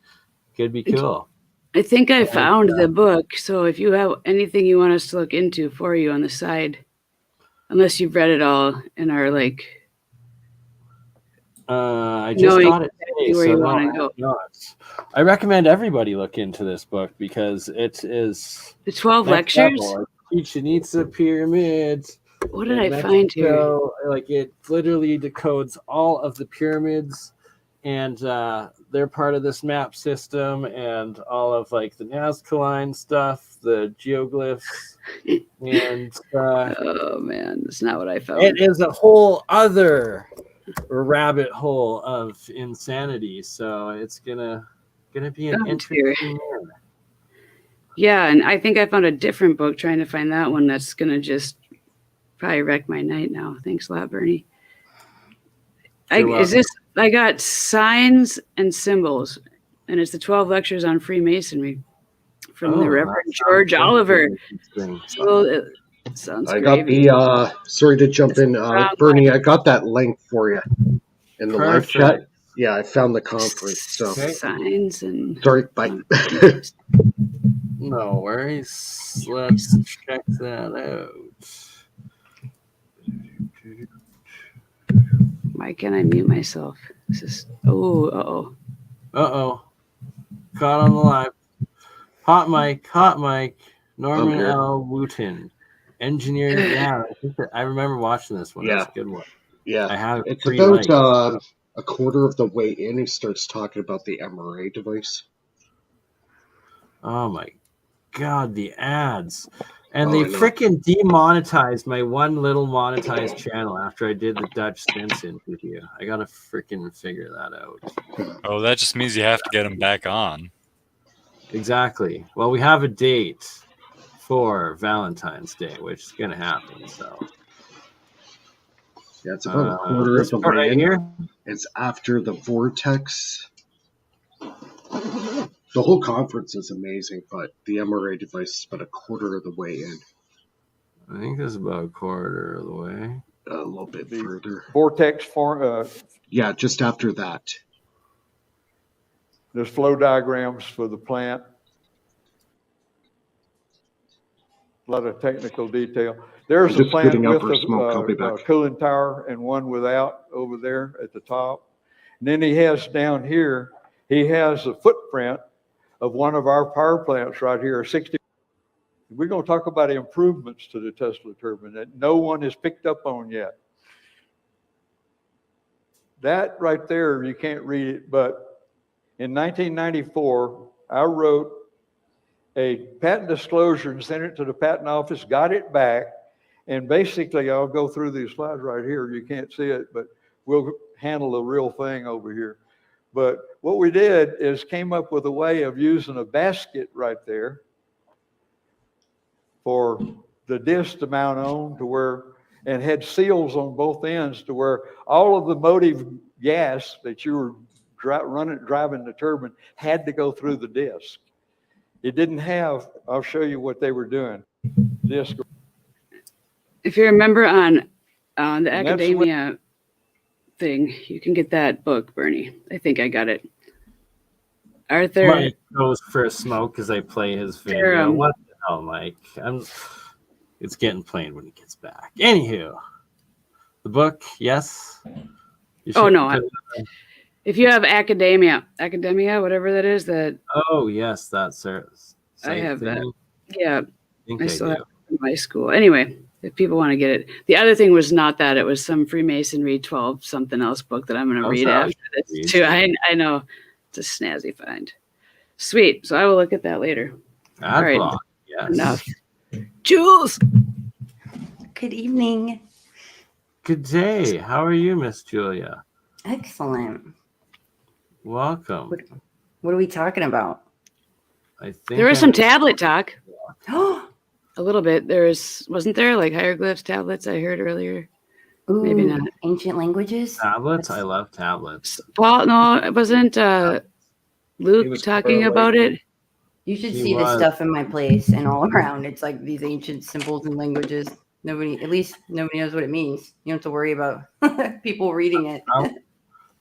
Could be cool. I think I found the book. So if you have anything you want us to look into for you on the side, unless you've read it all and are like... I just got it today, where so you no, want I to go. have not. I recommend everybody look into this book because it is The 12 next lectures? level. Chichen Itza pyramids. What did in I find here? Mexico. Like, it literally decodes all of the pyramids, and they're part of this map system, and all of like the Nazca line stuff, the geoglyphs, and oh man, that's not what I found. it is a whole other rabbit hole of insanity. So it's gonna be an interesting year. Yeah, and I think I found a different book trying to find that one that's gonna just probably wreck my night now. Thanks a lot, Bernie. I got Signs and Symbols, and it's the 12 lectures on Freemasonry from the Reverend George Oliver. So it sounds I gravy. got the sorry to jump in, Bernie. I got that link for you in the live chat. Yeah, I found the conference. So Signs and sorry, bye. No worries. Let's check that out. Why can't I mute myself? This is uh-oh. Caught on the live. Hot mic. Norman L. Wooten. Engineer. Yeah, I remember watching this one. Yeah. That's a good one. Yeah. I have it's three about likes. a quarter of the way in. He starts talking about the MRA device. Oh my God, the ads. And they freaking demonetized my one little monetized channel after I did the Dutch Stinson video. I gotta freaking figure that out. Oh, that just means you have to get them back on. Exactly. Well, we have a date for Valentine's Day, which is gonna happen. So yeah, it's about a quarter of the way right in. Here. It's after the vortex. The whole conference is amazing, but the MRA device is about a quarter of the way in. I think it's about a quarter of the way. A little bit further. Vortex for yeah, just after that. There's flow diagrams for the plant. A lot of technical detail. There's a plant with a cooling tower and one without over there at the top. And then he has down here, he has a footprint of one of our power plants right here, 60. We're going to talk about improvements to the Tesla turbine that no one has picked up on yet. That right there, you can't read it, but in 1994, I wrote a patent disclosure and sent it to the patent office, got it back. And basically, I'll go through these slides right here. You can't see it, but we'll handle the real thing over here. But what we did is came up with a way of using a basket right there for the disc to mount on to where, and had seals on both ends to where all of the motive gas that you were driving the turbine had to go through the disc. It didn't have, I'll show you what they were doing. Disc. If you remember on the academia thing, you can get that book, Bernie. I think I got it. Arthur Mike goes for a smoke as I play his video. What the hell, Mike? It's getting played when he gets back. Anywho, the book, yes. Oh no! If you have academia, whatever that is, that. Oh yes, that's I have thing. that. Yeah, I still have it in my school. Anyway, if people want to get it, the other thing was not that; it was some Freemasonry 12 something else book that I'm going to read after this too. I know it's a snazzy find. Sweet. So I will look at that later. All right. Yes. Enough. Jules. Good evening. Good day. How are you, Miss Julia? Excellent. Welcome. What are we talking about? I think there was some tablet talk. A little bit. Wasn't there like hieroglyphs, tablets? I heard earlier. Ooh, maybe not. Ancient languages. Tablets. I love tablets. Paul, no, it wasn't. Luke talking about it. You should see the stuff in my place and all around. It's like these ancient symbols and languages. Nobody knows what it means. You don't have to worry about people reading it.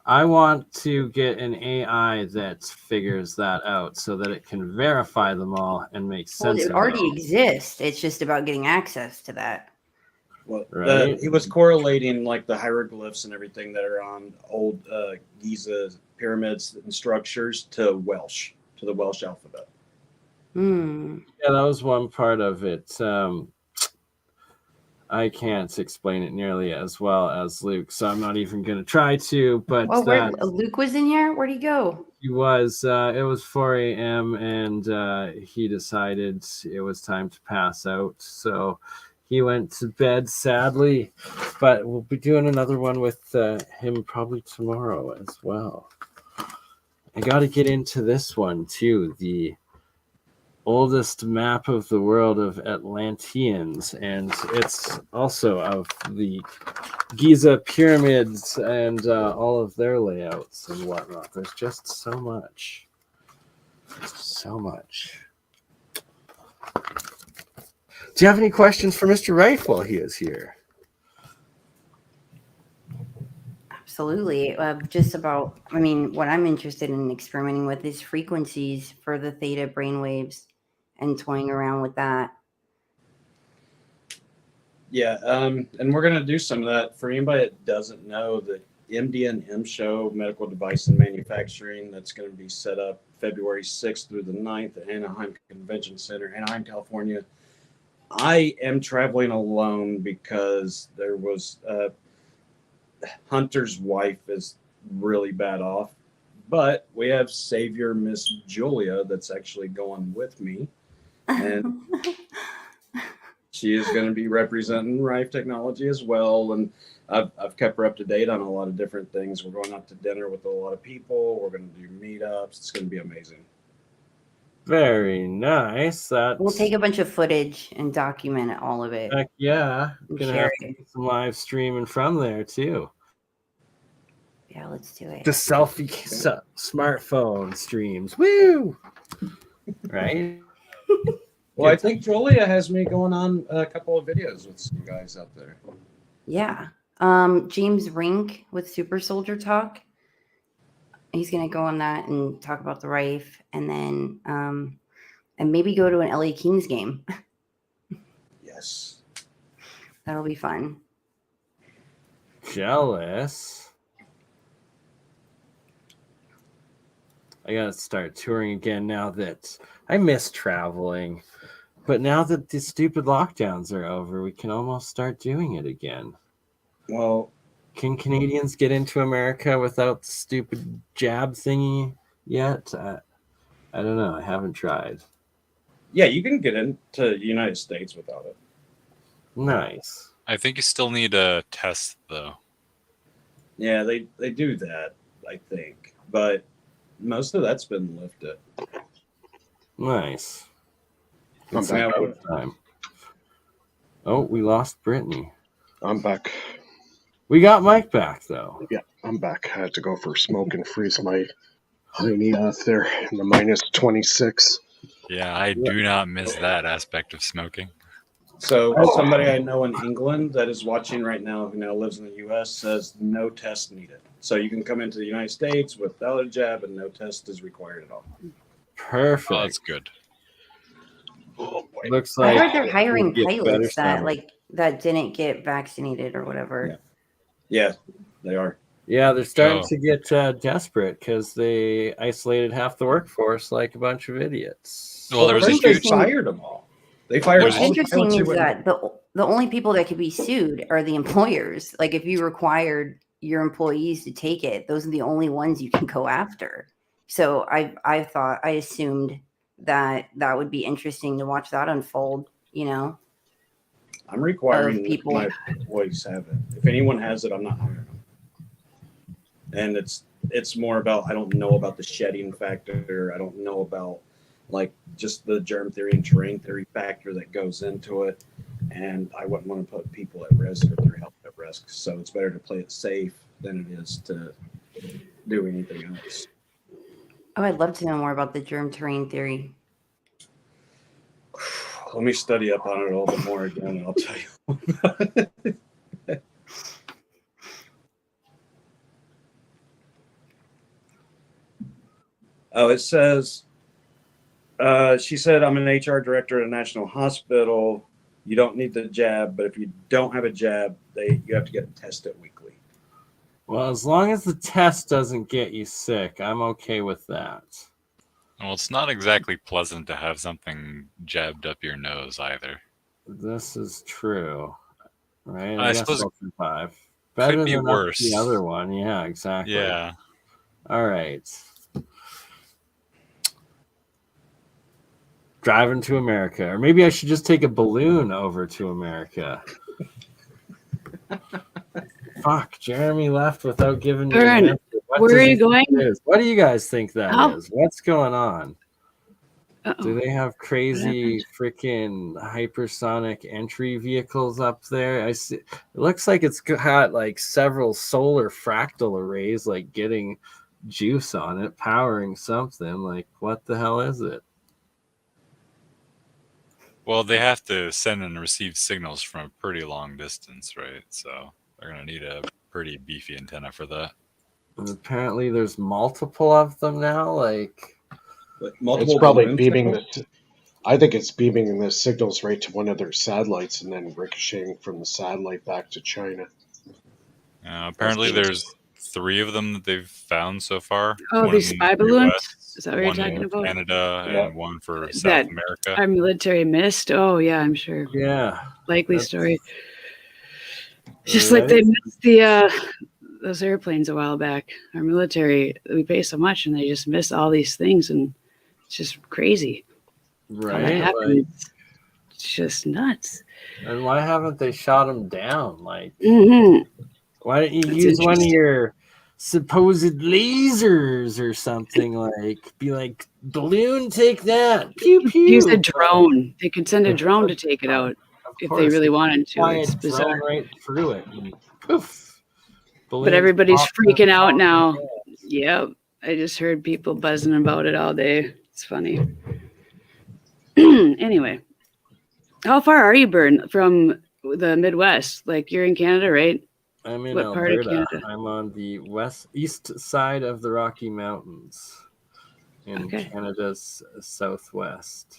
I want to get an AI that figures that out so that it can verify them all and make sense. Well, it already exists. It's just about getting access to that. Well, right. He was correlating like the hieroglyphs and everything that are on old Giza pyramids and structures to the Welsh alphabet. Yeah, that was one part of it. I can't explain it nearly as well as Luke, so I'm not even going to try to. But Luke was in here. Where'd he go? He was. It was 4 a.m. and he decided it was time to pass out, so he went to bed. Sadly, but we'll be doing another one with him probably tomorrow as well. I got to get into this one too. The oldest map of the world of Atlanteans, and it's also of the Giza pyramids and all of their layouts and whatnot. There's just so much. Do you have any questions for Mr. Rife while he is here? Absolutely. What I'm interested in experimenting with is frequencies for the theta brainwaves and toying around with that. Yeah, and we're going to do some of that. For anybody that doesn't know, the MD&M show, Medical Device and Manufacturing, that's going to be set up February 6th through the 9th at Anaheim Convention Center, Anaheim, California. I am traveling alone because there was Hunter's wife is really bad off, but we have Savior Miss Julia that's actually going with me, and she is going to be representing Rife Technology as well. And I've kept her up to date on a lot of different things. We're going out to dinner with a lot of people. We're going to do meetups. It's going to be amazing. Very nice. We'll take a bunch of footage and document all of it. Heck yeah. Gonna have to do some live streaming from there too. Yeah, let's do it. The selfie smartphone streams. Woo! Right? Well, I think Julia has me going on a couple of videos with some guys out there. Yeah. James Rink with Super Soldier Talk. He's going to go on that and talk about the Rife, and then and maybe go to an LA Kings game. Yes. That'll be fun. Jealous. I got to start touring again now that I miss traveling. But now that the stupid lockdowns are over, we can almost start doing it again. Well, can Canadians get into America without the stupid jab thingy yet? I don't know. I haven't tried. Yeah, you can get into the United States without it. Nice. I think you still need a test though. Yeah, they do that, I think, but most of that's been lifted. Nice. I'm It's back. about time. Oh, we lost Brittany. I'm back. We got Mike back though. Yeah, I'm back. I had to go for a smoke and freeze my hiney off there in the minus 26. Yeah, I do not miss that aspect of smoking. So somebody I know in England that is watching right now, who now lives in the U.S., says no test needed. So you can come into the United States without a jab, and no test is required at all. Perfect. Oh, that's good. Looks I like heard they're hiring we'll get pilots better that didn't get vaccinated or whatever. Yeah, they are. Yeah, they're starting Oh. to get desperate because they isolated half the workforce like a bunch of idiots. Well, there was a First they huge. fired them all. They fired What's all the interesting pilots who is went- that the only people that could be sued are the employers. Like if you required your employees to take it, those are the only ones you can go after. So I assumed that would be interesting to watch that unfold. You know, I'm requiring of people. my employees have it. If anyone has it, I'm not hiring them. And it's more about I don't know about the shedding factor. I don't know about like just the germ theory and terrain theory factor that goes into it. And I wouldn't want to put people at risk or their health at risk. So it's better to play it safe than it is to do anything else. Oh, I'd love to know more about the germ terrain theory. Let me study up on it a little bit more again, and I'll tell you about it. Oh, it says, she said, I'm an HR director at a national hospital. You don't need the jab, but if you don't have a jab, you have to get tested weekly. Well, as long as the test doesn't get you sick, I'm okay with that. Well, it's not exactly pleasant to have something jabbed up your nose either. This is true, right? I suppose I'll survive. Better could be than worse. the other one. Yeah, exactly. Yeah. All right. Driving to America. Or maybe I should just take a balloon over to America. Fuck, Jeremy left without giving me an answer. Where are you going? What do you guys think that is? What's going on? Do they have crazy freaking hypersonic entry vehicles up there? I see. It looks like it's got like several solar fractal arrays, like getting juice on it, powering something. Like, what the hell is it? Well, they have to send and receive signals from a pretty long distance, right? So they're going to need a pretty beefy antenna for that. And apparently there's multiple of them now. Like, It's probably beaming I think it's beaming the signals right to one of their satellites and then ricocheting from the satellite back to China. Apparently there's 3 of them that they've found so far. Oh, One these in spy the balloons? US, Is that what you're one talking in about? Canada, and one for South That America. our military missed. Oh yeah, I'm sure. Yeah. Likely story. Just like they missed those airplanes a while back. Our military, we pay so much, and they just miss all these things, and it's just crazy. How that right? happens. Like, It's just nuts. and why haven't they shot them down? Like, why don't you That's use one of interesting. your supposed lasers or something? Like, be like, balloon, take that. Pew pew. Use a drone. They could send a drone to take it out if they course. really wanted to. Fly a It's drone bizarre. right through it. And poof. But Balloons everybody's pop freaking up. out now. Yep. I just heard people buzzing about it all day. It's funny. Anyway, how far are you, Burn, from the Midwest? Like you're in Canada, right? I'm in What part of Alberta. Canada? I'm on the east side of the Rocky Mountains in Canada's southwest.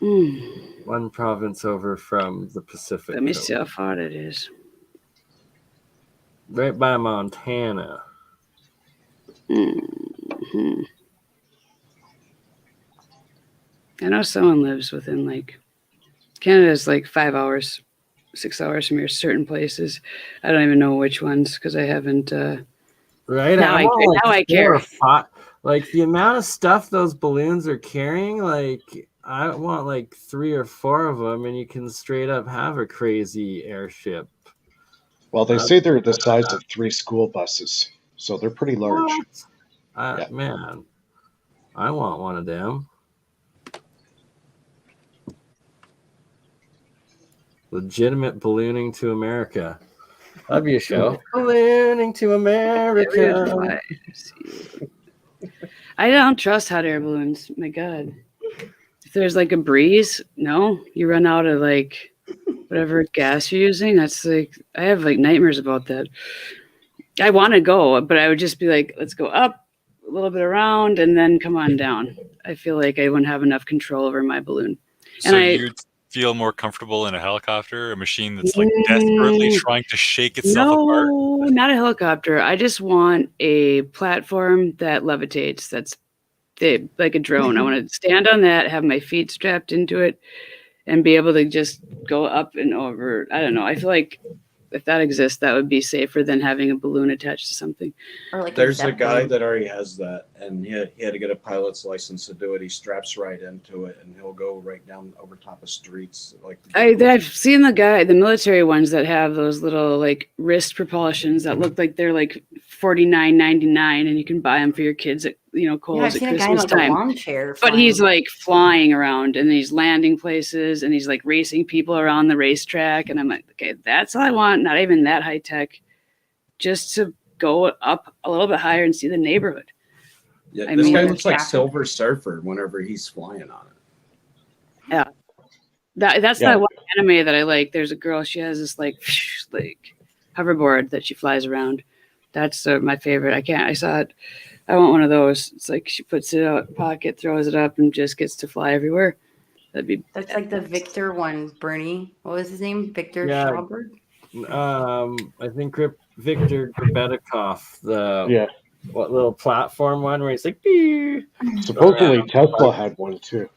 One province over from the Pacific. Let me Coast. see how far it is. Right by Montana. I know someone lives within like Canada's like 5 hours, 6 hours from here. Certain places, I don't even know which ones because I haven't. Right Now I'm on, I like, care. 4 or 5. Like the amount of stuff those balloons are carrying. Like I want like 3 or 4 of them, and you can straight up have a crazy airship. Well, they say they're the size of 3 school buses, so they're pretty large. What? Yeah. Man, I want one of them. Legitimate ballooning to America. That'd be a show. Ballooning to America. I don't trust hot air balloons. My God. If there's like a breeze, no, you run out of like whatever gas you're using. That's like, I have like nightmares about that. I want to go, but I would just be like, let's go up a little bit around and then come on down. I feel like I wouldn't have enough control over my balloon. So you'd feel more comfortable in a helicopter, a machine that's like desperately trying to shake itself apart? No, not a helicopter. I just want a platform that levitates. That's like a drone. I want to stand on that, have my feet strapped into it, and be able to just go up and over. I don't know. I feel like if that exists, that would be safer than having a balloon attached to something. Or like There's a guy that already has that, and he had to get a pilot's license to do it. He straps right into it, and he'll go right down over top of streets. Like I've seen the military ones that have those little like wrist propulsions that look like they're like $49.99, and you can buy them for your kids at Kohl's at Christmas time. Lawn chair but he's like flying around, and he's landing places, and he's like racing people around the racetrack, and I'm like, okay, that's all I want. Not even that high tech, just to go up a little bit higher and see the neighborhood. Yeah, this guy looks like Silver Surfer whenever he's flying on it. Yeah, that's that one anime that I like. There's a girl, she has this like hoverboard that she flies around. That's my favorite. I saw it. I want one of those. It's like she puts it out pocket, throws it up, and just gets to fly everywhere. That's like the Victor one, Bernie. What was his name? Victor Schauberg? I think Victor Grebetikov, what little platform one where he's like, "Beep." Supposedly Tesla had one too.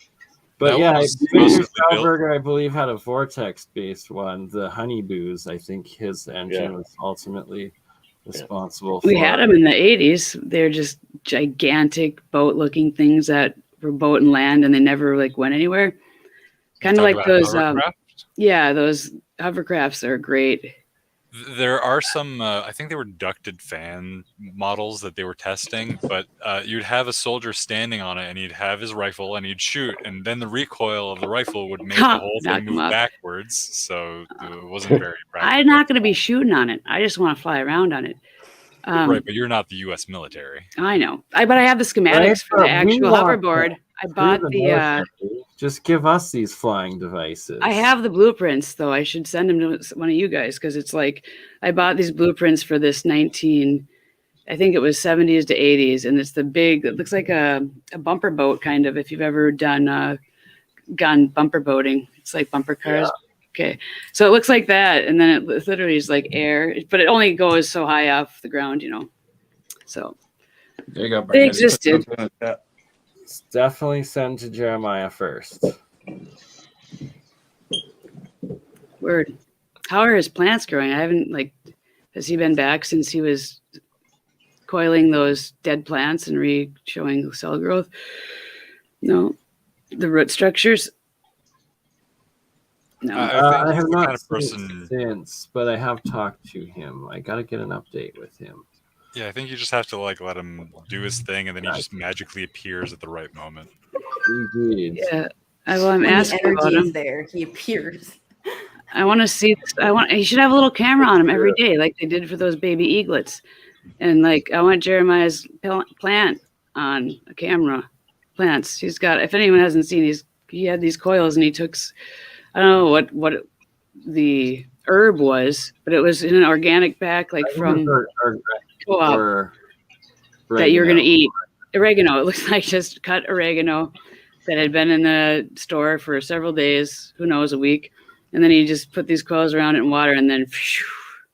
But Victor Schauberg, I believe, had a vortex-based one, the Honeyboos. I think his engine was ultimately responsible for. We had them in the 80s. They're just gigantic boat-looking things that were boat and land, and they never like went anywhere. Kind of like those, those hovercrafts are great. There are some, I think they were ducted fan models that they were testing, but you'd have a soldier standing on it, and he'd have his rifle, and he'd shoot, and then the recoil of the rifle would make the whole thing move backwards, so it wasn't very practical. I'm not going to be shooting on it. I just want to fly around on it. Right, but you're not the U.S. military. I know. But I have the schematics for the actual hoverboard. I bought the... Just give us these flying devices. I have the blueprints, though. I should send them to one of you guys, because it's like I bought these blueprints for this I think it was 70s to 80s, and it's the big, it looks like a bumper boat, kind of, if you've ever gone bumper boating. It's like bumper cars. Yeah. Okay. So it looks like that, and then it literally is like air, but it only goes so high off the ground, So there you go, they existed. Definitely send to Jeremiah first. Word. How are his plants growing? I haven't has he been back since he was coiling those dead plants and showing cell growth? No. The root structures? No. I have not seen since, but I have talked to him. I got to get an update with him. Yeah, I think you just have to let him do his thing, and then he just magically appears at the right moment. Indeed. Yeah. I'm asking about him. There, he appears. I want to see. He should have a little camera on him every day, like they did for those baby eaglets. And I want Jeremiah's plant on a camera. Plants. He's got. If anyone hasn't seen, he had these coils, and he took. I don't know what the herb was, but it was in an organic pack, from. Co-op that you're going to eat. Oregano. It looks like just cut oregano that had been in the store for several days, who knows, a week. And then he just put these coils around it in water, and then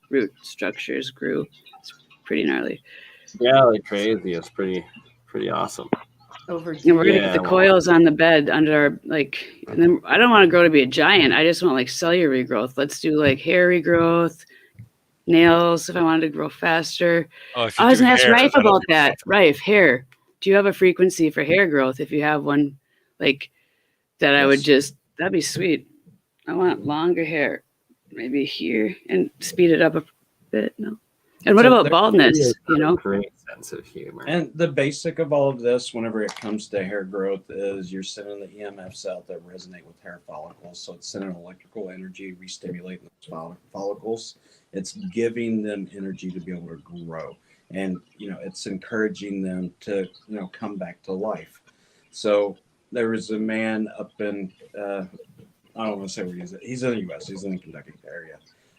root structures grew. It's pretty gnarly. Yeah, like crazy. It's pretty awesome. And we're going to get the coils on the bed under our, and then I don't want to grow to be a giant. I just want cellular regrowth. Let's do hair regrowth. Nails, if I wanted to grow faster. I was going to ask Rife about that. Rife, hair. Do you have a frequency for hair growth if you have one? that I would that'd be sweet. I want longer hair, maybe here, and speed it up a bit. No. And what about baldness? You know, great sense of humor. And the basic of all of this, whenever it comes to hair growth, is you're sending the EMFs out that resonate with hair follicles. So it's sending electrical energy, re-stimulating those follicles. It's giving them energy to be able to grow, and it's encouraging them to come back to life. So there was a man up in I don't want to say where he's at. He's in the U.S. He's in the Kentucky area,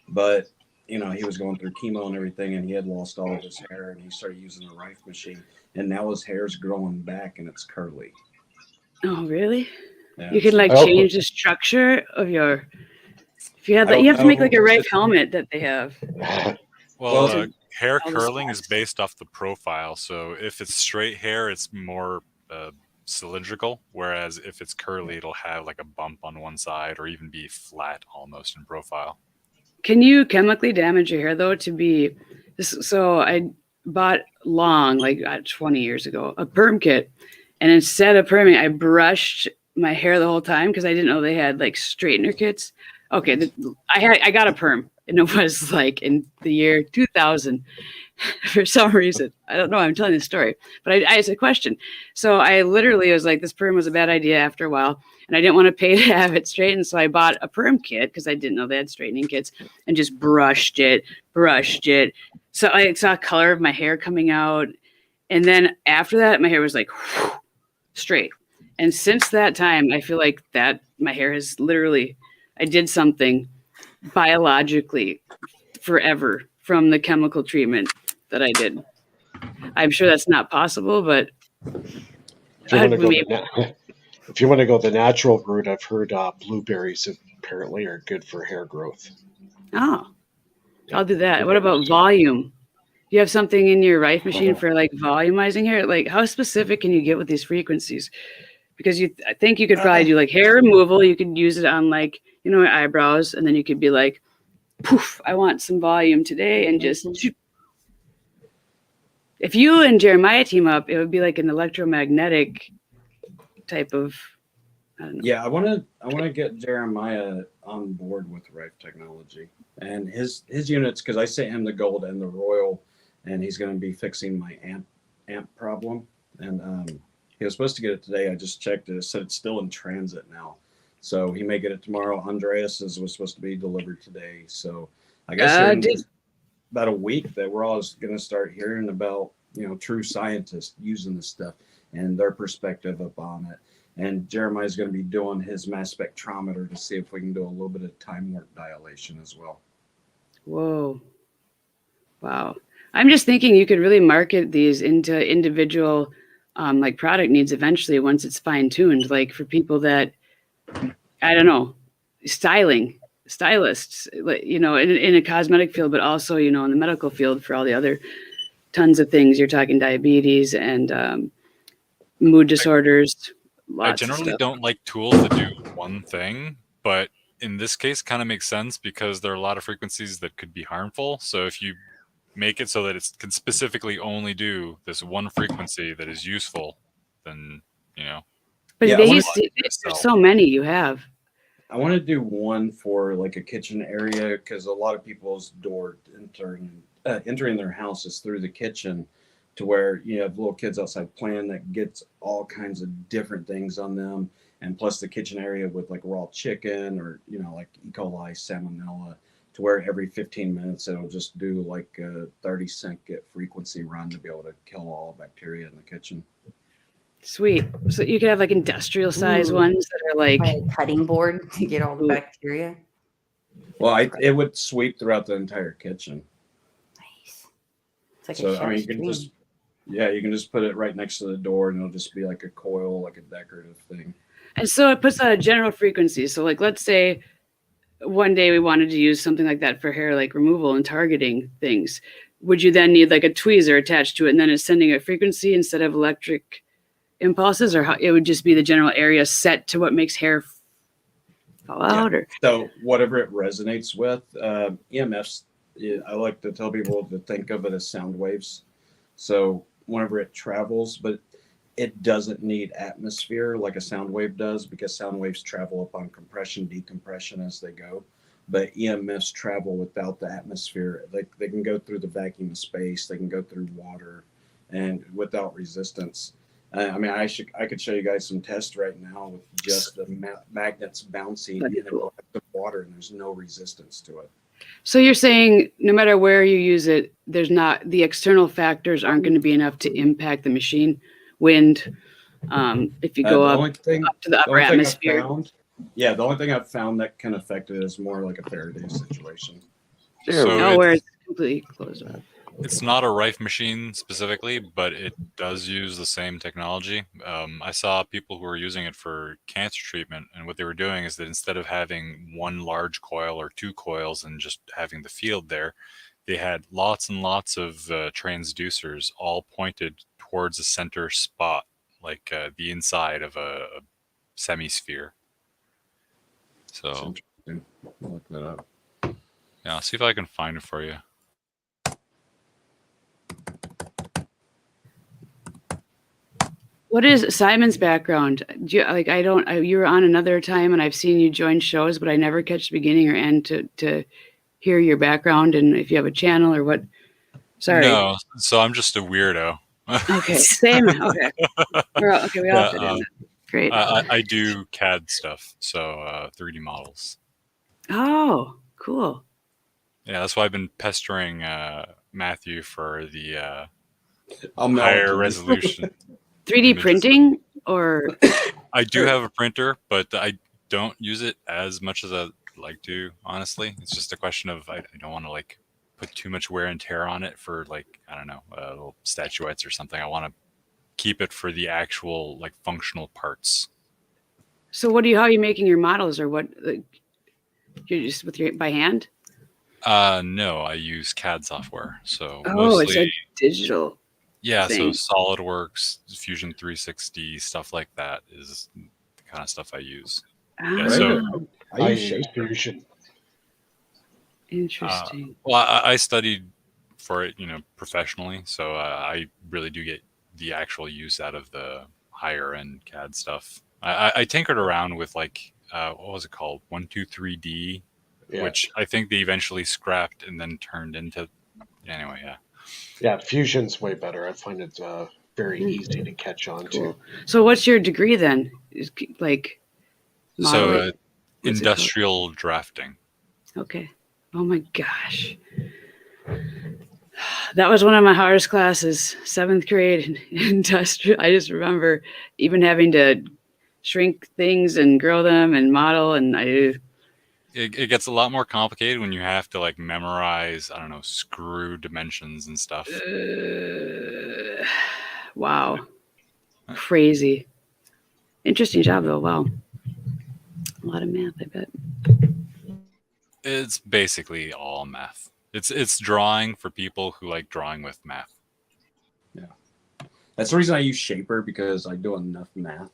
but he was going through chemo and everything, and he had lost all of his hair, and he started using the Rife machine, and now his hair's growing back and it's curly. Oh, really? Yeah. You can change the structure of your. If you have that, you have to make like a Rife helmet that they have. Well, hair curling is based off the profile. So if it's straight hair, it's more cylindrical, whereas if it's curly, it'll have like a bump on one side or even be flat almost in profile. Can you chemically damage your hair though to be this? So I bought long, like 20 years ago, a perm kit, and instead of perming, I brushed my hair the whole time because I didn't know they had like straightener kits. Okay, I got a perm, and it was like in the year 2000 for some reason. I don't know. I'm telling the story, but I asked a question. So I literally was like, this perm was a bad idea after a while. And I didn't want to pay to have it straightened. So I bought a perm kit because I didn't know they had straightening kits and just brushed it. So I saw color of my hair coming out. And then after that, my hair was like straight. And since that time, I feel like that my hair has literally, I did something biologically forever from the chemical treatment that I did. I'm sure that's not possible, but if you want to go the natural route, I've heard blueberries apparently are good for hair growth. Oh, I'll do that. What about volume? You have something in your Rife machine for like volumizing hair? Like how specific can you get with these frequencies? Because I think you could probably do like hair removal. You could use it on like, eyebrows. And then you could be like, poof, I want some volume today. And just, if you and Jeremiah team up, it would be like an electromagnetic type of, I don't know. Yeah, I want to get Jeremiah on board with Rife technology and his units, because I sent him the gold and the royal, and he's going to be fixing my amp problem. And he was supposed to get it today. I just checked it. It said it's still in transit now, so he may get it tomorrow. Andreas's was supposed to be delivered today, so I guess about a week that we're all going to start hearing about true scientists using this stuff and their perspective upon it. And Jeremiah's going to be doing his mass spectrometer to see if we can do a little bit of time warp dilation as well. Whoa. Wow. I'm just thinking you could really market these into individual like product needs eventually once it's fine tuned, like for people that, I don't know, stylists, in a cosmetic field, but also, in the medical field for all the other tons of things. You're talking diabetes and mood disorders. I generally don't like tools that do one thing, but in this case kind of makes sense because there are a lot of frequencies that could be harmful. So if you make it so that it can specifically only do this one frequency that is useful, then, But there's so many you have. I want to do one for like a kitchen area because a lot of people's door entering their house is through the kitchen, to where you have little kids outside playing that gets all kinds of different things on them. And plus the kitchen area with like raw chicken or, like E. coli, salmonella, to where every 15 minutes it'll just do like a 30-second frequency run to be able to kill all bacteria in the kitchen. Sweet. So you could have like industrial size ones that are like a cutting board to get all the bacteria. Well, it would sweep throughout the entire kitchen. Nice. It's like So you can just put it right next to the door, and it'll just be like a coil, like a decorative thing. And so it puts out a general frequency. So like, let's say one day we wanted to use something like that for hair, like removal and targeting things. Would you then need like a tweezer attached to it, and then it's sending a frequency instead of electric impulses, or how it would just be the general area set to what makes hair fall out? Or So whatever it resonates with, EMFs, I like to tell people to think of it as sound waves. So whenever it travels, but it doesn't need atmosphere like a sound wave does, because sound waves travel upon compression, decompression as they go. But EMFs travel without the atmosphere. They can go through the vacuum of space, they can go through water, and without resistance. I mean, I could show you guys some tests right now with just the magnets bouncing in a glass of water, and there's no resistance to it. So you're saying no matter where you use it, there's not, the external factors aren't going to be enough to impact the machine. Wind, if you go up to the upper atmosphere. The only thing I've found that can affect it is more like a Faraday situation. So where it's completely closed off. It's not a Rife machine specifically, but it does use the same technology. I saw people who were using it for cancer treatment, and what they were doing is that instead of having one large coil or two coils and just having the field there, they had lots and lots of transducers all pointed towards a center spot, like the inside of a semisphere. So, look that up. Yeah, I'll see if I can find it for you. What is Simon's background? You were on another time, and I've seen you join shows, but I never catch the beginning or end to hear your background and if you have a channel or what. Sorry. No, so I'm just a weirdo. Okay, same. Okay, we all fit in. Great. I do CAD stuff, so 3D models. Oh, cool. Yeah, that's why I've been pestering Matthew for the higher resolution. 3D printing, or I do have a printer, but I don't use it as much as I like to. Honestly, it's just a question of I don't want to like put too much wear and tear on it for like I don't know little statuettes or something. I want to keep it for the actual like functional parts. So how are you making your models, or what? Like, you're just by hand? No, I use CAD software. So mostly, it's like digital. Yeah, thing. So SolidWorks, Fusion 360, stuff like that is the kind of stuff I use. Yeah, so I use Fusion. Interesting. Well, I studied for it, professionally, so I really do get the actual use out of the higher end CAD stuff. I tinkered around with like what was it called, 123D, which I think they eventually scrapped and then turned into. Anyway, yeah. Yeah, Fusion's way better. I find it very easy to catch on to. So what's your degree then? Like modeling? So industrial drafting. Okay. Oh my gosh. That was one of my hardest classes, 7th grade industrial. I just remember even having to shrink things and grow them and model, and it gets a lot more complicated when you have to like memorize, I don't know, screw dimensions and stuff. Wow. Crazy. Interesting job though. Wow. A lot of math, I bet. It's basically all math. It's drawing for people who like drawing with math. Yeah. That's the reason I use Shaper, because I do enough math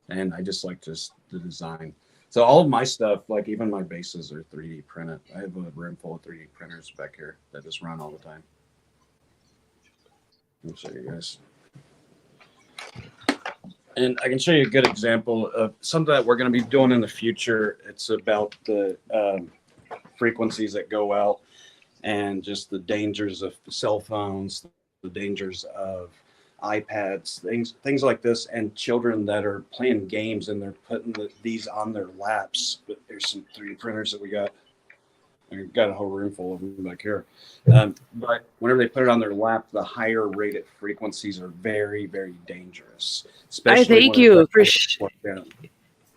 and I just like just the design. So all of my stuff, like even my bases, are 3D printed. I have a room full of 3D printers back here that just run all the time. Let me show you guys. And I can show you a good example of something that we're going to be doing in the future. It's about the frequencies that go out and just the dangers of cell phones, the dangers of iPads, things like this, and children that are playing games and they're putting these on their laps. But there's some 3D printers that we got. We've got a whole room full of them back here. But whenever they put it on their lap, the higher rated frequencies are very, very dangerous. I thank you for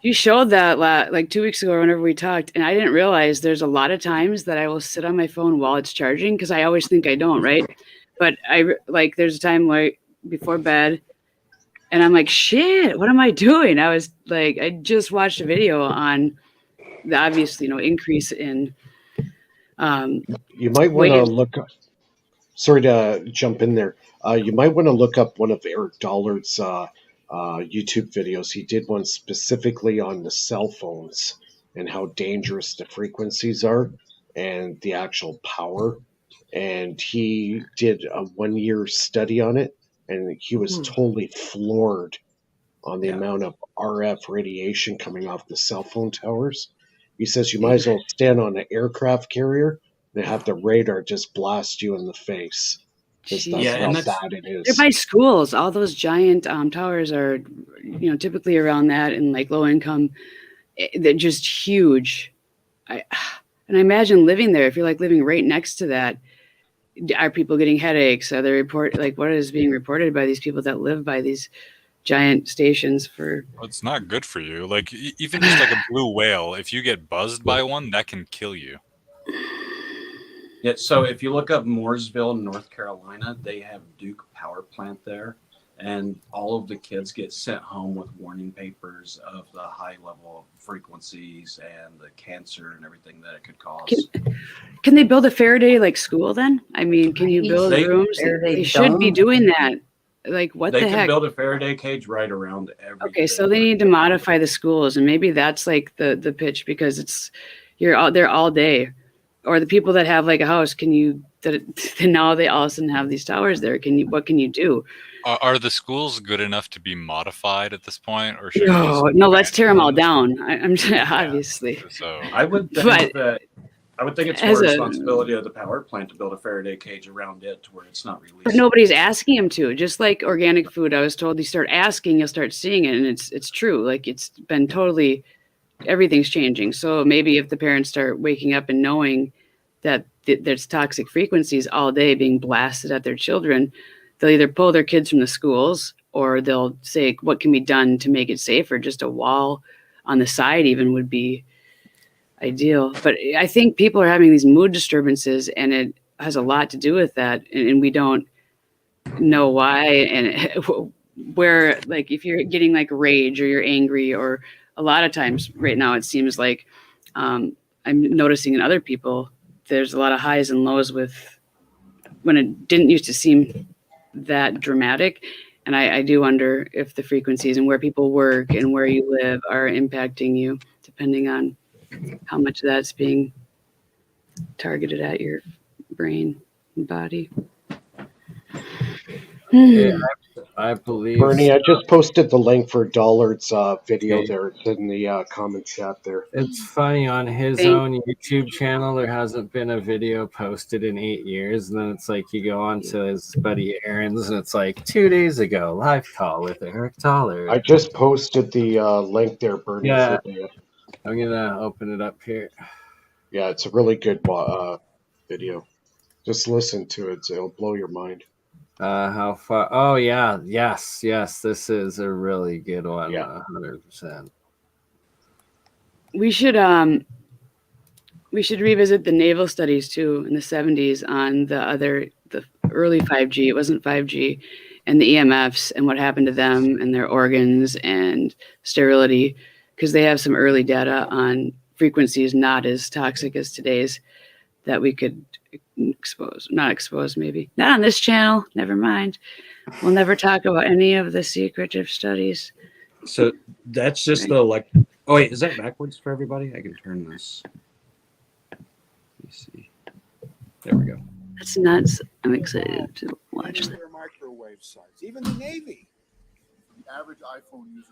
you showed that like 2 weeks ago, whenever we talked, and I didn't realize there's a lot of times that I will sit on my phone while it's charging, because I always think I don't, right? But there's a time like before bed, and I'm like, shit, what am I doing? I was like, I just watched a video on the obvious, increase in. You might want to look up. Sorry to jump in there. You might want to look up one of Eric Dollard's YouTube videos. He did one specifically on the cell phones and how dangerous the frequencies are and the actual power. And he did a 1-year study on it. and he was totally floored on the amount of RF radiation coming off the cell phone towers. He says you might as well stand on an aircraft carrier and have the radar just blast you in the face. Because that's how bad it is. They're by schools. All those giant towers are, typically around that and like low income. They're just huge. And I imagine living there. If you're like living right next to that, are people getting headaches? Are they what is being reported by these people that live by these giant stations for? Well, it's not good for you. Like even just like a blue whale, if you get buzzed by one, that can kill you. Yeah, so if you look up Mooresville, North Carolina, they have Duke Power Plant there, and all of the kids get sent home with warning papers of the high level of frequencies and the cancer and everything that it could cause. Can they build a Faraday like school then? I mean, can you build rooms? They should be doing that. Like what the heck? They can build a Faraday cage right around everything. Okay, so they need to modify the schools, and maybe that's like the pitch, because you're out there all day. Or the people that have like a house, now they all of a sudden have these towers there. What can you do? Are the schools good enough to be modified at this point, or should No, let's tear them all down. I'm obviously. So I would think it's more responsibility of the power plant to build a Faraday cage around it to where it's not released. But nobody's asking him to. Just like organic food, I was told you start asking, you'll start seeing it, and it's true. Like it's been totally. Everything's changing. So maybe if the parents start waking up and knowing that there's toxic frequencies all day being blasted at their children, they'll either pull their kids from the schools, or they'll say, what can be done to make it safer? Just a wall on the side even would be ideal. But I think people are having these mood disturbances, and it has a lot to do with that. And we don't know why and where, like if you're getting like rage or you're angry, or a lot of times right now, it seems like I'm noticing in other people, there's a lot of highs and lows with when it didn't used to seem that dramatic. And I do wonder if the frequencies and where people work and where you live are impacting you, depending on how much of that's being targeted at your brain and body. Yeah, I believe. Bernie, I just posted the link for Dollard's video there. It's in the comment chat there. It's funny, on his own YouTube channel, there hasn't been a video posted in 8 years. And then it's like you go on to his buddy Aaron's, and it's like 2 days ago, live call with Eric Dollard. I just posted the link there, Bernie. Yeah, I'm going to open it up here. Yeah, it's a really good video. Just listen to it. It'll blow your mind. How far? Oh, yeah. Yes. This is a really good one. Yeah. 100%. We should revisit the naval studies too in the 70s on the early 5G. It wasn't 5G, and the EMFs and what happened to them and their organs and sterility, because they have some early data on frequencies not as toxic as today's that we could not expose, maybe not on this channel. Never mind. We'll never talk about any of the secretive studies. So that's just the oh wait, is that backwards for everybody? I can turn this. Let me see. There we go. That's nuts. I'm excited to watch that. Microwave sites, even the Navy. The average iPhone user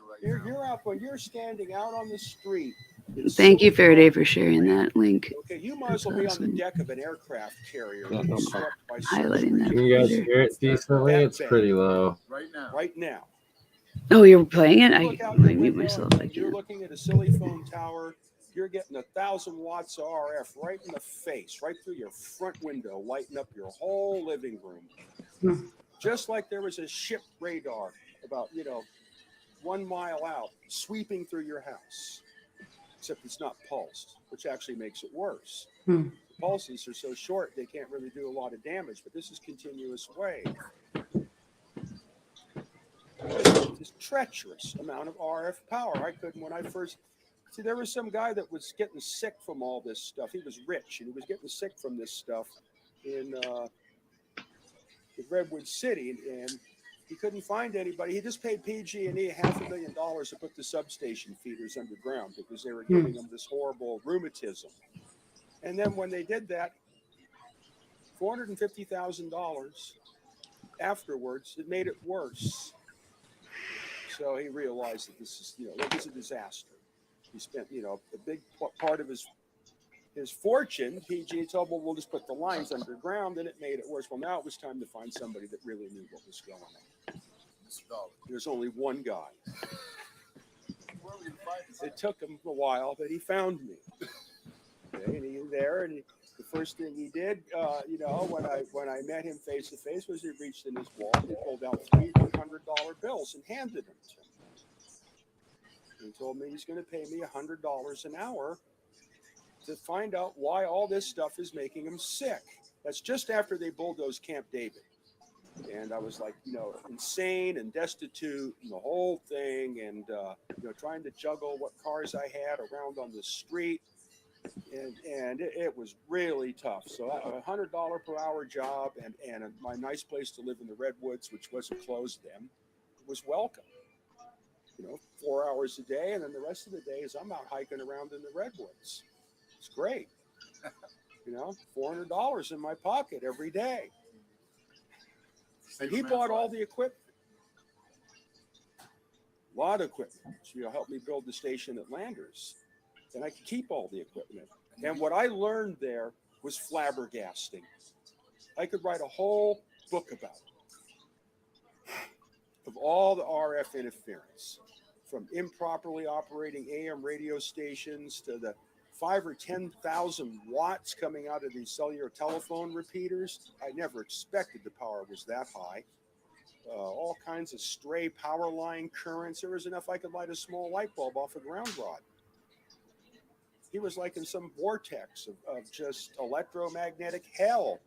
you're standing out on the street. Thank you, Faraday, for sharing that link. Okay, you might as well be on the deck of an aircraft carrier. Highlighting that. Can you guys hear it decently? It's pretty low. Right now. Oh, you're playing it? I might mute myself. You're looking at a silly phone tower. You're getting 1,000 watts of RF right in the face, right through your front window, lighting up your whole living room. Just like there was a ship radar about 1 mile out, sweeping through your house. Except it's not pulsed, which actually makes it worse. The pulses are so short they can't really do a lot of damage, but this is continuous wave. This treacherous amount of RF power. I couldn't when I first see. There was some guy that was getting sick from all this stuff. He was rich and he was getting sick from this stuff in Redwood City, and he couldn't find anybody. He just paid PG&E $500,000 to put the substation feeders underground because they were giving him this horrible rheumatism. And then when they did that, $450,000, afterwards, it made it worse. So he realized that this is, that was a disaster. He spent, a big part of his fortune. He told, well, we'll just put the lines underground, and it made it worse. Well, now it was time to find somebody that really knew what was going on. There's only one guy. It took him a while, but he found me. Okay, and the first thing he did, when I met him face to face, was he reached in his wallet, he pulled out $3 $100 bills and handed them to me. He told me he's going to pay me $100 an hour to find out why all this stuff is making him sick. That's just after they bulldozed Camp David. And I was like, insane and destitute and the whole thing, and trying to juggle what cars I had around on the street. And it was really tough. So a $100 per hour job and my nice place to live in the Redwoods, which wasn't closed then, was welcome. 4 hours a day, and then the rest of the days I'm out hiking around in the Redwoods. It's great. $400 in my pocket every day. And he bought all the equipment. A lot of equipment. So helped me build the station at Landers. And I could keep all the equipment. And what I learned there was flabbergasting. I could write a whole book about it. Of all the RF interference, from improperly operating AM radio stations to the 5,000 or 10,000 watts coming out of these cellular telephone repeaters. I never expected the power was that high. All kinds of stray power line currents. There was enough I could light a small light bulb off a ground rod. He was like in some vortex of just electromagnetic hell.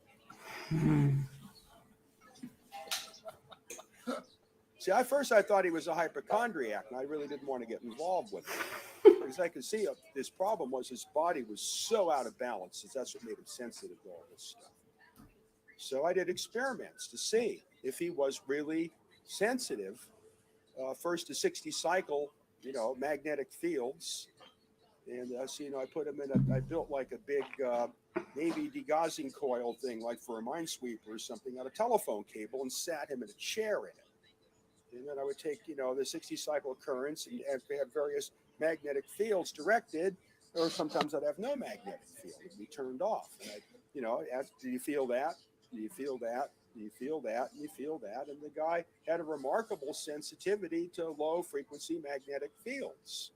See, at first I thought he was a hypochondriac, and I really didn't want to get involved with him. Because I could see this problem was his body was so out of balance. That's what made him sensitive to all this stuff. So I did experiments to see if he was really sensitive. First to 60 cycle, magnetic fields. And I put him I built like a big Navy degaussing coil thing, like for a minesweeper or something, out of telephone cable, and sat him in a chair in it. And then I would take, the 60 cycle currents and have various magnetic fields directed, or sometimes I'd have no magnetic field. It'd be turned off. And ask, do you feel that? Do you feel that? Do you feel that? And you feel that. And the guy had a remarkable sensitivity to low frequency magnetic fields.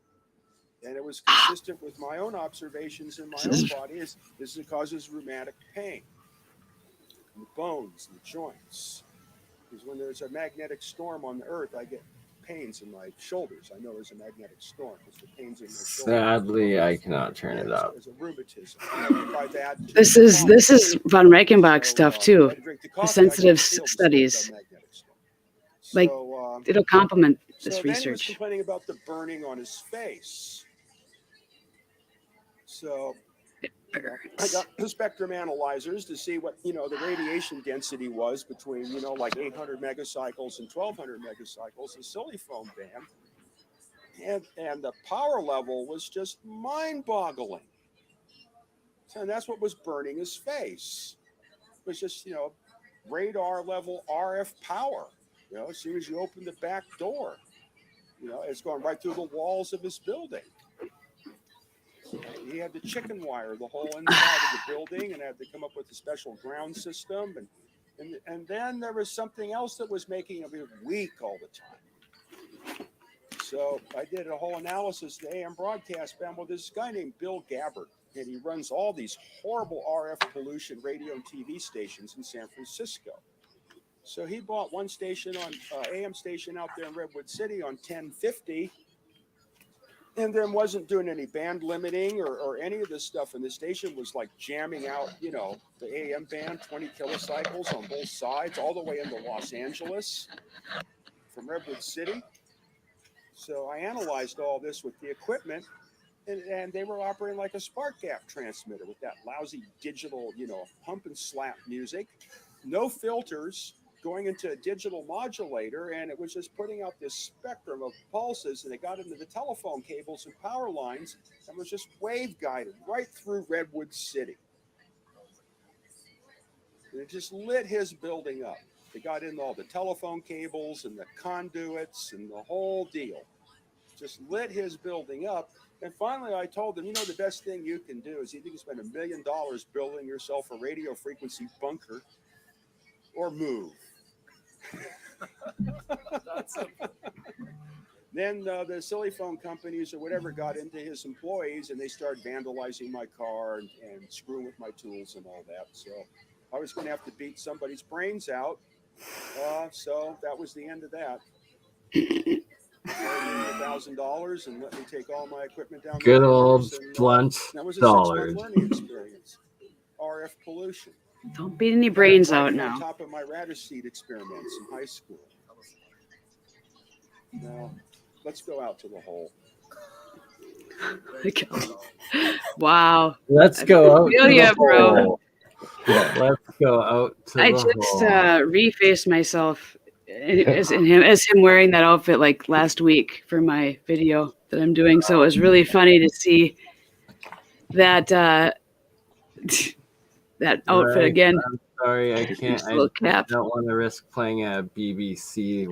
And it was consistent with my own observations in my own body. This causes rheumatic pain in the bones and the joints. Because when there's a magnetic storm on the earth, I get pains in my shoulders. I know there's a magnetic storm because the pains in my shoulders. Sadly, I cannot turn it up. There's a rheumatism. This is von Reichenbach stuff too. The sensitive studies. Like it'll complement this so then he was research. complaining about the burning on his face. So I got the spectrum analyzers to see what, the radiation density was between, like 800 megacycles and 1200 megacycles, the silly-foam band. And the power level was just mind-boggling. And that's what was burning his face. It was just, radar level RF power. As soon as you open the back door, it's going right through the walls of his building. He had to chicken wire the whole inside of the building and had to come up with a special ground system. And then there was something else that was making him weak all the time. So I did a whole analysis of the AM broadcast band with this guy named Bill Gabbard. And he runs all these horrible RF pollution radio and TV stations in San Francisco. So he bought one station on AM station out there in Redwood City on 1050. And then wasn't doing any band limiting or any of this stuff. And the station was like jamming out, the AM band, 20 kilocycles on both sides, all the way into Los Angeles from Redwood City. So I analyzed all this with the equipment, and they were operating like a spark gap transmitter with that lousy digital, pump and slap music, no filters, going into a digital modulator, and it was just putting out this spectrum of pulses, and it got into the telephone cables and power lines and was just wave guided right through Redwood City. And it just lit his building up. They got in all the telephone cables and the conduits and the whole deal. Just lit his building up. And finally, I told them, the best thing you can do is either you can spend $1 million building yourself a radio frequency bunker or move. Then the silly phone companies or whatever got into his employees, and they started vandalizing my car and screwing with my tools and all that. So I was going to have to beat somebody's brains out. So that was the end of that. $1,000 and let me take all my equipment down. Good old blunt that was a dollars. 6-month learning experience. RF pollution. Don't beat any brains out On now. top of my radish seed experiments in high school. Now, let's go out to the hole. Wow. Let's go out. I feel ya, bro. Let's go out to I the just hole. refaced myself as him wearing that outfit like last week for my video that I'm doing. So it was really funny to see that that outfit Right, again. I'm sorry, I can't. I Little cap. don't want to risk playing a BBC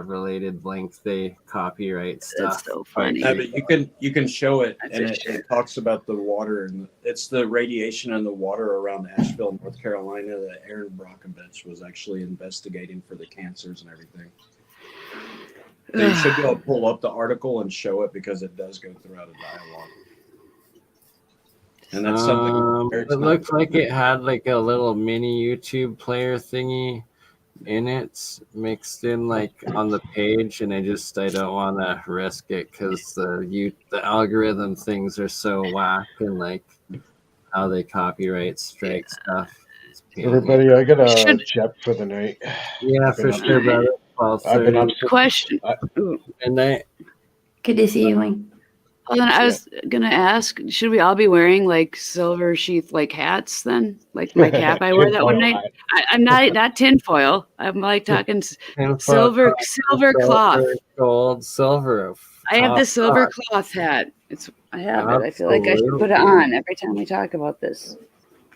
related link. They copyright stuff. so funny. Yeah, but you can show it, and it talks about the water, and it's the radiation in the water around Asheville, North Carolina, that Aaron Brockovich was actually investigating for the cancers and everything. So you should be able to pull up the article and show it because it does go throughout a dialogue. And that's something. It looked like it had like a little mini YouTube player thingy in it, mixed in like on the page, and I don't want to risk it because the algorithm things are so whack, and like how they copyright strike stuff. Everybody, I got a jet for the night. Yeah, for sure, brother. I've been up Question. And night. Good to see you, Wayne. Well, then I was gonna ask, should we all be wearing like silver sheath like hats then, like my cap I wore that one night? I'm not tinfoil. I'm like talking silver cloth. Gold, silver. I have the silver cloth hat. I have it. I feel like I should put it on every time we talk about this.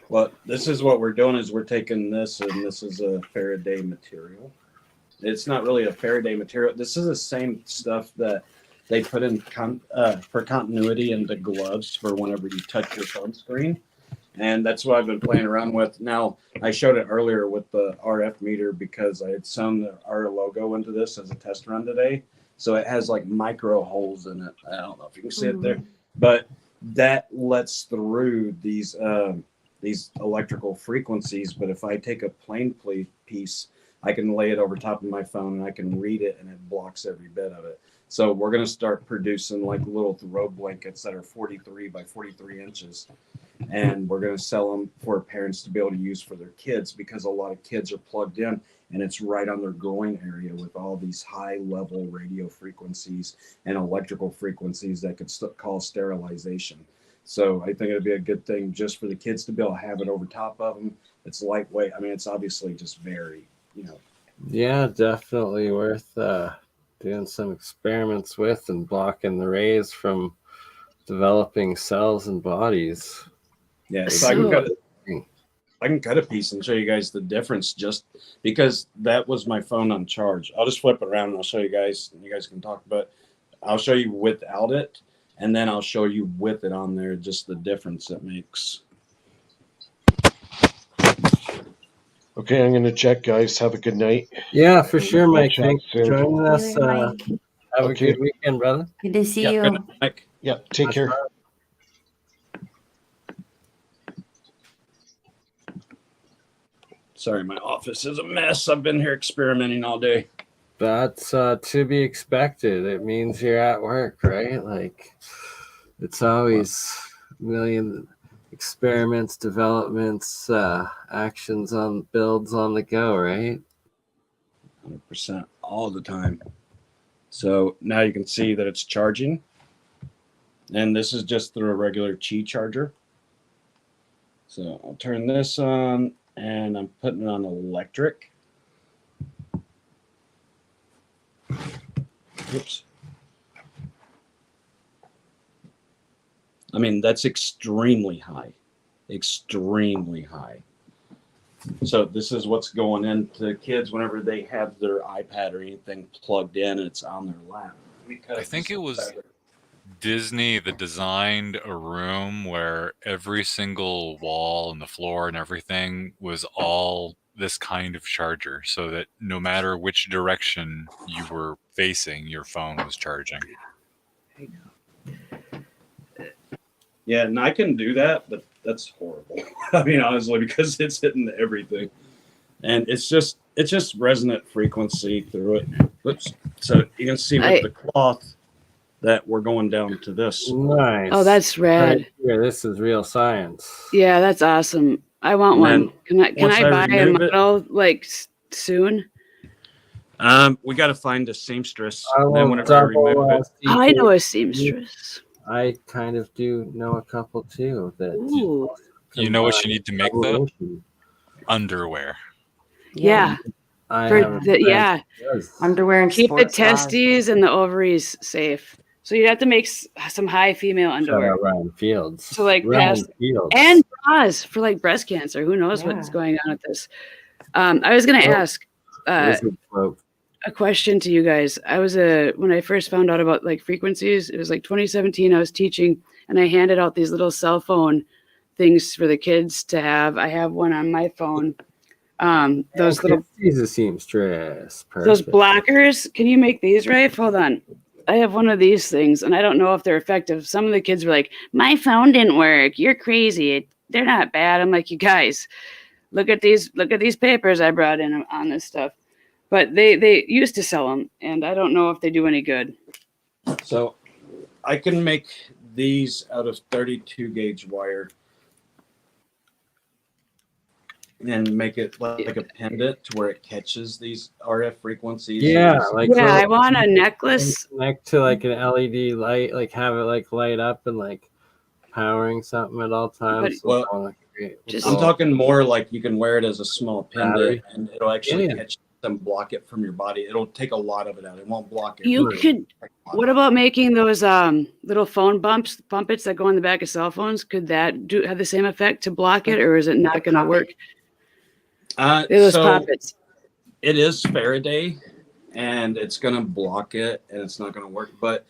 Well, this is what we're doing is we're taking this, and this is a Faraday material. It's not really a Faraday material. This is the same stuff that they put in for continuity in the gloves for whenever you touch your phone screen. And that's what I've been playing around with. Now, I showed it earlier with the RF meter because I had sewn our logo into this as a test run today. So it has like micro holes in it. I don't know if you can see it there, but that lets through these electrical frequencies. But if I take a plain piece, I can lay it over top of my phone and I can read it, and it blocks every bit of it. So we're going to start producing like little throw blankets that are 43 by 43 inches. And we're going to sell them for parents to be able to use for their kids, because a lot of kids are plugged in and it's right on their groin area with all these high level radio frequencies and electrical frequencies that could cause sterilization. So I think it'd be a good thing just for the kids to be able to have it over top of them. It's lightweight. I mean, it's obviously just very, Yeah, definitely worth doing some experiments with and blocking the rays from developing cells and bodies. Yeah, so I can cut a piece and show you guys the difference, just because that was my phone on charge. I'll just flip it around and I'll show you guys, and you guys can talk about it. I'll show you without it, and then I'll show you with it on there, just the difference it makes. Okay, I'm going to check, guys. Have a good night. Yeah, for sure, Mike. Chat Thanks for soon. joining us. Mike. Have a good weekend, brother. Good to see you. Good night, Mike. Yeah, take care. Sorry, my office is a mess. I've been here experimenting all day. That's to be expected. It means you're at work, right? Like, it's always a million experiments, developments, actions on builds on the go, right? 100% all the time. So now you can see that it's charging. And this is just through a regular Qi charger. So I'll turn this on, and I'm putting it on electric. Oops. I mean, that's extremely high. Extremely high. So this is what's going into kids whenever they have their iPad or anything plugged in and it's on their lap. I think it was Disney that designed a room where every single wall and the floor and everything was all this kind of charger, so that no matter which direction you were facing, your phone was charging. Yeah, and I can do that, but that's horrible. I mean, honestly, because it's hitting everything, and it's just resonant frequency through it. Oops. So you can see with the cloth that we're going down to this. Nice. Oh, that's rad. Right here, this is real science. Yeah, that's awesome. I want one. Can I buy a model like soon? We got to find a seamstress. Then whenever I remove it, I know a seamstress. I kind of do know a couple too. That you know what you need to make though? Underwear. Yeah. Underwear and keep the sports bras. testes and the ovaries safe. So you'd have to make some high female underwear. Shout out Ryan Fields. So like Ryan Fields. and bras for like breast cancer. Who knows what's going on with this? I was gonna ask a question to you guys. I was when I first found out about like frequencies, it was like 2017. I was teaching and I handed out these little cell phone things for the kids to have. I have one on my phone. Those little He's a seamstress. those blockers. Can you make these, Rafe? Hold on. I have one of these things and I don't know if they're effective. Some of the kids were like, my phone didn't work. You're crazy. They're not bad. I'm like, you guys, look at these papers I brought in on this stuff. But they used to sell them, and I don't know if they do any good. So I can make these out of 32 gauge wire and make it like a pendant to where it catches these RF frequencies. Yeah, I want a necklace. Connect to like an LED light, like have it like light up and like powering something at all times. I'm talking more like you can wear it as a small pendant, and it'll actually catch and block it from your body. It'll take a lot of it out. It won't block it. You could. What about making those little phone bumpets that go on the back of cell phones? Could that have the same effect to block it, or is it not going to work? Those poppets. It is Faraday, and it's going to block it, and it's not going to work. But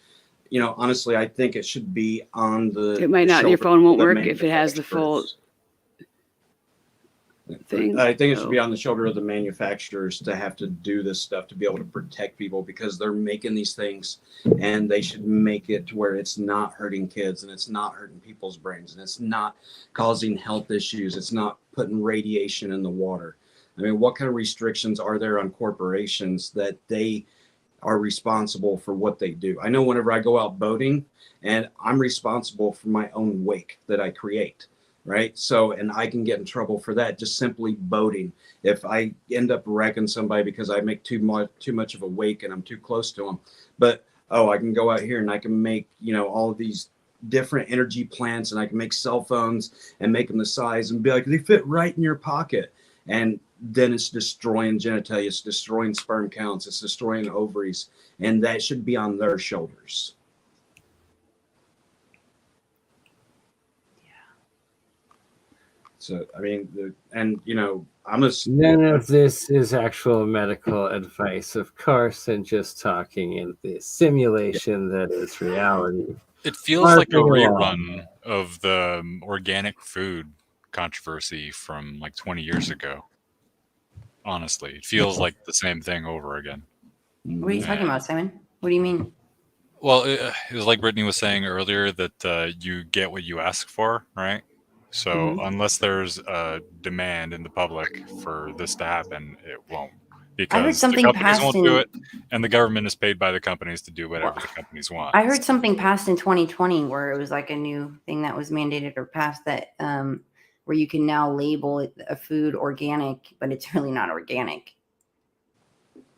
honestly, I think it should be on the. It might not. Your phone won't work if it has the full thing. I think it should be on the shoulder of the manufacturers to have to do this stuff to be able to protect people, because they're making these things and they should make it to where it's not hurting kids and it's not hurting people's brains and it's not causing health issues. It's not putting radiation in the water. I mean, what kind of restrictions are there on corporations that they are responsible for what they do? I know whenever I go out boating, and I'm responsible for my own wake that I create. Right. So, and I can get in trouble for that, just simply boating. If I end up wrecking somebody because I make too much of a wake and I'm too close to them. But, I can go out here and I can make, all of these different energy plants, and I can make cell phones and make them the size and be like, they fit right in your pocket. And then it's destroying genitalia, it's destroying sperm counts, it's destroying ovaries. And that should be on their shoulders. So, I mean, none of this is actual medical advice, of course, and just talking in the simulation that is reality. It feels like a rerun of the organic food controversy from like 20 years ago. Honestly, it feels like the same thing over again. What are you talking about, Simon? What do you mean? Well, it was like Brittany was saying earlier that you get what you ask for, right? So unless there's a demand in the public for this to happen, it won't. Because the companies won't do it, and the government is paid by the companies to do whatever the companies want. I heard something passed in 2020 where it was like a new thing that was mandated or passed that where you can now label a food organic, but it's really not organic.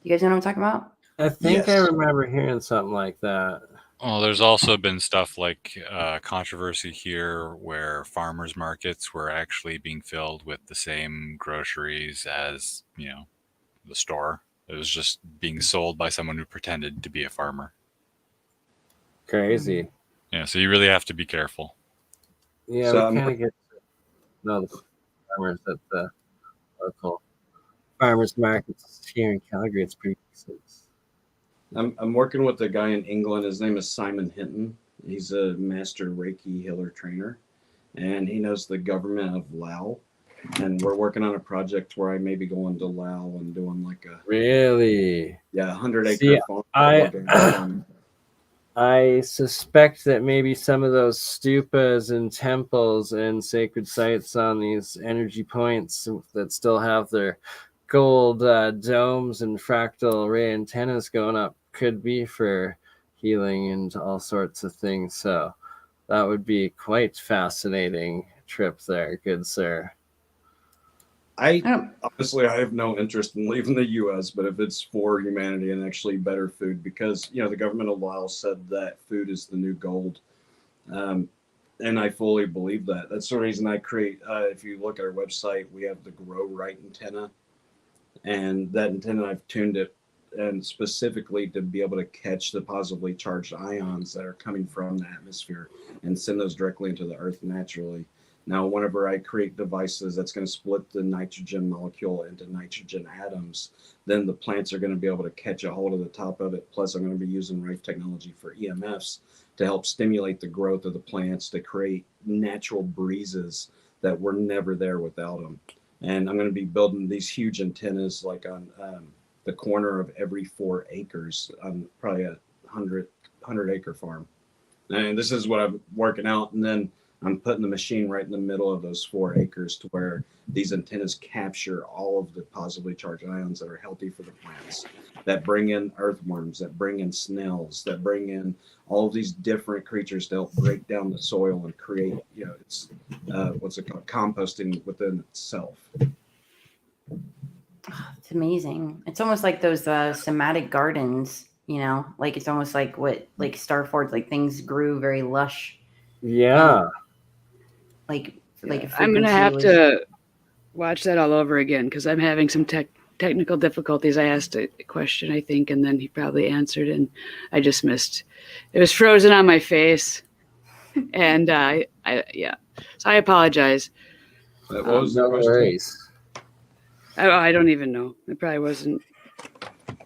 You guys know what I'm talking about? I think I remember hearing something like that. Well, there's also been stuff like controversy here where farmers markets were actually being filled with the same groceries as, the store. It was just being sold by someone who pretended to be a farmer. Crazy. Yeah, so you really have to be careful. Yeah, we kind of get the farmers that the local farmers markets here in Calgary. It's pretty decent. I'm working with a guy in England. His name is Simon Hinton. He's a master Reiki healer trainer, and he knows the government of Laos. And we're working on a project where I may be going to Laos and doing like a Really? 100-acre farm. I suspect that maybe some of those stupas and temples and sacred sites on these energy points that still have their gold domes and fractal ray antennas going up could be for healing and all sorts of things. So that would be quite fascinating trip there, good sir. Honestly, I have no interest in leaving the U.S., but if it's for humanity and actually better food, because the government of Laos said that food is the new gold, and I fully believe that. That's the reason I create. If you look at our website, we have the Grow Right antenna, and that antenna I've tuned it, and specifically to be able to catch the positively charged ions that are coming from the atmosphere and send those directly into the earth naturally. Now, whenever I create devices that's going to split the nitrogen molecule into nitrogen atoms, then the plants are going to be able to catch a hold of the top of it. Plus, I'm going to be using Rife technology for EMFs to help stimulate the growth of the plants to create natural breezes that were never there without them. And I'm going to be building these huge antennas like on the corner of every 4 acres on probably a 100-acre farm. And this is what I'm working out. And then I'm putting the machine right in the middle of those 4 acres to where these antennas capture all of the positively charged ions that are healthy for the plants, that bring in earthworms, that bring in snails, that bring in all of these different creatures to help break down the soil and create, it's what's it called, composting within itself. It's amazing. It's almost like those somatic gardens, like it's almost like what, like Starford's, like things grew very lush. Yeah. I'm gonna have to watch that all over again because I'm having some technical difficulties. I asked a question, I think, and then he probably answered, and I just missed. It was frozen on my face, and so I apologize. What was the no question? worries. I don't even know. It probably wasn't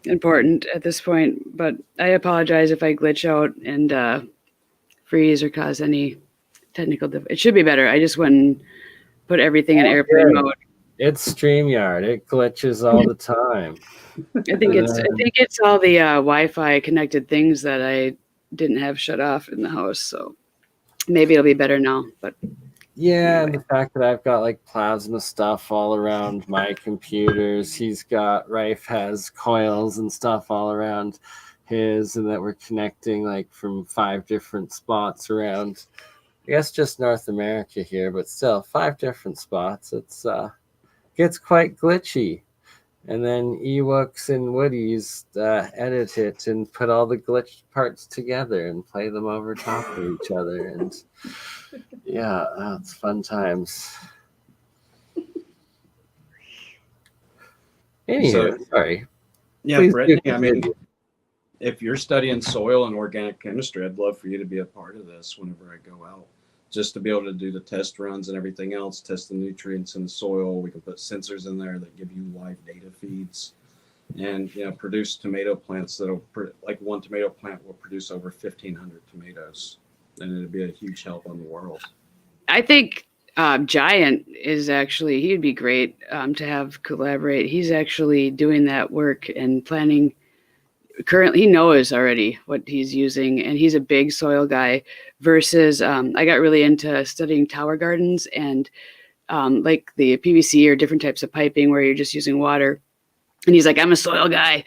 important at this point, but I apologize if I glitch out and freeze or cause any technical it should be better. I just went and put everything in airplane mode. It's StreamYard. It glitches all the time. I think it's all the Wi-Fi connected things that I didn't have shut off in the house. So maybe it'll be better now. But yeah, and the fact that I've got like plasma stuff all around my computers. Rife has coils and stuff all around his, and that we're connecting like from 5 different spots around. I guess just North America here, but still 5 different spots. It's gets quite glitchy. And then Ewoks and Woodies edit it and put all the glitched parts together and play them over top of each other. And yeah, it's fun times. Anyway, sorry. Yeah, Please Brittany, I mean, if you're studying soil and organic chemistry, I'd love for you to be a part of this whenever I go out, just to be able to do the test runs and everything else, test the nutrients in the soil. We can put sensors in there that give you live data feeds and, produce tomato plants that'll, like one tomato plant will produce over 1,500 tomatoes, and it'd be a huge help on the world. I think Giant is actually, he'd be great to have collaborate. He's actually doing that work and planning. Currently, he knows already what he's using, and he's a big soil guy versus I got really into studying tower gardens and like the PVC or different types of piping where you're just using water. And he's like, I'm a soil guy.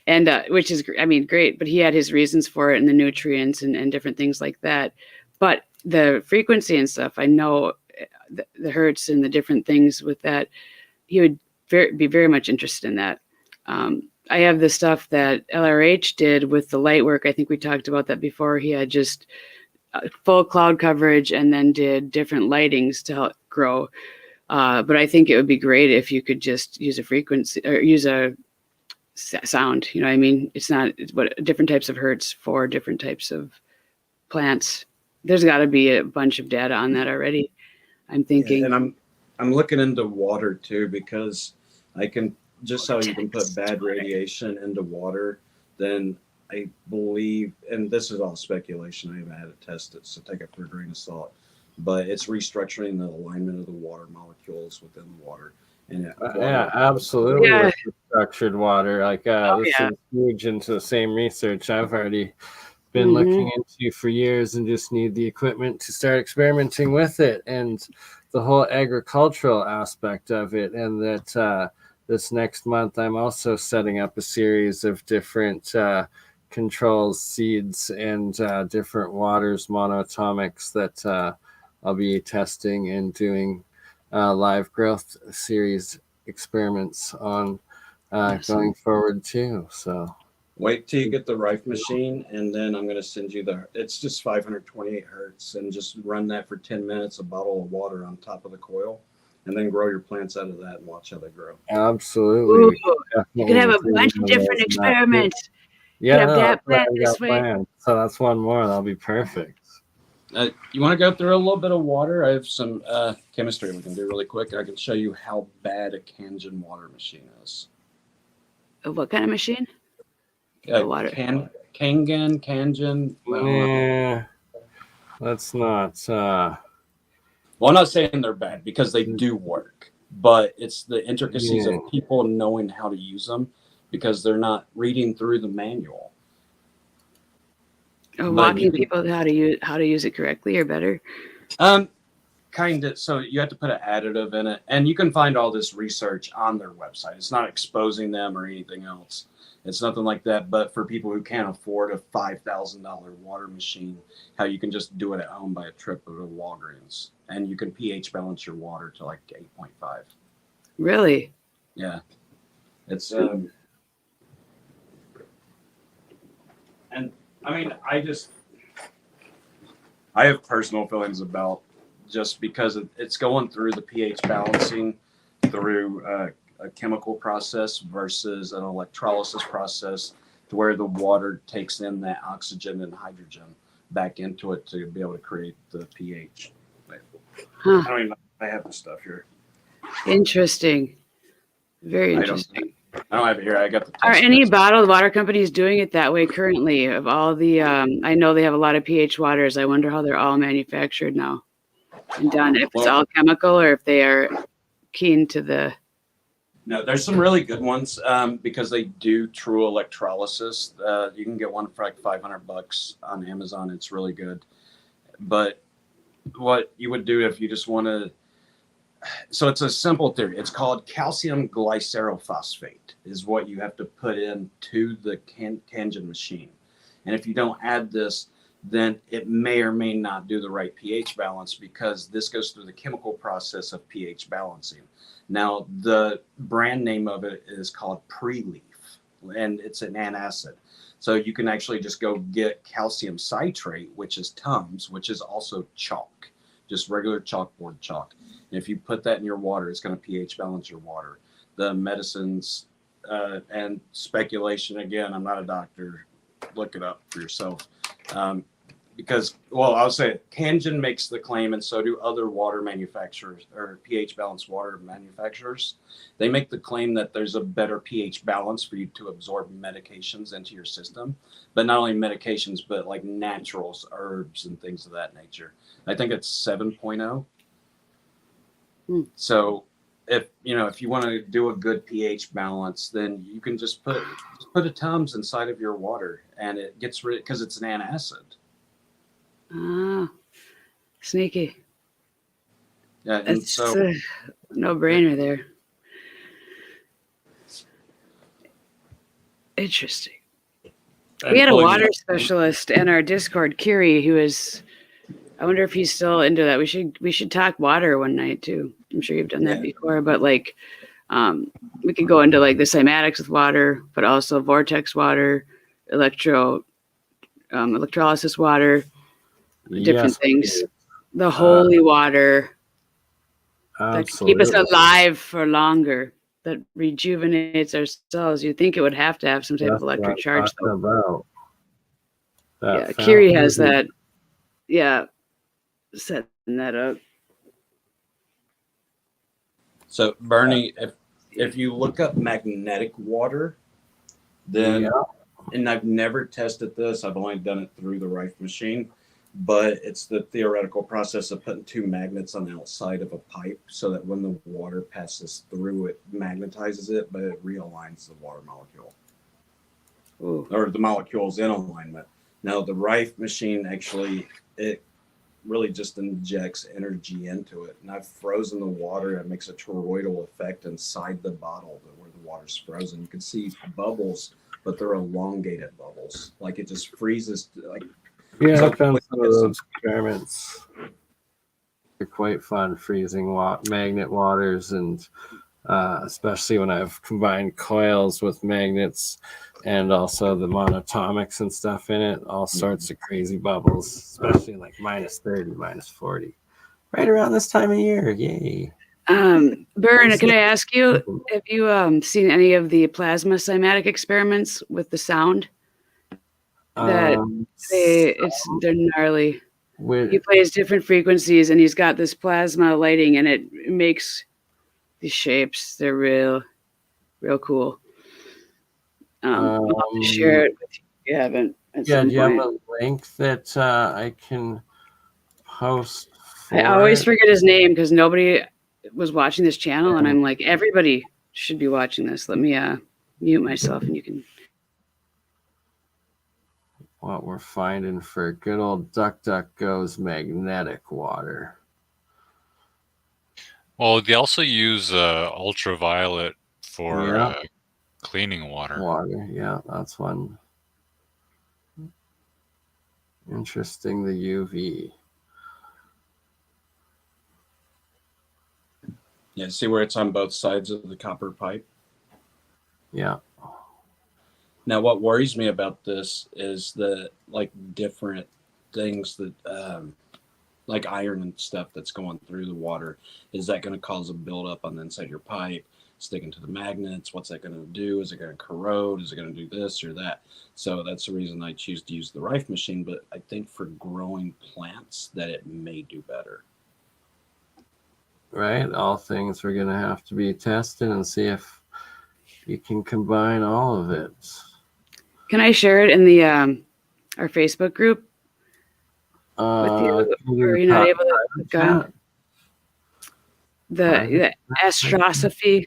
And which is, great, but he had his reasons for it and the nutrients and different things like that. But the frequency and stuff, I know the hertz and the different things with that, he would be very much interested in that. I have the stuff that LRH did with the light work. I think we talked about that before. He had just full cloud coverage and then did different lightings to help grow. But I think it would be great if you could just use a frequency or use a sound. It's not different types of hertz for different types of plants. There's got to be a bunch of data on that already. I'm thinking. Yeah, and I'm looking into water too, because I can just how you can put bad radiation into water, then I believe, and this is all speculation, I haven't had it tested, so take it for a grain of salt, but it's restructuring the alignment of the water molecules within the water. And Yeah, absolutely. Yeah. With structured water, like Oh, this yeah. is huge into the same research I've already been looking into for years, and just need the equipment to start experimenting with it, and the whole agricultural aspect of it. And that this next month I'm also setting up a series of different controls, seeds, and different waters monoatomics that I'll be testing and doing live growth series experiments on going forward too. So wait till you get the Rife machine, and then I'm going to send you it's just 528 hertz, and just run that for 10 minutes, a bottle of water on top of the coil, and then grow your plants out of that and watch how they grow. Absolutely. Ooh, you could have a bunch of different experiments. Yeah, have no, that that's what plant I've this got way. planned. So that's one more. That'll be perfect. You want to go through a little bit of water? I have some chemistry we can do really quick. I can show you how bad a Kangen water machine is. What kind of machine? Water. Kangen. Yeah, that's not. Well, I'm not saying they're bad, because they do work, but it's the intricacies of people knowing how to use them, because they're not reading through the manual. Walking people how to use it correctly or better. Kind of. So you have to put an additive in it, and you can find all this research on their website. It's not exposing them or anything else. It's nothing like that. But for people who can't afford a $5,000 water machine, how you can just do it at home by a trip of a Walgreens, and you can pH balance your water to like 8.5. Really? Yeah. It's and I mean, I have personal feelings about, just because it's going through the pH balancing through a chemical process versus an electrolysis process, to where the water takes in that oxygen and hydrogen back into it to be able to create the pH. I have the stuff here. Interesting. Very interesting. I don't have it here. I got the test Are any kits. bottled water companies doing it that way currently? Of all the, I know they have a lot of pH waters. I wonder how they're all manufactured now and done. If it's all chemical, or if they are keen to the. No, there's some really good ones because they do true electrolysis. You can get one for like $500 on Amazon. It's really good. But what you would do if you just want to, so it's a simple theory. It's called calcium glycerophosphate is what you have to put into the Kangen machine. And if you don't add this, then it may or may not do the right pH balance, because this goes through the chemical process of pH balancing. Now, the brand name of it is called Pre-Leaf, and it's an antacid. So you can actually just go get calcium citrate, which is Tums, which is also chalk, just regular chalkboard chalk. And if you put that in your water, it's going to pH balance your water. The medicines and speculation, again, I'm not a doctor. Look it up for yourself. Because, well, I'll say it. Kangen makes the claim, and so do other water manufacturers or pH balanced water manufacturers. They make the claim that there's a better pH balance for you to absorb medications into your system, but not only medications, but like naturals, herbs, and things of that nature. I think it's 7.0. So if you want to do a good pH balance, then you can just put a Tums inside of your water, and it gets rid, because it's an antacid. Ah, sneaky. Yeah, and It's so a no-brainer there. Interesting. We had a water specialist in our Discord, Kiri, who is. I wonder if he's still into that. We should talk water one night too. I'm sure you've done that before, but like, we could go into like the cymatics with water, but also vortex water, electrolysis water. Different things. The holy water that can keep us alive for longer, that rejuvenates our cells. You'd think it would have to have some type of electric charge, though. Yeah, Kiri has that. Yeah, setting that up. So Bernie, if you look up magnetic water, then and I've never tested this. I've only done it through the Rife machine, but it's the theoretical process of putting two magnets on the outside of a pipe so that when the water passes through, it magnetizes it, but it realigns the water molecule. Ooh. Or the molecules in alignment. Now the Rife machine actually, it really just injects energy into it. And I've frozen the water. It makes a toroidal effect inside the bottle where the water's frozen. You can see bubbles, but they're elongated bubbles. Like it just freezes. Like yeah, I've done some of those experiments. They're quite fun, freezing magnet waters, and especially when I've combined coils with magnets and also the monatomics and stuff in it, all sorts of crazy bubbles, especially like minus 30, minus 40, right around this time of year. Yay. Burn, can I ask you, have you seen any of the plasma cymatic experiments with the sound? That they're gnarly. He plays different frequencies and he's got this plasma lighting and it makes these shapes. They're real cool. I'll have to share it with you if you haven't. Yeah, do you have a link that I can post for I always forget his name because nobody was watching this channel, and I'm like, everybody should be watching this. Let me mute myself, and you can. What we're finding for good old DuckDuckGo's magnetic water. Well, they also use ultraviolet for cleaning water. Yeah, that's one. Interesting, the UV. Yeah, see where it's on both sides of the copper pipe? Yeah. Now, what worries me about this is the different things that, like iron and stuff that's going through the water. Is that going to cause a buildup on the inside of your pipe, sticking to the magnets? What's that going to do? Is it going to corrode? Is it going to do this or that? So that's the reason I choose to use the Rife machine. But I think for growing plants that it may do better. Right, all things we're going to have to be tested and see if you can combine all of it. Can I share it in the our Facebook group? With you? Are you not able to go? The astrosophy?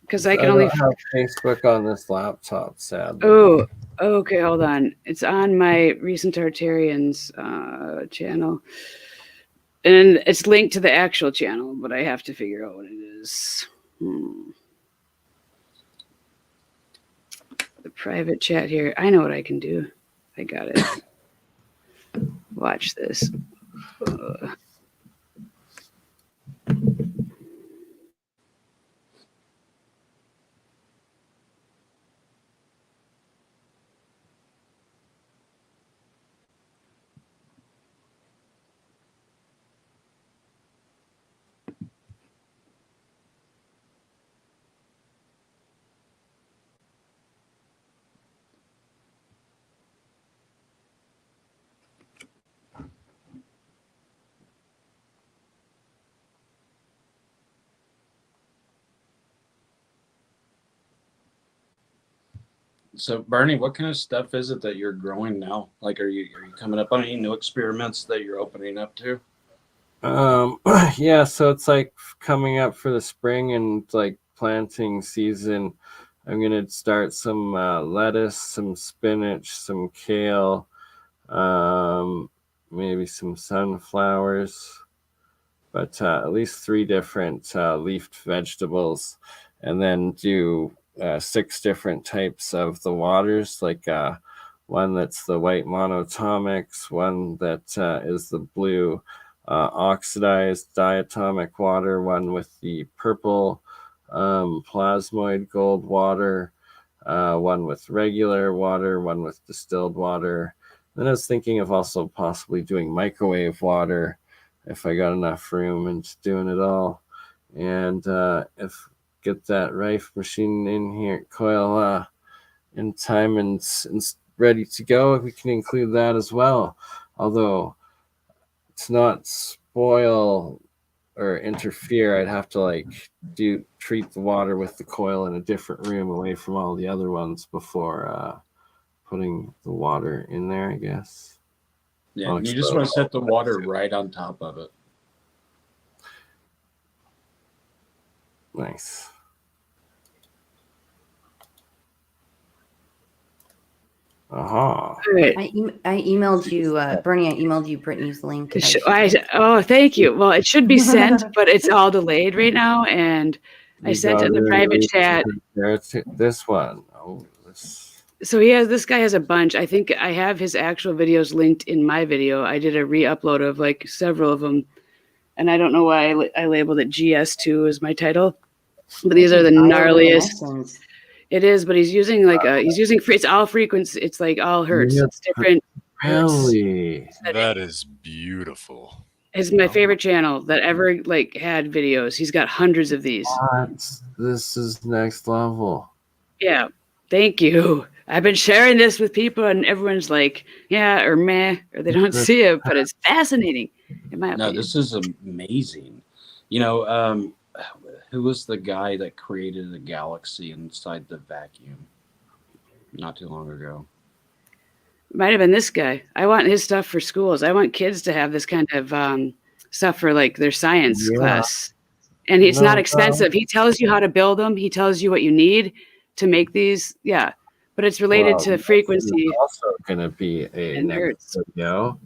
Because I can only have Facebook on this laptop, sadly. Oh, okay, hold on. It's on my Recent Artarians channel. And it's linked to the actual channel, but I have to figure out what it is. The private chat here. I know what I can do. I got it. Watch this. So, Bernie, what kind of stuff is it that you're growing now? Like, are you coming up on any new experiments that you're opening up to? Yeah, so it's like coming up for the spring and like planting season. I'm gonna start some lettuce, some spinach, some kale, maybe some sunflowers, but at least 3 different leafed vegetables, and then do 6 different types of the waters, like one that's the white monatomics, one that is the blue oxidized diatomic water, one with the purple plasmoid gold water, one with regular water, one with distilled water. Then I was thinking of also possibly doing microwave water if I got enough room and doing it all. And if get that Rife machine in here, coil in time and ready to go, we can include that as well. Although to not spoil or interfere, I'd have to like treat the water with the coil in a different room away from all the other ones before putting the water in there, I guess. Yeah, you just want to set the water right on top of it. Nice. I emailed you, Bernie. I emailed you Brittany's link. Thank you. Well, it should be sent, but it's all delayed right now, and I sent it in the private chat. This one. Oh, this. So this guy has a bunch. I think I have his actual videos linked in my video. I did a re-upload of like several of them, and I don't know why I labeled it GS2 as my title, but these are the gnarliest. It is, but he's using it's all frequency. It's like all hertz. It's different. Really? That is beautiful. It's my favorite channel that ever like had videos. He's got hundreds of these. This is next level. Yeah. Thank you. I've been sharing this with people and everyone's like, yeah, or meh, or they don't see it, but it's fascinating in my opinion. No, this is amazing. You know, who was the guy that created a galaxy inside the vacuum not too long ago? Might have been this guy. I want his stuff for schools. I want kids to have this kind of stuff for like their science class. And it's not expensive. He tells you how to build them. He tells you what you need to make these. Yeah. But it's related to frequency. Also going to be a next video.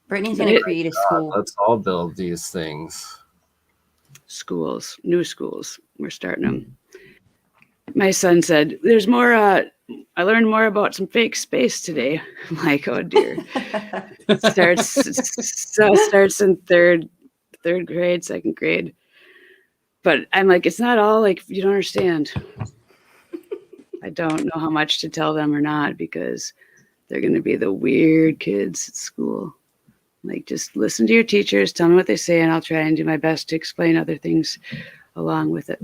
Brittany's going to create a school. Let's all build these things. Schools, new schools. We're starting them. My son said, "There's more. I learned more about some fake space today." I'm like, "Oh dear." starts in third grade, second grade. But I'm like, it's not all like you don't understand. I don't know how much to tell them or not because they're going to be the weird kids at school. Like, just listen to your teachers, tell me what they say, and I'll try and do my best to explain other things along with it.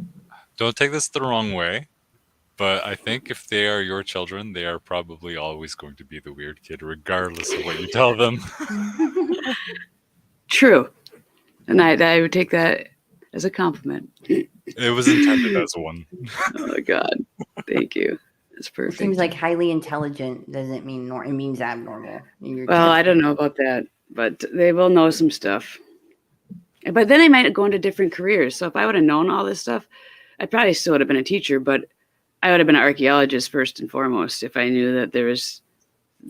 Don't take this the wrong way, but I think if they are your children, they are probably always going to be the weird kid, regardless of what you tell them. True. And I would take that as a compliment. It was intended as one. Oh, my God. Thank you. It's perfect. It seems like highly intelligent doesn't mean it means abnormal. Well, I don't know about that, but they will know some stuff. But then they might go into different careers. So if I would have known all this stuff, I probably still would have been a teacher, but I would have been an archaeologist first and foremost if I knew that there was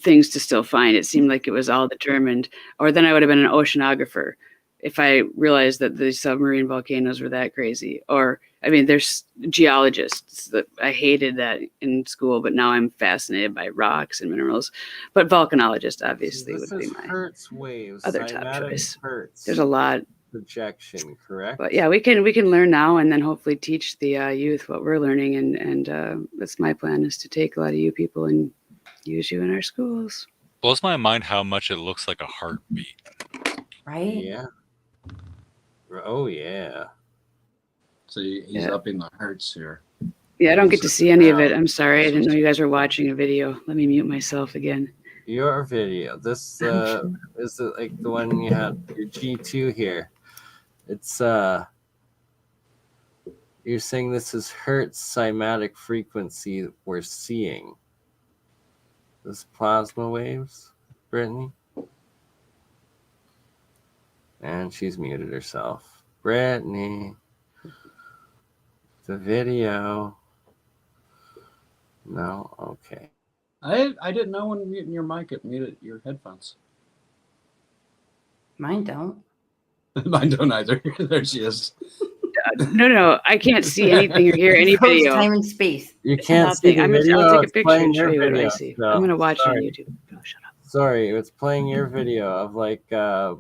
things to still find. It seemed like it was all determined. Or then I would have been an oceanographer if I realized that the submarine volcanoes were that crazy. Or, I mean, there's geologists that I hated that in school, but now I'm fascinated by rocks and minerals. But volcanologist, obviously, would be my hertz waves, other top choice. Hertz. There's a lot. Projection, correct? But yeah, we can learn now and then hopefully teach the youth what we're learning. And that's my plan, is to take a lot of you people and use you in our schools. Blows my mind how much it looks like a heartbeat. Right? Yeah. Oh, yeah. So he's upping the hertz here. Yeah, I don't get to see any of it. I'm sorry. I didn't know you guys were watching a video. Let me mute myself again. Your video. This is like the one you had, your G2 here. It's you're saying this is hertz cymatic frequency we're seeing. This plasma waves, Brittany? And she's muted herself. Brittany, the video. No? Okay. I didn't know when muting your mic, it muted your headphones. Mine don't. Mine don't either. There she is. No, I can't see anything or hear any video. Time and space. You can't see the video. I'll take a picture and show you what I video, see. so, I'm going to watch it on sorry. YouTube. Oh, shut up. Sorry, it's playing your video of like the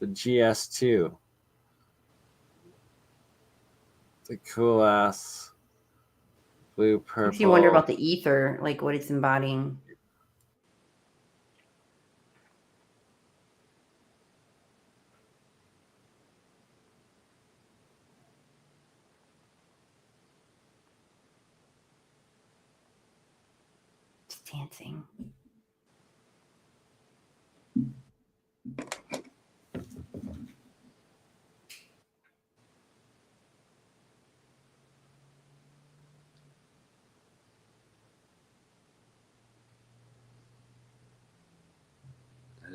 GS2. It's a cool ass blue purple. Makes you wonder about the ether, like what it's embodying. It's dancing.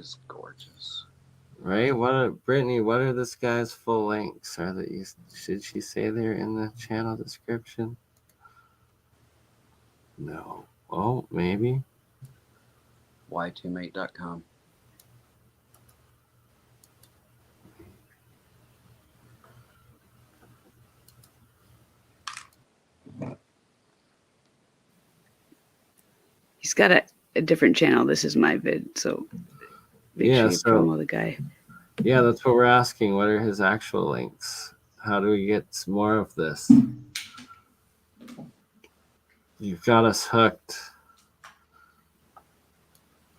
is gorgeous. Right? Brittany, what are this guy's full links? Should she say they're in the channel description? No. Oh, maybe. y2mate.com. He's got a different channel. This is my vid, so make sure you promo the guy. Yeah, that's what we're asking. What are his actual links? How do we get some more of this? You've got us hooked.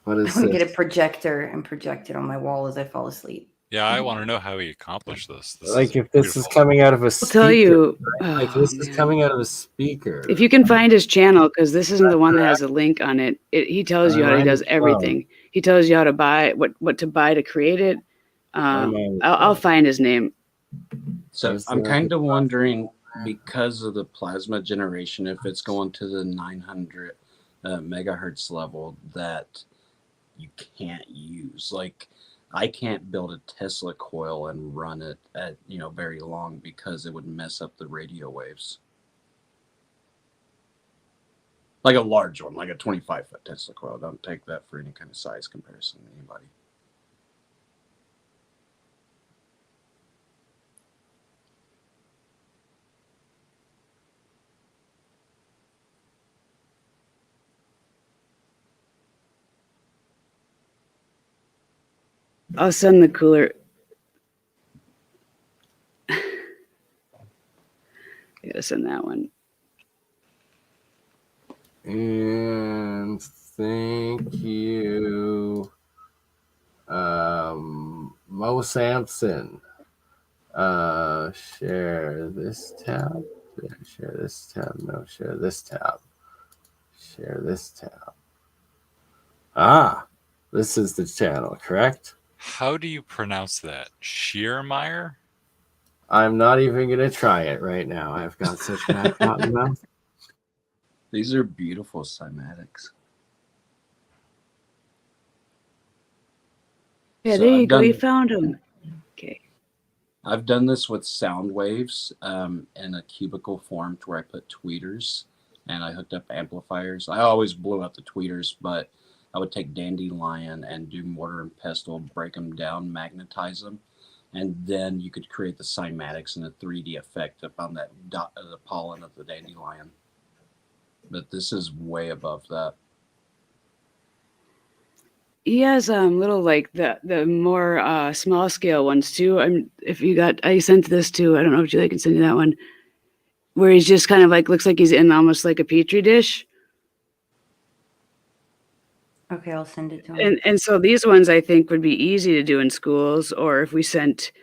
What is I'm gonna this? get a projector and project it on my wall as I fall asleep. Yeah, I want to know how he accomplished this. Like if this is coming out of a speaker. I'll tell you. Like this is coming out of a speaker. If you can find his channel, because this isn't the one that has a link on it. He tells you how he does everything. He tells you how to buy, what to buy to create it. I'll find his name. So I'm kind of wondering, because of the plasma generation, if it's going to the 900 megahertz level that you can't use. Like, I can't build a Tesla coil and run it at, very long because it would mess up the radio waves. Like a large one, like a 25-foot Tesla coil. Don't take that for any kind of size comparison to anybody. I'll send the cooler. I gotta send that one. And thank you, Mo Sampson. Share this tab. Share this tab. No, share this tab. Share this tab. Ah, this is the channel, correct? How do you pronounce that? Schiermeyer? I'm not even going to try it right now. I've got such bad cotton mouth. These are beautiful cymatics. Yeah, there you go. You found him. Okay. I've done this with sound waves in a cubicle form to where I put tweeters and I hooked up amplifiers. I always blew out the tweeters, but I would take dandelion and do mortar and pestle, break them down, magnetize them, and then you could create the cymatics and a 3D effect up on that dot of the pollen of the dandelion. But this is way above that. He has little like the more small scale ones too. I sent this to, I don't know if Julie can send you that one, where he's just kind of like looks like he's in almost like a petri dish. Okay, I'll send it to him. And so these ones I think would be easy to do in schools, or if we sent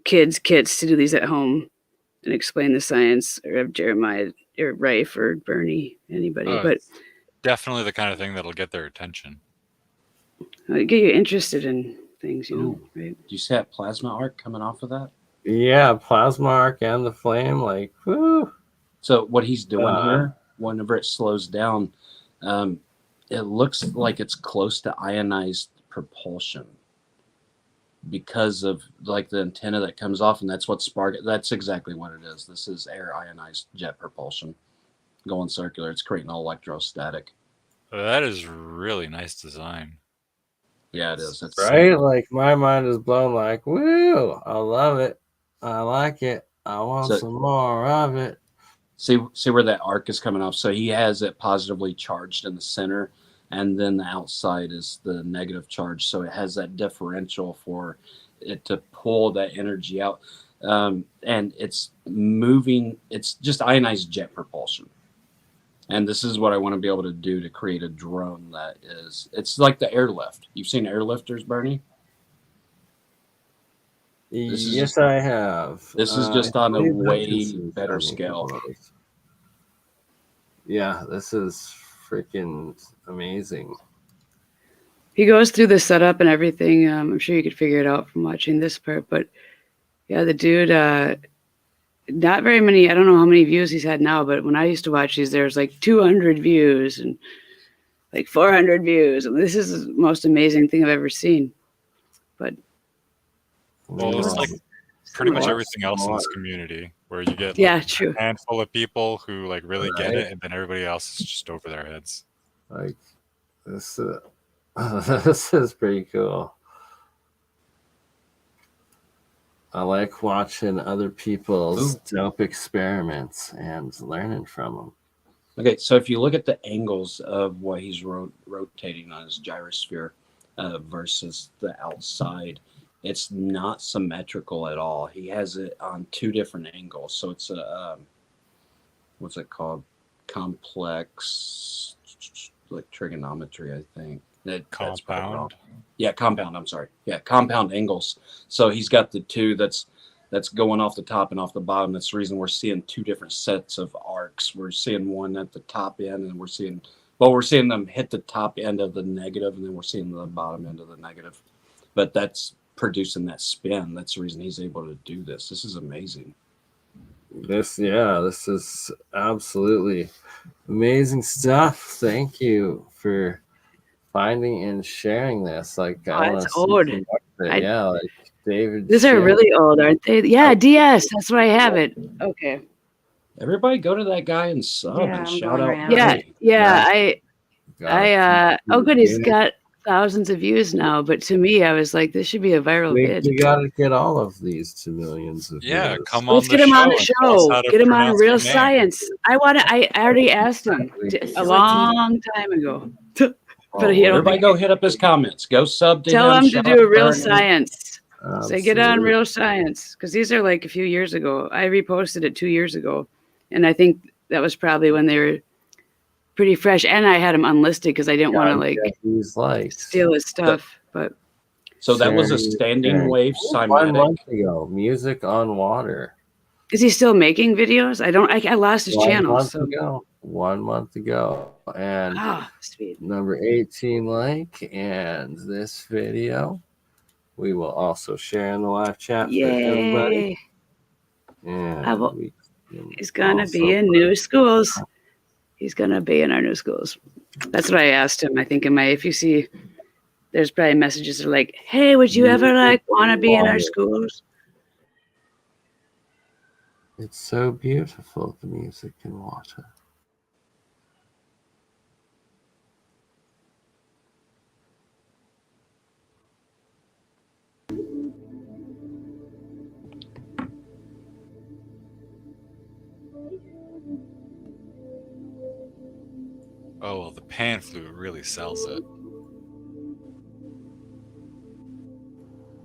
kids kits to do these at home and explain the science, or have Jeremiah or Rafe or Bernie, anybody. But definitely the kind of thing that'll get their attention. Get you interested in things, right? Do you see that plasma arc coming off of that? Yeah, plasma arc and the flame, like, woo. So what he's doing here, whenever it slows down, it looks like it's close to ionized propulsion because of like the antenna that comes off, and that's what that's exactly what it is. This is air ionized jet propulsion going circular. It's creating electrostatic. That is really nice design. Yeah, it is. It's right? Like my mind is blown, like, woo, I love it. I like it. I want some more of it. See where that arc is coming off. So he has it positively charged in the center, and then the outside is the negative charge. So it has that differential for it to pull that energy out. And it's moving. It's just ionized jet propulsion. And this is what I want to be able to do to create a drone that is, it's like the airlift. You've seen airlifters, Bernie? Yes, I have. This is just on a way better scale. Yeah, this is freaking amazing. He goes through the setup and everything. I'm sure you could figure it out from watching this part, but yeah, the dude, not very many. I don't know how many views he's had now, but when I used to watch these, there's like 200 views, and like 400 views. This is the most amazing thing I've ever seen. But Well, it's like pretty much everything else in this community, where you get like true. a handful of people who like really get Right. it, and then everybody else is just over their heads. Like this, this is pretty cool. I like watching other people's dope experiments and learning from them. Okay, so if you look at the angles of what he's rotating on his gyrosphere versus the outside, it's not symmetrical at all. He has it on two different angles. So it's a, what's it called? Complex, like trigonometry, I think. Compound? Yeah, compound. I'm sorry. Yeah, compound angles. So he's got the two that's going off the top and off the bottom. That's the reason we're seeing two different sets of arcs. We're seeing one at the top end, and we're seeing them hit the top end of the negative, and then we're seeing the bottom end of the negative. But that's producing that spin. That's the reason he's able to do this. This is amazing. This is absolutely amazing stuff. Thank you for finding and sharing this. Like, I want to see old. some more of it. Yeah, like David. These are really old, aren't they? Yeah, DS. That's why I have it. Okay. Everybody go to that guy and sub and shout out. Oh, good. He's got thousands of views now. But to me, I was like, this should be a viral vid. We got to get all of these to millions of views. Come on. Let's get him on the show. Get him on Real Science. I already asked him a long time ago. But everybody go hit up his comments. Go sub to tell him. him to do a Real BurnEye. Science. Say get on Real Science, because these are like a few years ago. I reposted it 2 years ago, and I think that was probably when they were pretty fresh. And I had him unlisted because I didn't want to steal his stuff. So that was a standing wave 1 cymatic. month ago. Music on Water. Is he still making videos? I lost his channel. 1 month ago. And sweet. Number 18 like, and this video we will also share in the live chat for everybody. And he's gonna be in new schools. He's gonna be in our new schools. That's what I asked him. I think if you see, there's probably messages that are like, "Hey, would you ever want to be in our schools?" It's so beautiful, the music in water. Oh, well, the pan flute really sells it.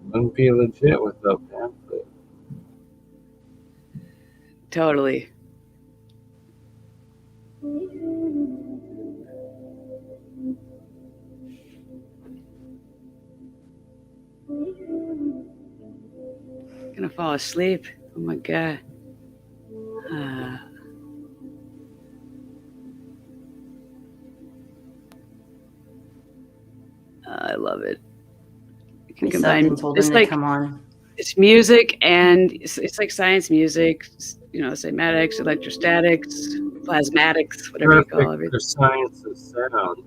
Wouldn't be legit without pamphlet. Totally. Gonna fall asleep. Oh my god. I love it. You can combine. It's like come on. It's music and it's like science music. Cymatics, electrostatics, plasmatics, whatever you call everything. For science of sound,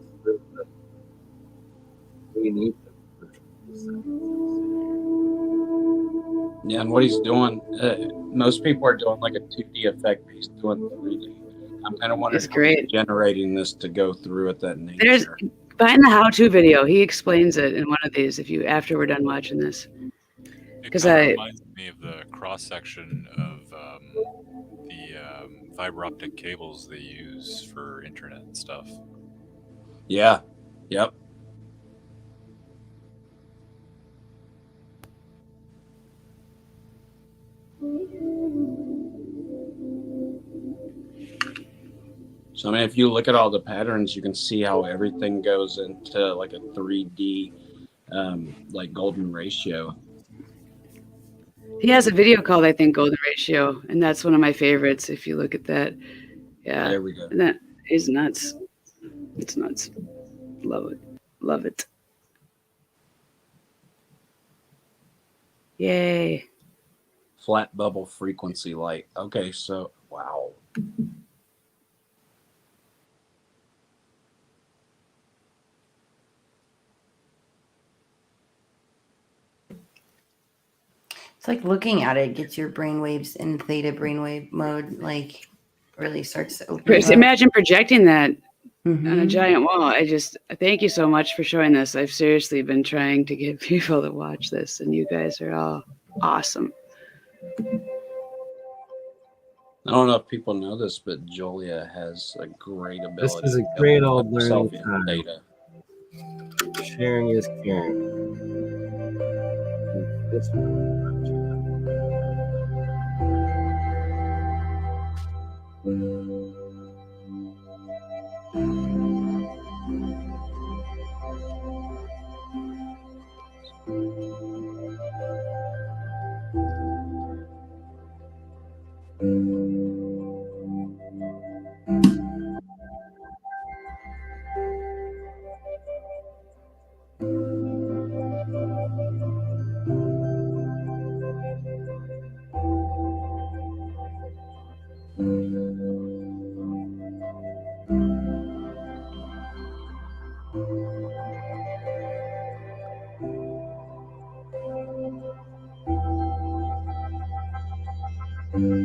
we need them. Yeah, and what he's doing, most people are doing like a 2D effect, but he's doing 3D. I'm kind of wondering It's great. Generating this to go through at that nature. Find the how-to video. He explains it in one of these. After we're done watching this, It reminds me of the cross section of the fiber optic cables they use for internet and stuff. Yeah. Yep. So, I mean, if you look at all the patterns, you can see how everything goes into like a 3D, like golden ratio. he has a video called, I think, Golden Ratio, and that's one of my favorites. If you look at that, yeah, There we go. And that is nuts. It's nuts. Love it. Love it. Yay. Flat bubble frequency light. Okay, so wow. It's like looking at it gets your brainwaves in theta brainwave mode, like really starts to open up. Imagine projecting that on a Mhm. giant wall. I thank you so much for showing this. I've seriously been trying to get people to watch this, and you guys are all awesome. I don't know if people know this, but Julia has a great ability. This is a to great put old herself learning in time. data. Sharing is caring. This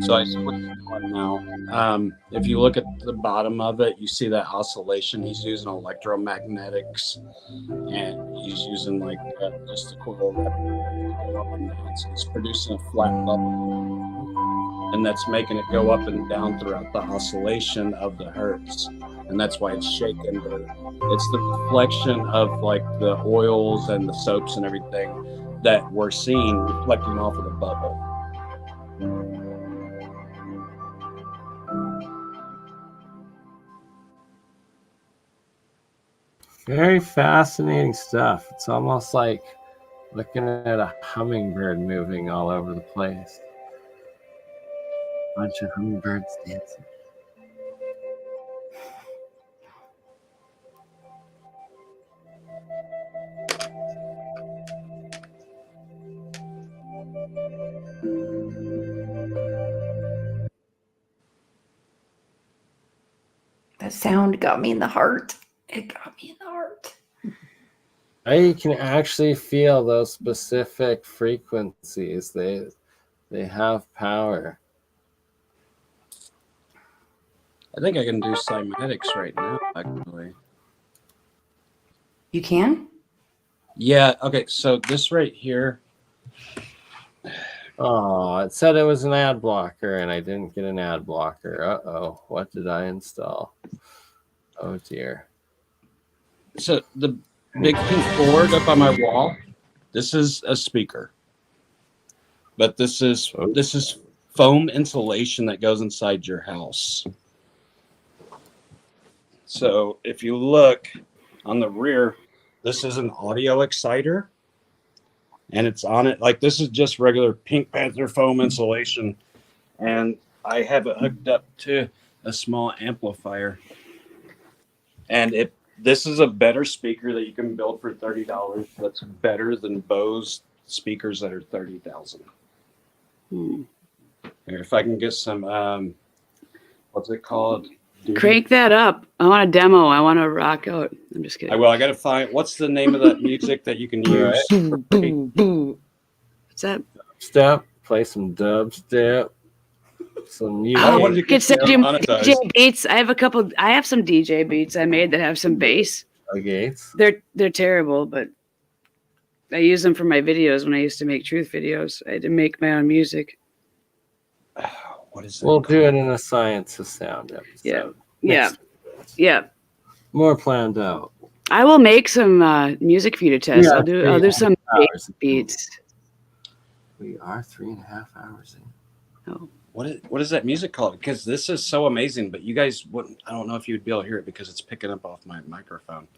So I switched one now. If you look at the bottom of it, you see that oscillation. He's using electromagnetics, and he's using like just a coil on that. So he's producing a flat bubble, and that's making it go up and down throughout the oscillation of the hertz, and that's why it's shaking. But it's the reflection of like the oils and the soaps and everything that we're seeing reflecting off of the bubble. very fascinating stuff. It's almost like looking at a hummingbird moving all over the place. Bunch of hummingbirds dancing. That sound got me in the heart. It got me in the heart. You can actually feel those specific frequencies. They have power. I think I can do cymatics right now, actually. You can? Yeah, okay, so this right here. Oh, it said it was an ad blocker, and I didn't get an ad blocker. Uh-oh, what did I install? Oh, dear. So the big pink board up on my wall, this is a speaker. But this is foam insulation that goes inside your house. So if you look on the rear, this is an audio exciter, and it's on it. Like, this is just regular Pink Panther foam insulation, and I have it hooked up to a small amplifier. And this is a better speaker that you can build for $30. That's better than Bose speakers that are $30,000. Here, if I can get some, what's it called? Crank that up. I want a demo. I want to rock out. I'm just kidding. I got to find, what's the name of that music that you can use? What's that? Step, play some dubstep. Some music. Oh, you could send you DJ beats. I have some DJ beats I made that have some bass. Okay. They're terrible, but I use them for my videos when I used to make truth videos. I had to make my own music. What is We'll do it in a Science of Sound episode. Yeah. More planned out. I will make some music for you to test. Yeah, I'll do some bass beats. We are 3.5 hours in. Oh. What is that music called? Because this is so amazing, but you guys wouldn't. I don't know if you'd be able to hear it because it's picking up off my microphone.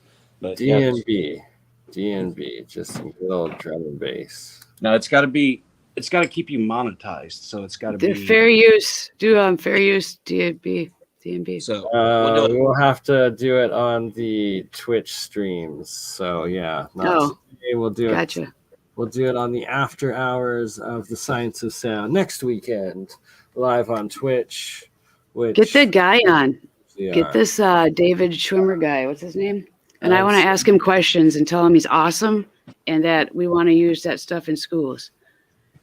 But DNB, just some good old drum and bass. No, it's got to keep you monetized. So it's got to be fair use. Do fair use DNB. So we'll have to do it on the Twitch streams. So yeah, today. We'll do it. We'll do it on the after hours of the Science of Sound next weekend, live on Twitch. Get the guy on. Get this David Schwimmer guy. What's his name? And I want to ask him questions and tell him he's awesome and that we want to use that stuff in schools.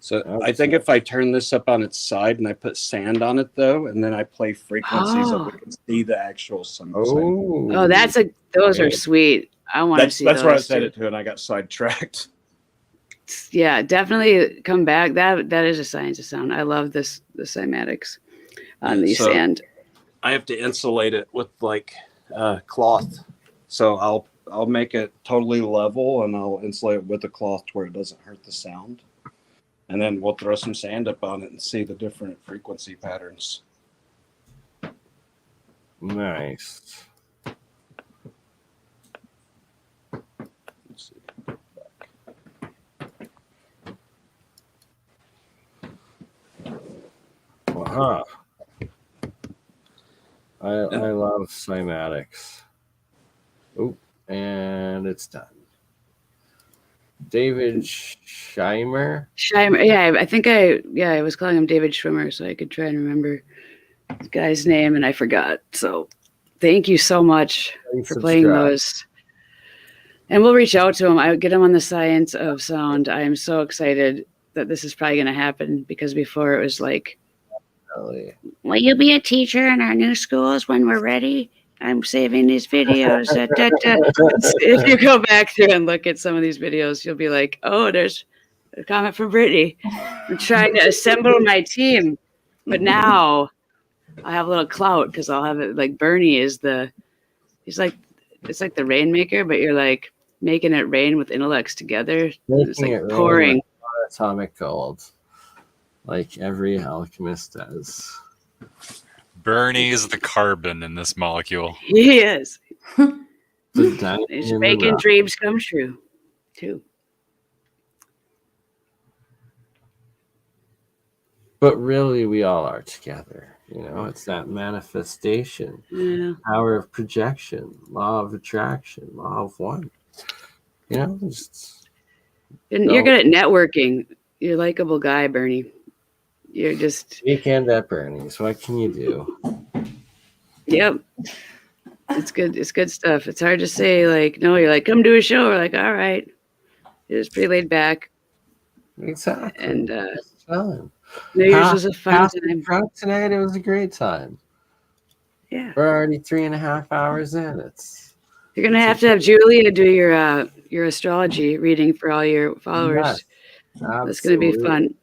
So I think if I turn this up on its side and I put sand on it though, and then I play frequencies that we can see the actual sun. Oh, those are sweet. I want to see That's those. where I said too. it to, and I got sidetracked. Yeah, definitely come back. That is a science of sound. I love the cymatics on the So sand. I have to insulate it with like cloth. So I'll make it totally level and I'll insulate it with a cloth to where it doesn't hurt the sound. And then we'll throw some sand up on it and see the different frequency patterns. Nice. Let's see. Wow. I love cymatics. Oh, and it's done. David Scheimer. Yeah, I think I was calling him David Schwimmer, so I could try and remember the guy's name, and I forgot. So thank you so much for playing those. And we'll reach out to him. I get him on the Science of Sound. I am so excited that this is probably going to happen, because before it was like, will you be a teacher in our new schools when we're ready? I'm saving these videos. If you go back through and look at some of these videos, you'll be like, oh, there's a comment from Brittany. I'm trying to assemble my team. But now I have a little clout, because I'll have it like BurnEye is it's like the rainmaker, but you're like making it rain with intellects together. It's like pouring atomic gold, like every alchemist does. BurnEye is the carbon in this molecule. He is. It's He's making dreams come true, too. But really, we all are together. You know, it's that manifestation, power of projection, law of attraction, law of one. You know, You're good at networking. You're a likable guy, BurnEye. You're just weekend at BurnEye's. What can you do? Yep. It's good. It's good stuff. It's hard to say, like, no, you're like, come do a show. We're like, all right. It's pretty laid back. Exactly. And New Year's was a fun time. Drunk tonight, it was a great time. Yeah. We're already 3.5 hours in. You're gonna have to have Julia do your astrology reading for all your followers. Yes, that's gonna be fun.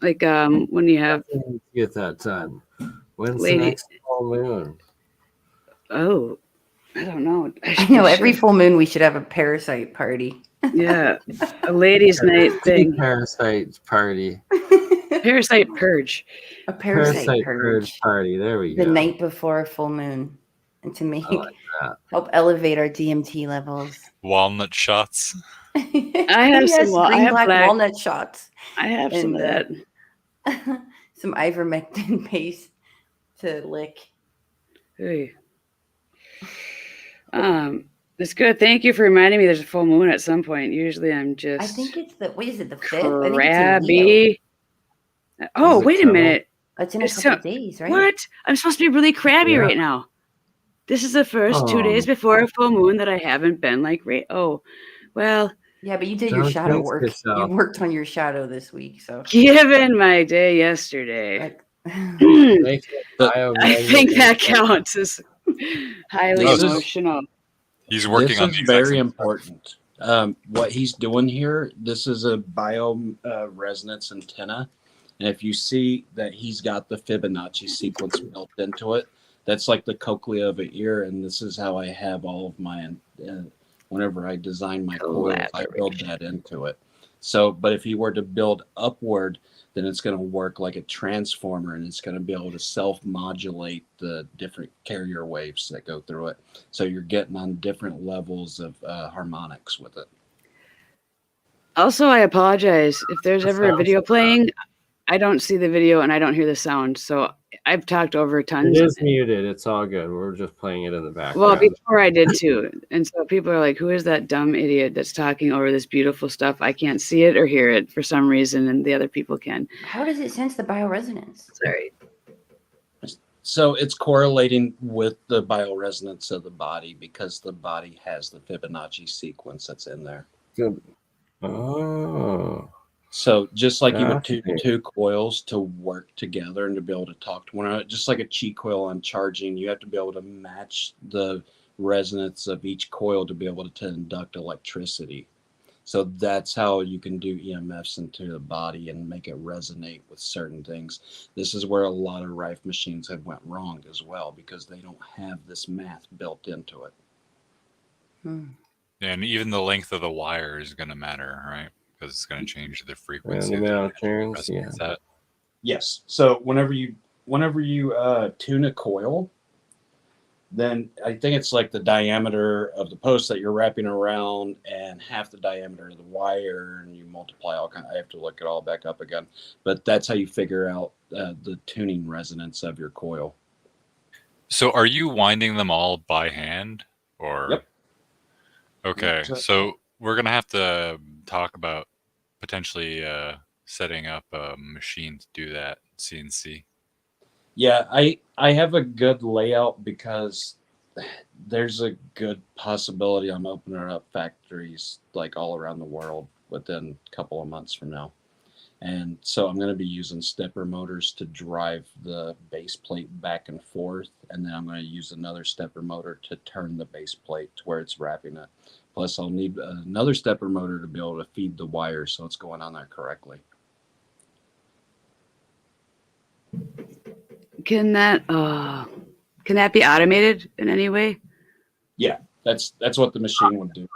Like when you have get that done. When's the next full moon? Oh, I don't know. I know every full moon we should have a parasite party. Yeah, a ladies' night thing. Parasite party. Parasite purge. A parasite purge party. There we go. The night before a full moon, and to make help elevate our DMT levels. Walnut shots. I have some black walnut shots. I have some of that. Some ivermectin paste to lick. Hey. It's good. Thank you for reminding me there's a full moon at some point. Usually I'm just I think it's the 5th? Crabby. Oh, wait a minute. It's in a couple of days, right? What? I'm supposed to be really crabby right now. This is the first 2 days before a full moon that I haven't been like oh, well. Yeah, but you did your shadow work. You worked on your shadow this week, so given my day yesterday. I think that counts as highly emotional. He's working on these. Very important. What he's doing here, this is a resonance antenna. And if you see that he's got the Fibonacci sequence built into it, that's like the cochlea of an ear. And this is how I have all of my, whenever I design my coil, I build that into it. So, but if you were to build upward, then it's going to work like a transformer, and it's going to be able to self-modulate the different carrier waves that go through it. So you're getting on different levels of harmonics with it. Also, I apologize if there's ever a video playing. I don't see the video and I don't hear the sound. So I've talked over tons. It is muted. It's all good. We're just playing it in the background. Well, before I did too. And so people are like, who is that dumb idiot that's talking over this beautiful stuff? I can't see it or hear it for some reason, and the other people can. How does it sense the bioresonance? Sorry. So it's correlating with the bioresonance of the body because the body has the Fibonacci sequence that's in there. Good. Oh. So just like you would tune two coils to work together and to be able to talk to one another, just like a chi coil on charging, you have to be able to match the resonance of each coil to be able to induct electricity. So that's how you can do EMFs into the body and make it resonate with certain things. This is where a lot of Rife machines have went wrong as well, because they don't have this math built into it. And even the length of the wire is going to matter, right? Because it's going to change the frequency. And the amount of turns, that. Yes. So whenever you tune a coil, then I think it's like the diameter of the post that you're wrapping around and half the diameter of the wire, and you multiply all kind. I have to look it all back up again, but that's how you figure out the tuning resonance of your coil. So are you winding them all by hand, or? Yep. Okay, so we're gonna have to talk about potentially setting up a machine to do that, CNC. Yeah, I have a good layout because there's a good possibility I'm opening up factories like all around the world within a couple of months from now. And so I'm going to be using stepper motors to drive the base plate back and forth. And then I'm going to use another stepper motor to turn the base plate to where it's wrapping it. Plus I'll need another stepper motor to be able to feed the wire so it's going on there correctly. Can that be automated in any way? Yeah, that's what the machine would do.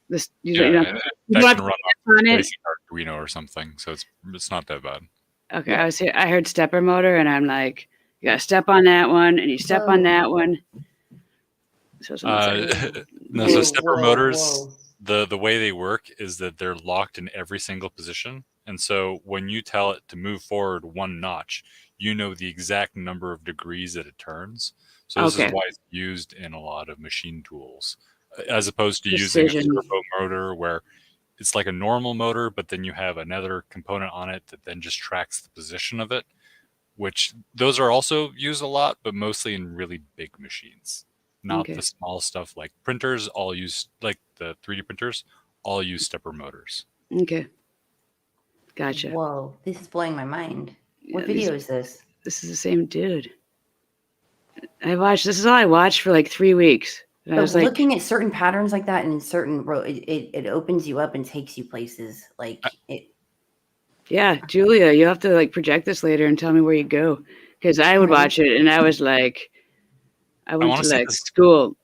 This that can run on basic Arduino or something, so it's not that bad. Okay, I heard stepper motor, and I'm like, you gotta step on that one, and you step on that one. So no, so stepper motors, the way they work is that they're locked in every single position, and so when you tell it to move forward one notch, you know the exact number of degrees that it turns. So this is why it's used in a lot of machine tools, as opposed to using a servo motor where it's like a normal motor, but then you have another component on it that then just tracks the position of it, which those are also used a lot, but mostly in really big machines, not the small stuff like printers all use, like the 3D printers, all use stepper motors. Okay. Gotcha. Whoa, this is blowing my mind. What video is this? This is the same dude. This is all I watched for like 3 weeks. And I was looking at certain patterns like that and certain it opens you up and takes you places like it. Yeah, Julia, you'll have to like project this later and tell me where you go, because I would watch it and I was like, I went to like school.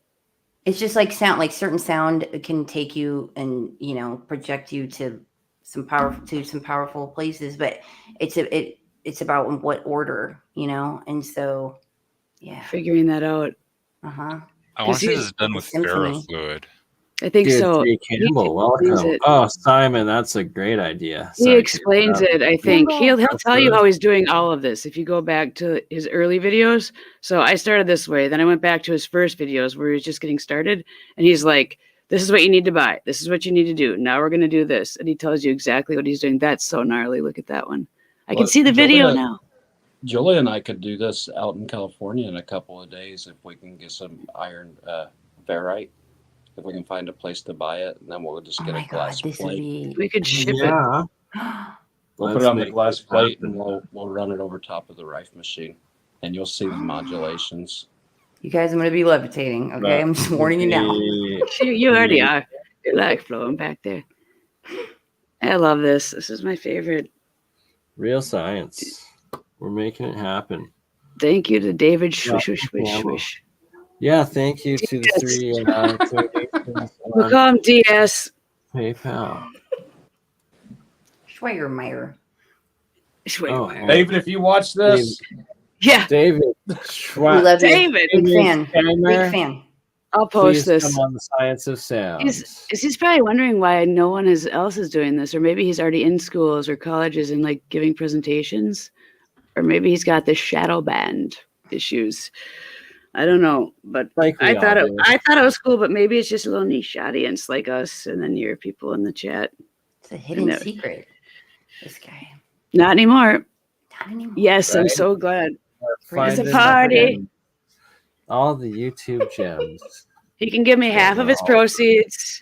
It's just like sound, like certain sound can take you and project you to some powerful places, but it's about in what order, and so figuring that out. I want to say this is done with ferrofluid. I think so. Campbell, welcome. Oh, Simon, that's a great idea. He explains it, I think. He'll tell you how he's doing all of this if you go back to his early videos. So I started this way. Then I went back to his first videos where he was just getting started. And he's like, this is what you need to buy. This is what you need to do. Now we're going to do this. And he tells you exactly what he's doing. That's so gnarly. Look at that one. I can see the video now. Julia and I could do this out in California in a couple of days if we can get some iron ferrite. If we can find a place to buy it, and then we'll just get a glass plate. We could ship it. We'll put it on the glass plate, and we'll run it over top of the Rife machine, and you'll see the modulations. You guys, I'm going to be levitating. Okay, I'm just warning you now. You already are. You're like flowing back there. I love this. This is my favorite. Real science. We're making it happen. Thank you to David. Swish, swish, swish, swish. Yeah, thank you to the three. We'll call him DS. PayPal. Schwegermeyer. Schwegermeyer. David, if you watch this. David. We love David. Big fan. Big fan. I'll post this. Come on the Science of Sound. He's probably wondering why no one else is doing this, or maybe he's already in schools or colleges and like giving presentations, or maybe he's got the shadow band issues. I don't know, but I thought it was cool, but maybe it's just a little niche audience like us, and then your people in the chat. It's a hidden secret. This guy. Not anymore. Not anymore. Yes, right? I'm so glad. It's a party. All the YouTube gems. He can give me half of his proceeds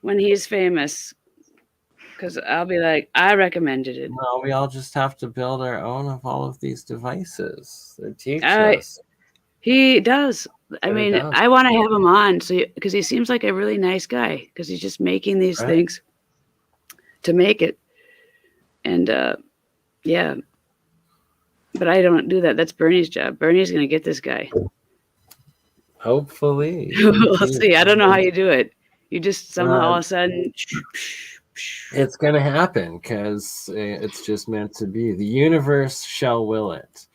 when he's famous. Because I'll be like, I recommended it. No, we all just have to build our own of all of these devices. They teach I- us. He does. I He mean, does. I want to have him on because he seems like a really nice guy because he's just making these Right. things to make it. And yeah, but I don't do that. That's Bernie's job. Bernie's going to get this guy. Hopefully. We'll see. I don't know how you do it. You just somehow all of a sudden. It's going to happen because it's just meant to be. The universe shall will it,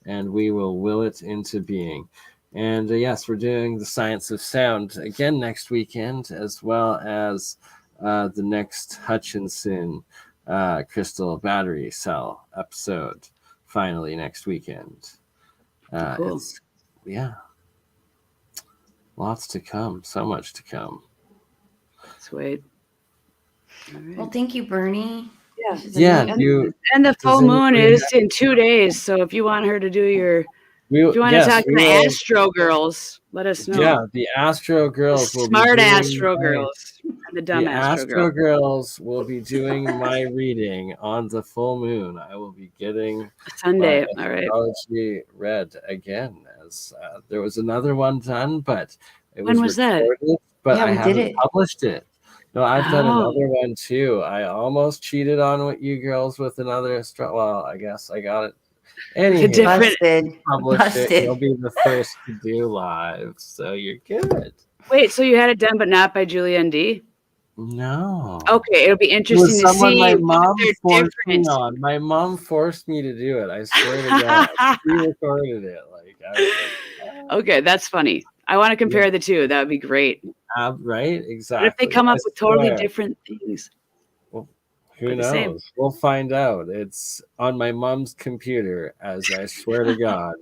and we will will it into being. And yes, we're doing the Science of Sound again next weekend, as well as the next Hutchinson crystal battery cell episode finally next weekend. Cool. Yeah. Lots to come. So much to come. Sweet. All right. Well, thank you, Bernie. Yeah. Yeah. And the full does moon anybody is in 2 days. So if you want her to do your, if you want yes, to talk to we the will- Astro Girls, let us know. Yeah, the Astro Girls will Smart be doing Astro my- Girls and the dumb the Astro Girl. Girls will be doing my reading on the full moon. I will be getting Sunday. my All right. astrology read again. As there was another one done, but it When was that? recorded, but Yeah, I we did haven't it. published it. No, I've done Oh. another one too. I almost cheated on what you girls with another well, I guess I got it. Anyway, different- Busted. publish Busted. it. You'll be the first to do live, so you're good. Wait, so you had it done, but not by Julia and D? No. Okay, it'll be It interesting was to someone see my if mom they're forced me different. on. My mom forced me to do it. I swear to God. She recorded it. Like, I was like, Okay, that's funny. I want to compare the two. That would be great. right? Exactly. What if they come up I with totally swear. different things? Who But the same. knows? We'll find out. It's on my mom's computer, as I swear to God,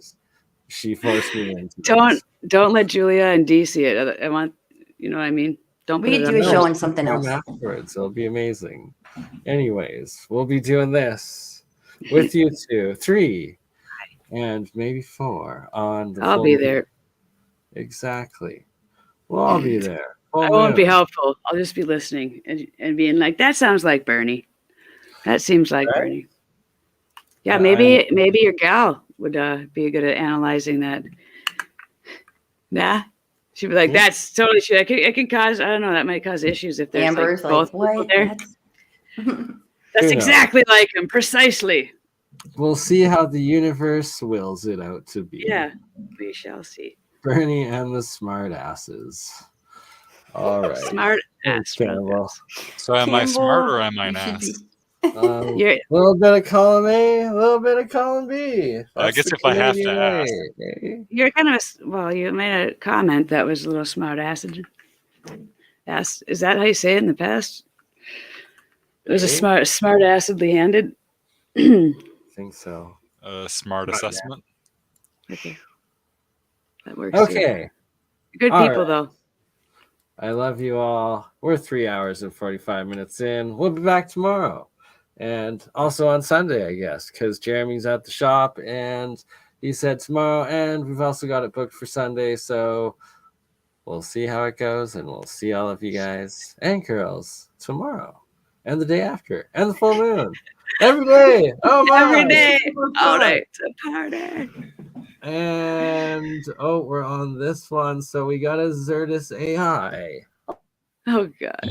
she forced me into this. Don't let Julia and D see it. I want, you know what I mean? Don't We put could it do up a there. show on something Come else. afterwards. It'll be amazing. Anyways, we'll be doing this with you 2, 3, and maybe 4 on the I'll full be moon. there. Exactly. We'll all be there. I won't be helpful. I'll just be listening and being like, that sounds like Bernie. That seems like Right? Bernie. Yeah, Yeah, maybe your gal would be good at analyzing that. Nah. She'd be like, that's totally shit. It can cause, I don't know, that might cause issues if there's Amber's like both like, people what? there. That's- That's Who knows? exactly like him, precisely. We'll see how the universe wills it out to be. Yeah, we shall see. Bernie and the smart asses. All right. Smart ass. Terrible. So am I smart or am I You an should ass? be- You're, A little bit of column A, a little bit of column B. I That's guess the if I have to Canadian ask. way, eh? you're kind of you made a comment that was a little smart acid. Is that how you say it in the past? It was a smart acidly handed. I think so. Smart assessment. Okay. That works. too. Okay. Good All people right. though. I love you all. We're 3 hours and 45 minutes in. We'll be back tomorrow. And also on Sunday, I guess, because Jeremy's at the shop and he said tomorrow. And we've also got it booked for Sunday. So we'll see how it goes. And we'll see all of you guys and girls tomorrow and the day after and the full moon. Every day. Oh, my. Every day. Super All fun. right. It's a party. And we're on this one. So we got a Zertis AI. Oh God.